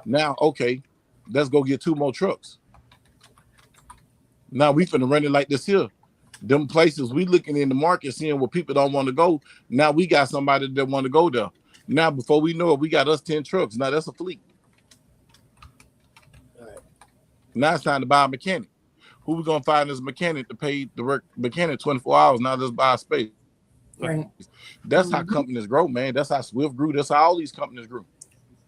B: Now, okay, let's go get 2 more trucks. Now we finna run it like this here. Them places we looking in the market, seeing where people don't want to go. Now we got somebody that want to go there. Now before we know it, we got us 10 trucks. Now that's a fleet.
C: Right.
B: Now it's time to buy a mechanic. Who we gonna find as a mechanic to pay the work mechanic 24 hours? Now let's buy a space.
D: Right.
B: That's how companies
D: Mm-hmm.
B: grow, man. That's how Swift grew. That's how all these companies grew.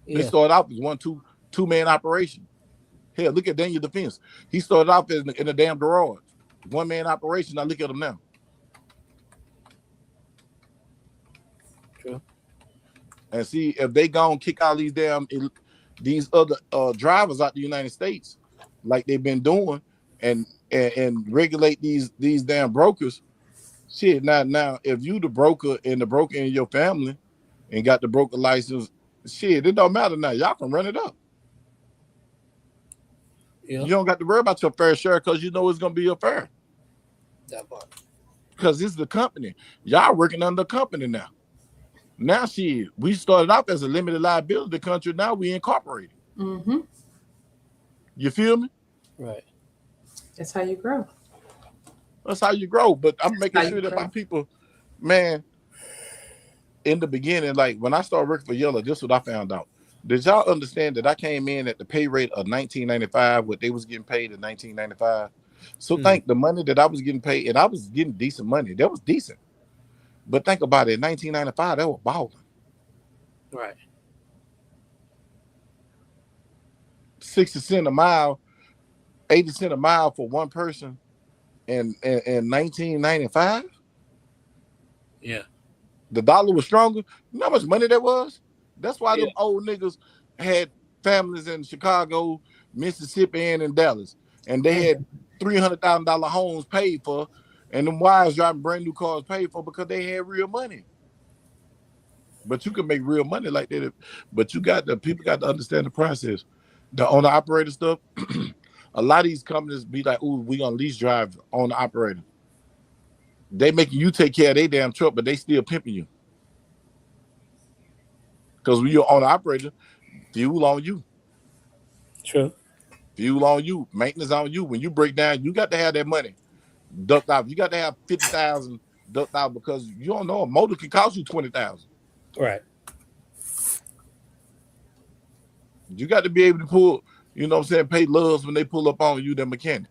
B: They
C: Yeah.
B: started out as two-man operation. Hell, look at Daniel Defense. He started off in a damn garage. 1-man operation. Now look at him now.
C: True.
B: And see if they gonna kick all these other drivers out the United States, like they've been doing, and regulate these damn brokers. Shit, now if you the broker and the broker in your family and got the broker license, shit, it don't matter now. Y'all can run it up.
C: Yeah.
B: You don't got to worry about your fair share because you know it's gonna be your fair.
C: That part.
B: Because it's the company. Y'all working under the company now. Now, we started off as a limited liability country. Now we incorporated.
D: Mm-hmm.
B: You feel me?
C: Right.
D: That's how you grow.
B: That's how you grow. But I'm
D: That's
B: making
D: how
B: sure
D: you
B: that my
D: grow.
B: people, man, in the beginning, like when I started working for Yellow, this is what I found out. Did y'all understand that I came in at the pay rate of $19.95, what they was getting paid in 1995? So
C: Hmm.
B: think the money that I was getting paid, and I was getting decent money. That was decent. But think about it, in 1995, that was balling.
C: Right.
B: 60 cents a mile, 80 cents a mile for one person in 1995.
C: Yeah.
B: The dollar was stronger. You know how much money that was? That's why
C: Yeah.
B: them old niggas had families in Chicago, Mississippi, and in Dallas. and they had $300,000 homes paid for, and them wives driving brand new cars paid for because they had real money. But you can make real money like that. But people got to understand the process. The owner operator stuff. A lot of these companies be like, "Ooh, we gonna lease drive owner operator." They making you take care of their damn truck, but they still pimping you. Because when you're owner operator, fuel on you.
C: True.
B: Fuel on you. Maintenance on you. When you break down, you got to have that money ducked out. You got to have 50,000 ducked out because you don't know a motor can cost you 20,000.
C: Right.
B: You got to be able to pull, you know what I'm saying, pay loves when they pull up on you, the mechanic.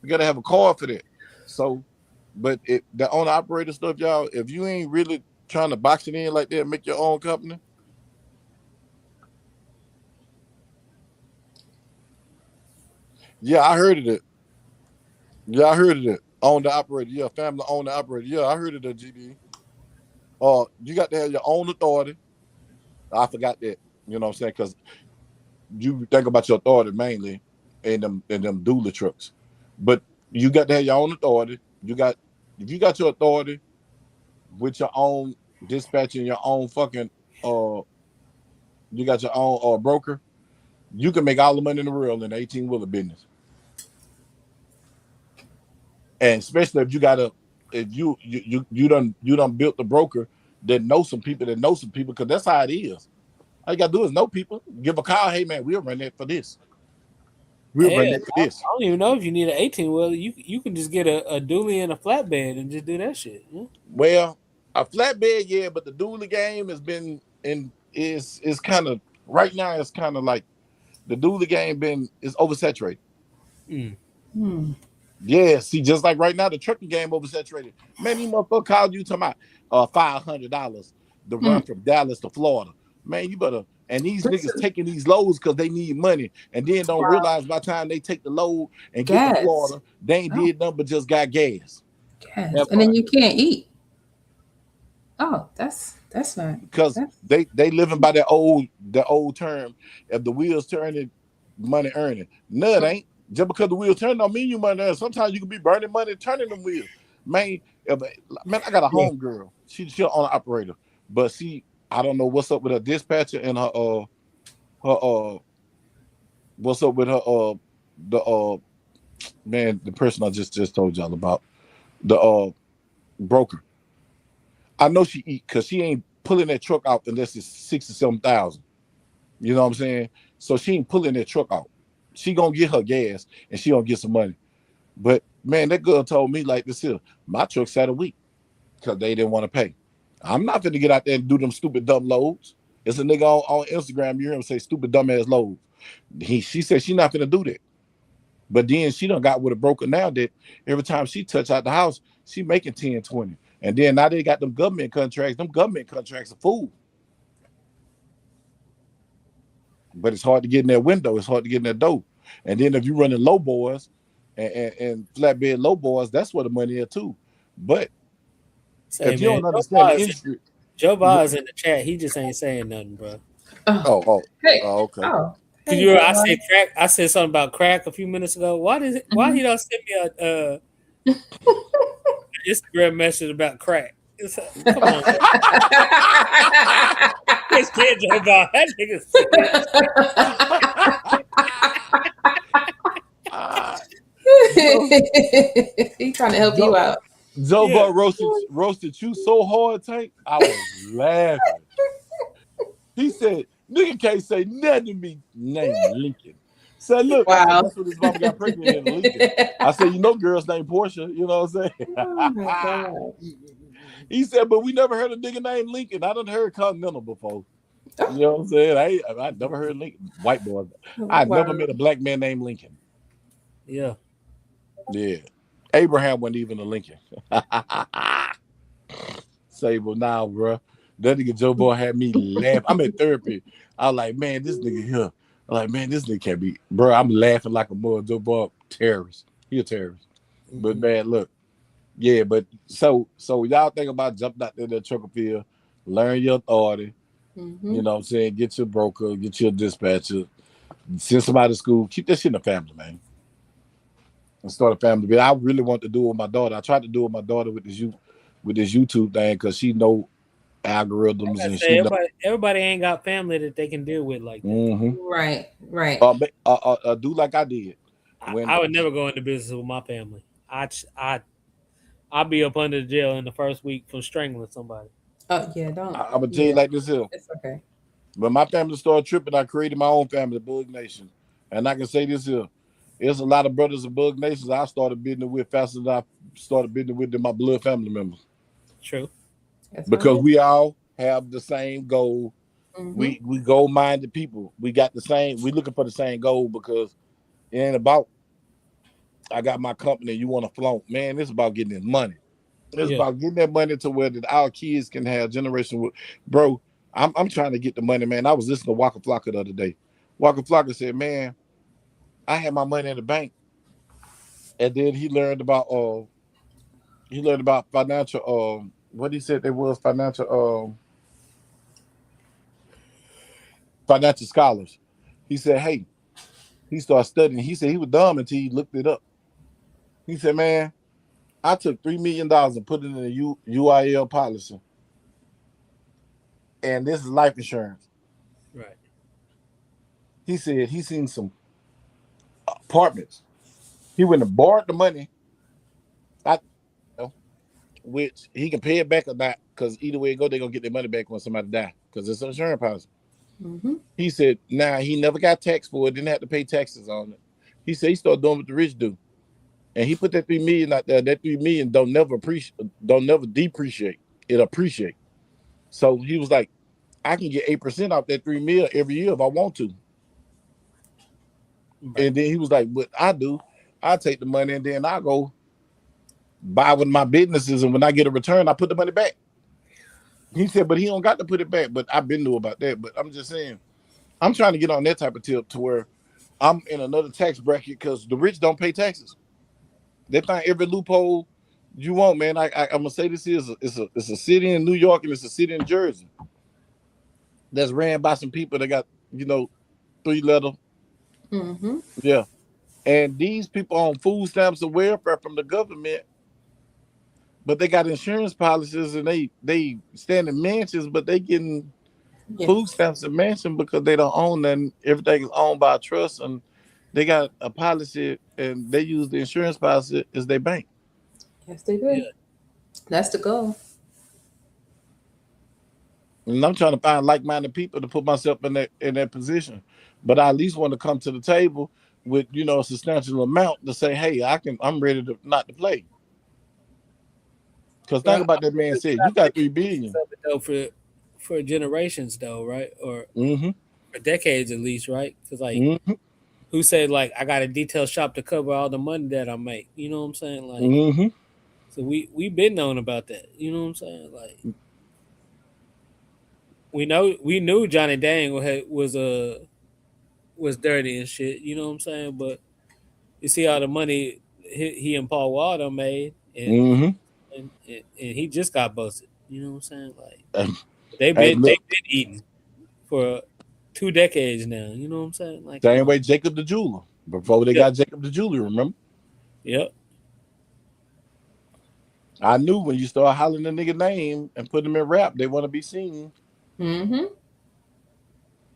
B: You got to have a car for that. So, but the owner operator stuff, y'all, if you ain't really trying to box it in like that, make your own company. Yeah, I heard of it. Yeah, I heard of it. Own the operator. Yeah, family own the operator. Yeah, I heard of that, GD. You got to have your own authority. I forgot that. You know what I'm saying? Because you think about your authority mainly in them dually trucks. But you got to have your own authority. If you got your authority with your own dispatching, your own fucking you got your own broker, you can make all the money in the world in the 18-wheeler business. And especially if you done built the broker that know some people because that's how it is. All you gotta do is know people. Give a call. Hey man, we'll run that for this. We'll run that for this.
C: I don't even know if you need an 18-wheeler. You can just get a dually and a flatbed and just do that shit. Yeah?
B: Well, a flatbed, yeah, but the dually game has been is kind of right now. It's kind of like the dually game is oversaturated. Yeah, see, just like right now, the trucking game oversaturated. Man, these motherfuckers called you talking about $500 to run from Dallas to Florida. Man, you better. And these niggas taking these loads because they need money, and then don't realize by the time they take the load and get to Florida, they ain't did nothing but just got gas.
D: And then you can't eat. Oh, that's not
B: because they living by the old term. If the wheels turning, money earning. No, it ain't. Just because the wheels turn don't mean you money earning. Sometimes you can be burning money turning them wheels. Man, I got a home girl. She's on an operator, but I don't know what's up with her dispatcher and her what's up with her the person I just told y'all about, the broker. I know she eat because she ain't pulling that truck out unless it's 6,000 or 7,000. You know what I'm saying? So she ain't pulling that truck out. She gonna get her gas and she gonna get some money. But man, that girl told me like this here, my truck sat a week because they didn't want to pay. I'm not gonna get out there and do them stupid dumb loads. It's a nigga on Instagram, you hear him say stupid dumb ass loads. She said she not gonna do that. But then she done got with a broker now that every time she touch out the house, she making 10, 20. And then now they got them government contracts. Them government contracts are fool. But it's hard to get in that window. It's hard to get in that door. And then if you running low boys and flatbed low boys, that's where the money is too. But if you don't understand the industry,
C: Joe Bars in the chat, he just ain't saying nothing, bro.
B: Okay.
C: Hey, I said crack. I said something about crack a few minutes ago. Why he don't send me a Instagram message about crack? Come on, it's kid Joe Bars. That
D: nigga. He's trying to help you out.
B: Joe Bars roasted you so hard, Tank. I was laughing. He said, "Nigga can't say nothing to me named Lincoln." Said, "Look, that's what his mom got pregnant in Lincoln." I said, "You know, girls named Portia." You know what I'm saying?
D: Oh my God.
B: He said, "But we never heard a nigga named Lincoln. I done heard Continental before." You know what I'm saying? I never heard Lincoln. White boy. I never met a black man named Lincoln.
C: Yeah.
B: Abraham wasn't even a Lincoln. Say, well, now, bro. That nigga Joe Boy had me laugh. I'm in therapy. I was like, man, this nigga here. I'm like, man, this nigga can't be. Bro, I'm laughing like a mother. Joe Boy, terrorist. He a terrorist. Mm-hmm. But man, look. Yeah, but so y'all think about jumping out there in that trucker field, learn your authority. Mm-hmm. You know what I'm saying? Get your broker, get your dispatcher, send somebody to school. Keep that shit in the family, man. and start a family. But I really want to do it with my daughter. I tried to do it with my daughter with this YouTube thing because she know algorithms
C: I
B: and
C: say
B: she know.
C: everybody ain't got family that they can deal with like that.
B: Mm-hmm.
D: Right, right.
B: Do like I did when
C: I would never go into business with my family. I'd be up under the jail in the first week for strangling somebody.
D: Oh yeah, don't.
B: I'm gonna tell you
D: Yeah,
B: like this here.
D: it's okay.
B: When my family started tripping, I created my own family, Bug Nation, and I can say this here. There's a lot of brothers in Bug Nations I started business with faster than I started business with than my blood family members
C: True.
D: That's
B: because
D: right.
B: we all have the same goal.
D: Mm-hmm.
B: We goal minded people. We got the same. We looking for the same goal because it ain't about I got my company. You want to flaunt, man? It's about getting this money. It's
C: Yeah.
B: about getting that money to where that our kids can have generation with. Bro, I'm trying to get the money, man. I was listening to Waka Flocka the other day. Waka Flocka said, man, I had my money in the bank, and then he learned about financial what he said there was financial scholars. He said, hey, he started studying. He said he was dumb until he looked it up. He said, man, I took $3 million and put it in a UIL policy, and this is life insurance.
C: Right.
B: He said he seen some apartments. He went and borrowed the money, I, which he can pay it back or not, because either way it go, they're gonna get their money back when somebody die, because it's an insurance policy.
D: Mm-hmm.
B: He said, nah, he never got taxed for it, didn't have to pay taxes on it. He said he started doing what the rich do. And he put that 3 million out there. That 3 million don't never depreciate. It appreciate. So he was like, I can get 8% off that 3 million every year if I want to.
C: Right.
B: And then he was like, what I take the money and then I go buy with my businesses, and when I get a return, I put the money back. He said, but he don't got to put it back. But I've been knew about that. But I'm just saying, I'm trying to get on that type of tip to where I'm in another tax bracket because the rich don't pay taxes. They find every loophole you want, man. I'm gonna say this is it's a city in New York and it's a city in Jersey that's ran by some people that got 3 letter.
D: Mm-hmm.
B: Yeah, and these people on food stamps and welfare from the government, but they got insurance policies and they stand in mansions, but they getting
D: Yeah.
B: food stamps and mansion because they don't own nothing. Everything is owned by a trust, and they got a policy, and they use the insurance policy as their bank.
D: Yes, they do.
C: Yeah.
D: That's the goal.
B: And I'm trying to find like-minded people to put myself in that position. But I at least want to come to the table with a substantial amount to say, hey, I'm ready to not to play. Because think
C: Well,
B: about that man said, you got 3 billion.
C: though for generations though, right? Or
B: Mm-hmm.
C: for decades at least, right? Because like,
B: Mm-hmm.
C: who said like I got a detail shop to cover all the money that I make? You know what I'm saying? Like,
B: Mm-hmm.
C: so we been known about that. You know what I'm saying? Like, we knew Johnny Dang was dirty and shit. You know what I'm saying? But you see all the money he and Paul Wall made,
B: Mm-hmm.
C: and he just got busted. You know what I'm saying? Like
B: Hey,
C: they've
B: hey,
C: been they've
B: look,
C: been eating for 2 decades now. You know what I'm saying? Like, come
B: same
C: on.
B: way Jacob the jeweler. Before they
C: Yeah.
B: got Jacob the jeweler, remember?
C: Yep.
B: I knew when you start hollering the nigga name and put them in rap, they want to be seen.
D: Mm-hmm.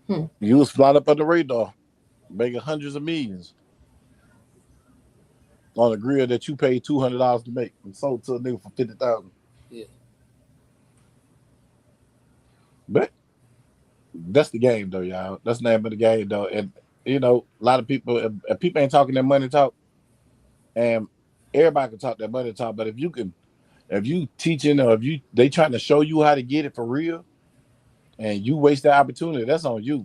D: Hmm.
B: You was flying up on the radar, making hundreds of millions on a grill that you paid $200 to make and sold to a nigga for 50,000.
C: Yeah.
B: But that's the game, though, y'all. That's the name of the game, though. And a lot of people, if people ain't talking that money talk, and everybody can talk that money talk, but if you teaching or if they trying to show you how to get it for real, and you waste that opportunity, that's on you.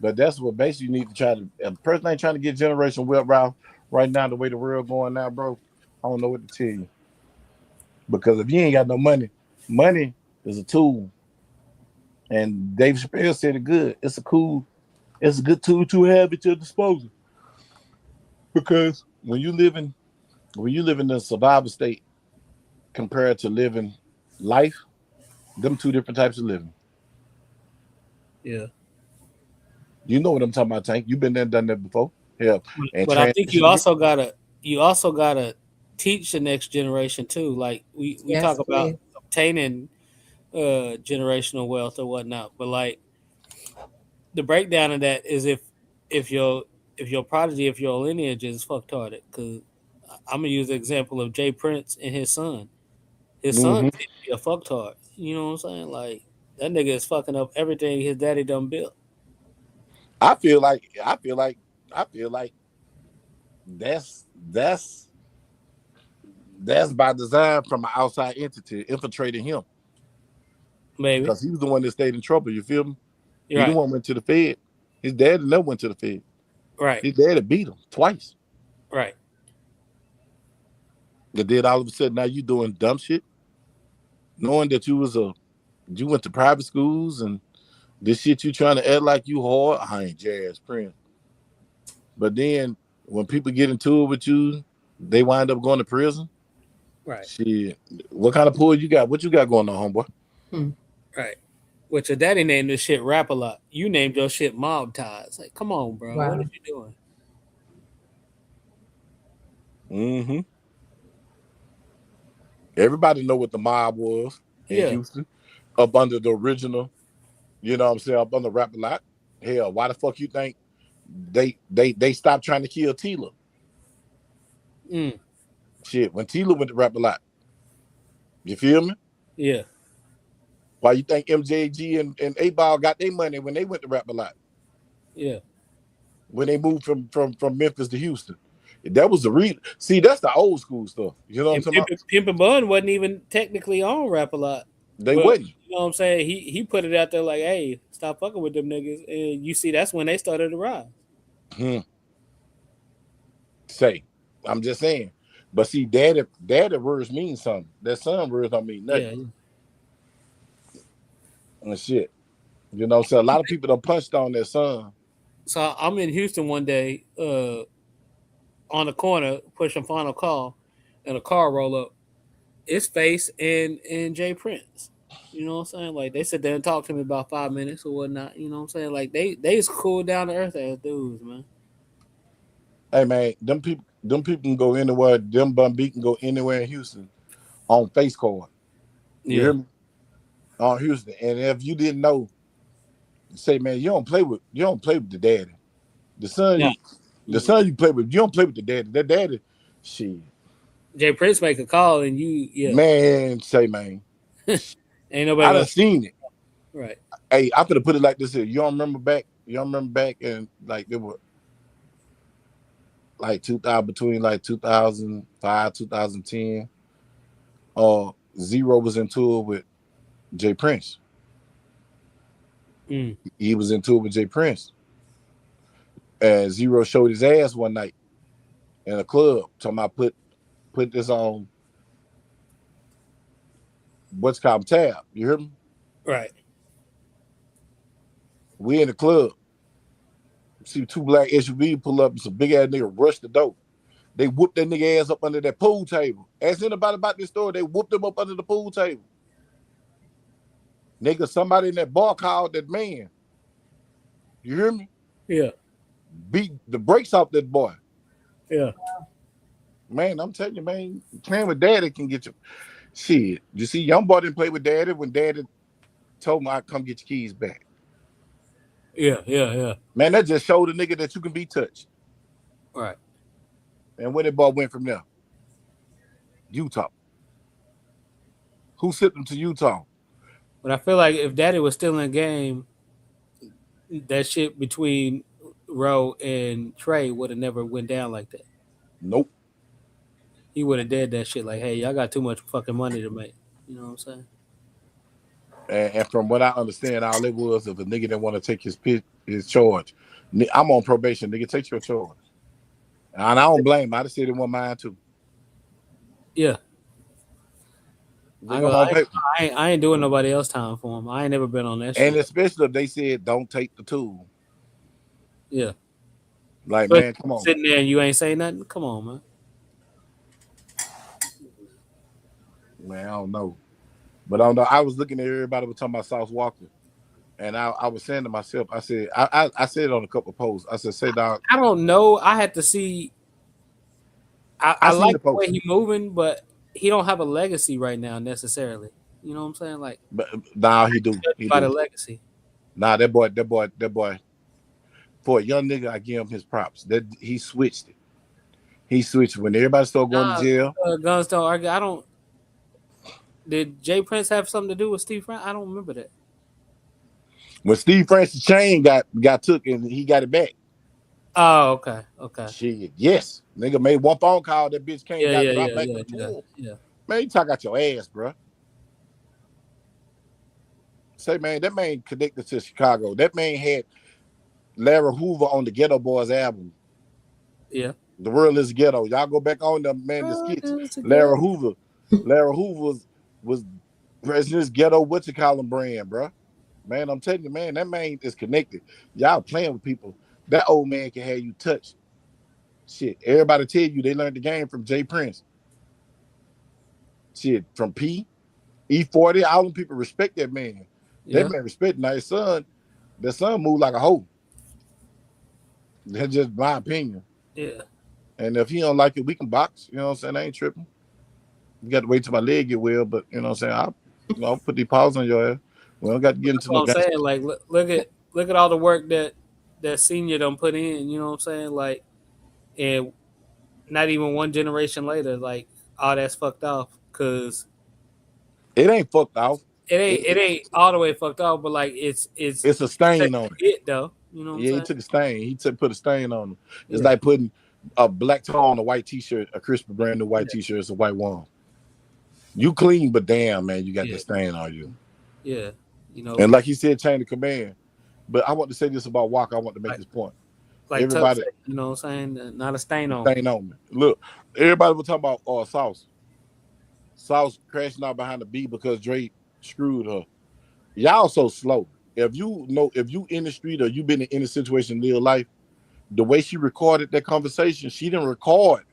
B: But that's what basically you need to try to. If a person ain't trying to get generational wealth right now, the way the world going now, bro, I don't know what to tell you. Because if you ain't got no money, money is a tool. And Dave Chappelle said it good. It's a good tool to have at your disposal. Because when you live in a survival state compared to living life, them two different types of living.
C: Yeah.
B: You know what I'm talking about, Tank. You've been there, done that before. Yeah. And
C: But I think you
B: transition again.
C: also gotta you also gotta teach the next generation too. Like we talk
D: Yes,
C: about
D: please.
C: obtaining generational wealth or whatnot, but like the breakdown of that is if your if your prodigy, if your lineage is fucktarded, because I'm gonna use the example of Jay Prince and his son. His son
B: Hmm.
C: tend to be a fucktard. You know what I'm saying? Like that nigga is fucking up everything his daddy done built.
B: I feel like I feel like that's that's by design from an outside entity infiltrating him
C: Maybe.
B: because he was the one that stayed in trouble. You feel me?
C: You're
B: He the
C: right.
B: one went to the Fed. His dad never went to the Fed.
C: Right.
B: His daddy beat him twice.
C: Right.
B: And then all of a sudden now you doing dumb shit, knowing that you went to private schools and this shit you trying to act like you hard. I ain't jazz friend. But then when people get into it with you, they wind up going to prison.
C: Right.
B: Shit, what kind of pull you got? What you got going on, homeboy?
D: Hmm.
C: Right. Which your daddy named this shit rap a lot. You named your shit mob ties. Like, come on, bro. What is
D: Wow.
C: you doing?
B: Hmm. Everybody know what the mob was in
C: Yeah.
B: Houston, up under the original. You know what I'm saying? Up under Rap a Lot. Hell, why the fuck you think they stopped trying to kill Tila?
C: Mm.
B: Shit, when Tila went to Rap a Lot, you feel me?
C: Yeah.
B: Why you think MJG and 8 Ball got their money when they went to Rap a Lot?
C: Yeah.
B: When they moved from Memphis to Houston. That was the reason. See, that's the old school stuff. You know what I'm
C: And
B: talking about?
C: Pimp and Bun wasn't even technically on rap a lot.
B: They
C: But
B: wasn't.
C: you know what I'm saying? He put it out there like, hey, stop fucking with them niggas. And you see that's when they started to rise.
B: Hmm. Say, I'm just saying. But see, daddy words mean something. That son words don't mean nothing.
C: Yeah.
B: And shit. You know, so a lot of people done punched on their son.
C: So I'm in Houston one day, on the corner, pushing final call, and a car roll up. It's Face and Jay Prince. You know what I'm saying? Like they sit there and talk to me about 5 minutes or whatnot. You know what I'm saying? Like they just cool down to earth ass dudes, man.
B: Hey man, them people can go anywhere. Them bum beat can go anywhere in Houston on face card. You
C: Yeah.
B: hear me? On Houston. And if you didn't know, say man, you don't play with the daddy. The son
C: Yeah.
B: you the son you play with, you don't play with the daddy. That daddy, shit.
C: Jay Prince make a call and you, yeah,
B: Man, say man.
C: ain't nobody
B: I done
C: gonna
B: seen it.
C: right.
B: Hey, I'm gonna put it like this here. You don't remember back in like there were like 2000 between like 2005, 2010. Zero was in tour with Jay Prince.
C: Mm,
B: He was in tour with Jay Prince. And Zero showed his ass one night in a club. Talking about put this on what's called tab. You hear me?
C: right.
B: We in the club. See two black SUV pull up and some big ass nigga rush the door. They whooped that nigga ass up under that pool table. Ask anybody about this story, they whooped him up under the pool table. Nigga, somebody in that bar called that man. You hear me?
C: Yeah.
B: Beat the brakes off that boy.
C: Yeah.
B: Man, I'm telling you, man, playing with daddy can get you. Shit. You see, young boy didn't play with daddy when daddy told him I'd come get your keys back.
C: Yeah. Yeah. Yeah.
B: Man, that just showed a nigga that you can be touched.
C: Right.
B: And where that boy went from there? Utah. Who sent him to Utah?
C: But I feel like if Daddy was still in the game, that shit between Roe and Trey would have never went down like that.
B: Nope.
C: He would have did that shit like, hey, y'all got too much fucking money to make. You know what I'm saying?
B: And from what I understand, all it was if a nigga didn't want to take his charge. I'm on probation, nigga. Take your charge. And I don't blame him. I just said it was mine too.
C: Yeah.
B: Nigga, I'm on paper.
C: I ain't doing nobody else time for him. I ain't never been on that
B: And
C: shit.
B: especially if they said don't take the tool.
C: Yeah.
B: Like,
C: But
B: man, come on.
C: sitting there and you ain't saying nothing? Come on, man.
B: Man, I don't know. But I don't know. I was looking at everybody was talking about South Walker. And I was saying to myself, I said, I said it on a couple of posts. I said, say dog.
C: I don't know. I had to see I
B: seen
C: like
B: the
C: the way
B: post,
C: he moving, but he don't have a legacy right now necessarily. You know what I'm saying? Like,
B: but nah, he do,
C: judging
B: he
C: by the
B: do.
C: legacy.
B: Nah, that boy. For a young nigga, I give him his props. That he switched it. He switched when everybody started going to
C: Nah,
B: jail.
C: guns don't argue. I don't. Did Jay Prince have something to do with Steve Francis? I don't remember that.
B: When Steve Francis chain got took and he got it back.
C: Oh, okay, okay.
B: Shit, yes. Nigga made one phone call, that bitch came,
C: Yeah,
B: got
C: yeah,
B: dropped
C: yeah,
B: back
C: yeah,
B: with a
C: yeah,
B: tool.
C: yeah.
B: Man, you talk out your ass, bro. Say, man, that man connected to Chicago. That man had Larry Hoover on the Ghetto Boys album.
C: Yeah.
B: The World is Ghetto. Y'all go back on the man, the skits.
C: Together.
B: Larry Hoover was President's Ghetto, what you call him brand, bro. Man, I'm telling you, man, that man is connected. Y'all playing with people. That old man can have you touch. Shit, everybody tell you they learned the game from Jay Prince. Shit, from P, E40, all them people respect that man. That
C: Yeah.
B: man respect now his son. Their son moved like a hoe. That's just my opinion.
C: Yeah.
B: And if he don't like it, we can box. You know what I'm saying? I ain't tripping. You got to wait till my leg get well, but you know what I'm saying? I'll put these paws on your ass. We don't got to get
C: That's
B: into
C: what
B: no
C: I'm
B: gangster.
C: saying. Like, look at all the work that senior done put in. You know what I'm saying? Like, and not even one generation later, like all that's fucked off because
B: It ain't fucked off.
C: it ain't all the way fucked off, but like it's
B: It's a stain
C: taking
B: on
C: a
B: it.
C: hit though. You know what I'm
B: Yeah, he
C: saying?
B: took a stain. Put a stain on him. It's
C: Yeah.
B: like putting a black toe on a white t-shirt, a crisp brand new white
C: Yeah.
B: t-shirt. It's a white one. You clean, but damn, man, you got
C: Yeah.
B: the stain on you.
C: Yeah. You know,
B: And like he said, chain of command. But I want to say this about Walker. I want to make
C: like
B: this point.
C: like Tuck
B: Everybody,
C: said, you know what I'm saying? Not a stain on.
B: stain on me. Look, everybody was talking about Sauce. Sauce crashing out behind the B because Drake screwed her. Y'all so slow. If you in the street or you been in a situation in real life, the way she recorded that conversation, she didn't record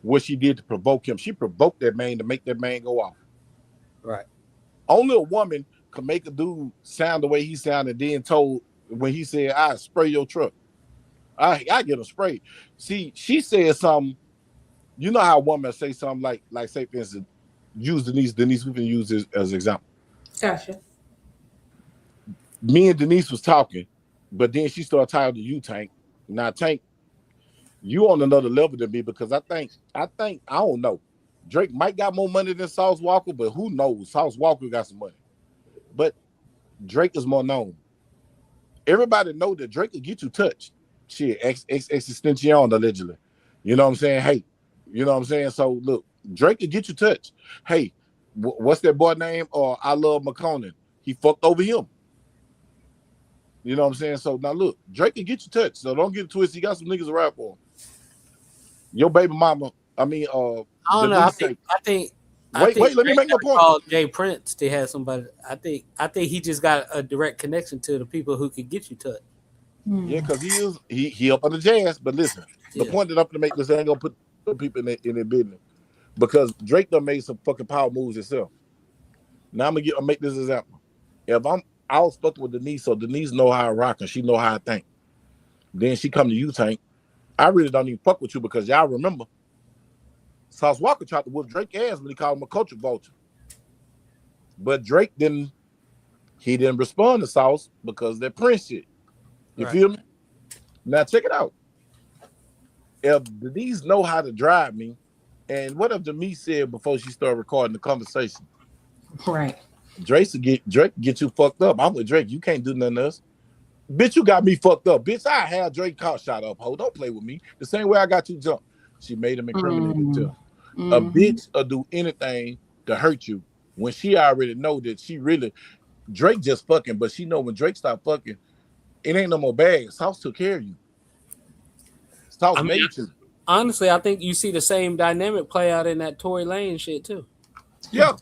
B: what she did to provoke him. She provoked that man to make that man go off.
C: Right.
B: Only a woman could make a dude sound the way he sounded, then told when he said, I spray your truck. I get a spray. See, she said something. You know how a woman say something like say for instance, use Denise we can use this as an example.
D: Gotcha.
B: Me and Denise was talking, but then she started talking to you, Tank. Now, Tank, you on another level than me because I think I don't know. Drake might got more money than Sauce Walker, but who knows? Sauce Walker got some money, but Drake is more known. Everybody know that Drake will get you touched. Shit, extension allegedly. You know what I'm saying? Hey, you know what I'm saying? So look, Drake will get you touched. Hey, what's that boy name? Or I Love McConan. He fucked over him. You know what I'm saying? So now look, Drake can get you touched. So don't get it twisted. He got some niggas around for him. Your baby mama, I mean,
C: I don't know. I think
B: wait, let me make my point.
C: Called Jay Prince to have somebody. I think he just got a direct connection to the people who could get you touched.
B: Yeah, because he up on the jazz. But listen, the point that I'm gonna make this, I ain't gonna put people in their business because Drake done made some fucking power moves himself. Now I'll make this example. If I was fucking with Denise, so Denise know how I rock and she know how I think. Then she come to you, Tank. I really don't even fuck with you because y'all remember Sauce Walker tried to whoop Drake ass when he called him a culture vulture. But Drake didn't respond to Sauce because of that Prince shit. You feel me? Now check it out. If Denise know how to drive me, and what if Denise said before she started recording the conversation?
D: Right.
B: Drake get you fucked up. I'm with Drake. You can't do nothing else. Bitch, you got me fucked up. Bitch, I had Drake caught shot up. Ho, don't play with me. The same way I got you jumped. She made him incriminate himself. A bitch will do anything to hurt you when she already know that she really Drake just fucking, but she know when Drake stop fucking, it ain't no more bad. Sauce took care of you. Sauce made you.
C: Honestly, I think you see the same dynamic play out in that Tory Lane shit too.
B: Yeah.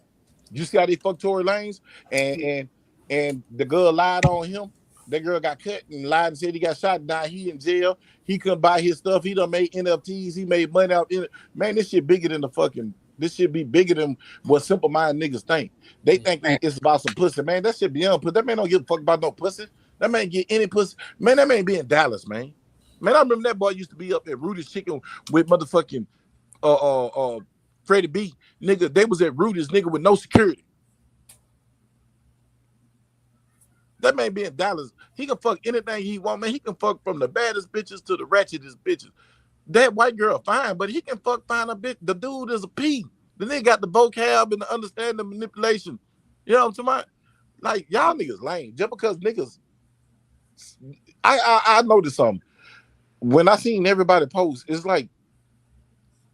B: You see how they fuck Tory Lanez and the girl lied on him. That girl got cut and lied and said he got shot. Now he in jail. He couldn't buy his stuff. He done made NFTs. He made money out in it. Man, this shit bigger than this shit be bigger than what simple mind niggas think. They think it's about some pussy. Man, that shit beyond pussy. That man don't give a fuck about no pussy. That man get any pussy. Man, that man be in Dallas, man. Man, I remember that boy used to be up at Rudy's Chicken with motherfucking Freddie B, nigga, they was at Rudy's, nigga, with no security. That man be in Dallas. He can fuck anything he want, man. He can fuck from the baddest bitches to the ratchetest bitches. That white girl fine, but he can fuck fine a bitch. The dude is a P. The nigga got the vocab and the understanding of manipulation. You know what I'm talking about? Like, y'all niggas lame. Just because niggas, I noticed something. When I seen everybody post, it's like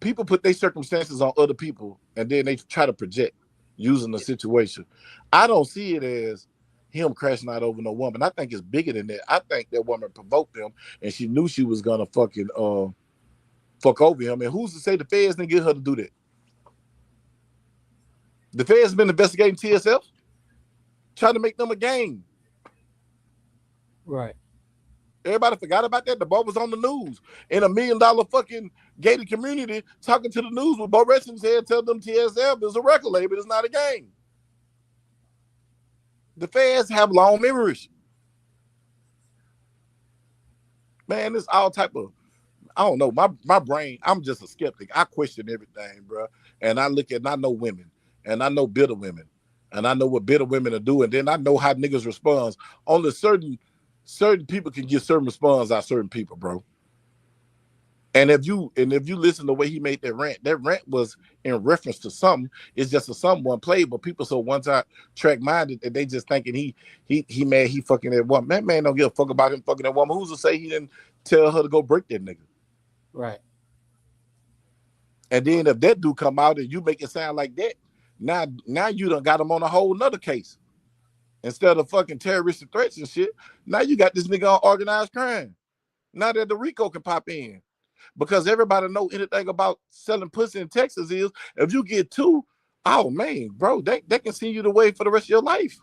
B: people put their circumstances on other people and then they try to project using the situation. I don't see it as him crashing out over no woman. I think it's bigger than that. I think that woman provoked him and she knew she was gonna fucking fuck over him. And who's to say the feds didn't get her to do that? The feds been investigating TSF, trying to make them a game.
C: Right.
B: Everybody forgot about that. The boy was on the news in $1 million fucking gated community talking to the news with Bo Wrestling's head, tell them TSF is a record label, it's not a game. The fans have long memories. Man, it's all type of, I don't know. My brain, I'm just a skeptic. I question everything, bro. And I look at, and I know women, and I know bitter women, and I know what bitter women are doing. Then I know how niggas respond. Only certain people can get certain responses out of certain people, bro. And if you listen to the way he made that rant was in reference to something. It's just a someone played, but people so one time track minded that they just thinking he mad he fucking that woman. That man don't give a fuck about him fucking that woman. Who's to say he didn't tell her to go break that nigga?
C: Right.
B: And then if that dude come out and you make it sound like that, now you done got him on a whole nother case. Instead of fucking terroristic threats and shit, now you got this nigga on organized crime. Now that the RICO can pop in. Because everybody know anything about selling pussy in Texas is if you get two, oh man, bro, they can send you the way for the rest of your life.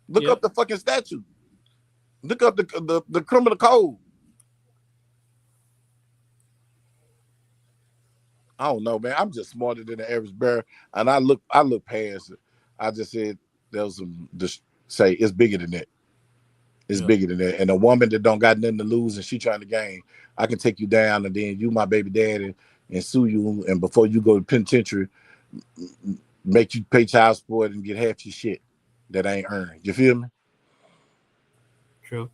B: Look up the fucking statute. Look up the criminal code. I don't know, man. I'm just smarter than the average bear, and I look past it. I just said there was some just say it's bigger than that. It's bigger than that. And a woman that don't got nothing to lose and she trying to gain, I can take you down and then you my baby daddy and sue you. And before you go to penitentiary, make you pay child support and get half your shit that ain't earned. You feel me?
C: True.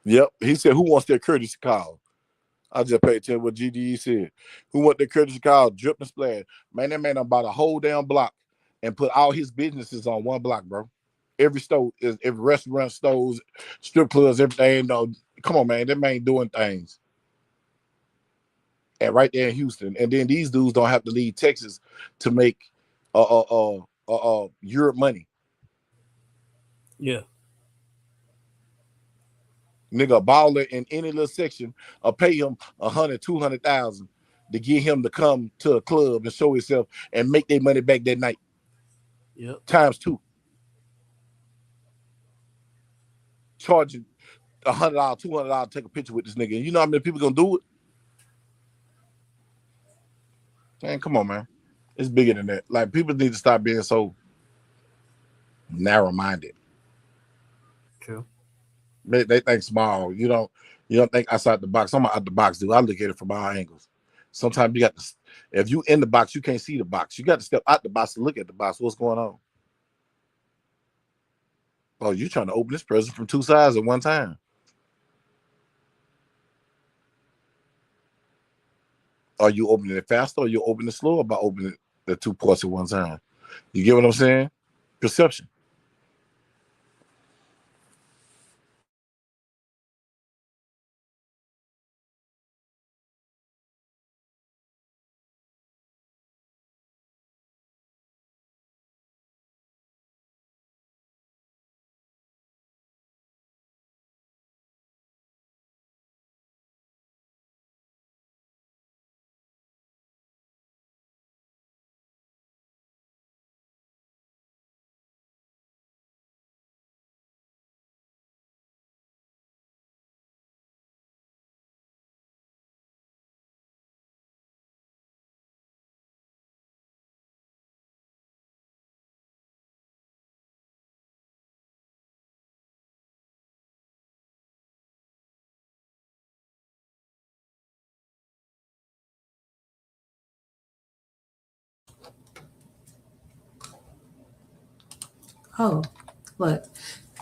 B: Yep. He said, who wants their courtesy call? I just paid attention to what GDE said. Who want their courtesy call? Drip and splash. Man, that man bought a whole damn block and put all his businesses on one block, bro. Every store is every restaurant, stores, strip clubs, everything. No, come on, man. That man doing things. And right there in Houston. And then these dudes don't have to leave Texas to make Europe money.
C: Yeah.
B: Nigga, a baller in any little section, I'll pay him 100, 200,000 to get him to come to a club and show himself and make their money back that night.
C: Yep.
B: Times two. Charging $100, $200 to take a picture with this nigga. And you know how many people gonna do it? Man, come on, man. It's bigger than that. Like, people need to stop being so narrow-minded.
C: True.
B: They think small. You don't think outside the box. I'm out the box, dude. I look at it from all angles. Sometimes you got to, if you in the box, you can't see the box. You got to step out the box and look at the box. What's going on? Oh, you trying to open this present from two sides at one time. Are you opening it faster or you opening it slower by opening the two parts at one time? You get what I'm saying? Perception.
D: Oh, look.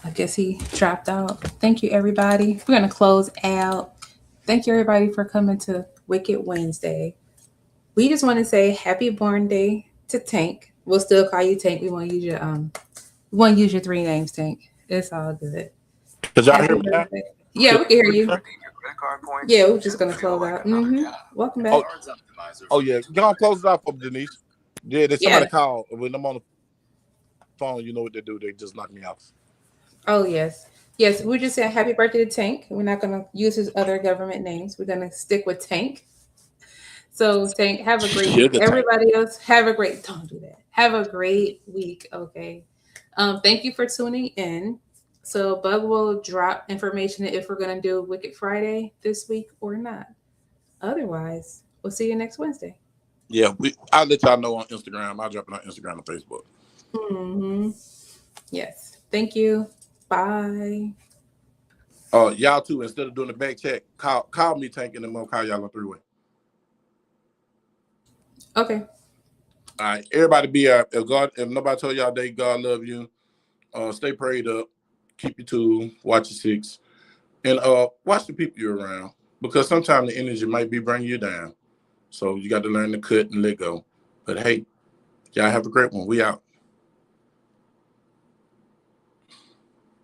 D: I guess he dropped out. Thank you, everybody. We're going to close out. Thank you, everybody, for coming to Wicked Wednesday. We just want to say happy born day to Tank. We'll still call you Tank. We won't use your 3 names, Tank. It's all good.
B: Could y'all
D: Happy
B: hear me now?
D: birthday. Yeah, we can hear you. Yeah, we're just gonna close out. Welcome back.
B: Oh yeah, go on, close it off for Denise. Yeah, there's somebody call when I'm on the phone. You know what they do? They just knock me off.
D: Oh yes, yes. We're just saying happy birthday to Tank. We're not gonna use his other government names. We're gonna stick with Tank. So Tank, have a great week. Everybody else, have a great. Don't do that. Have a great week. Okay. Thank you for tuning in. So Bug will drop information if we're gonna do Wicked Friday this week or not. Otherwise, we'll see you next Wednesday.
B: Yeah, I'll let y'all know on Instagram. I'll drop it on Instagram and Facebook.
D: Mm-hmm. Yes. Thank you. Bye.
B: Y'all too. Instead of doing the back check, call me, Tank, and then we'll call y'all on 3-way.
D: Okay.
B: All right. Everybody be out. If nobody told y'all they God love you, stay prayed up, keep your tool, watch your 6, and watch the people you're around, because sometimes the energy might be bringing you down. So you got to learn to cut and let go. But hey, y'all have a great one. We out.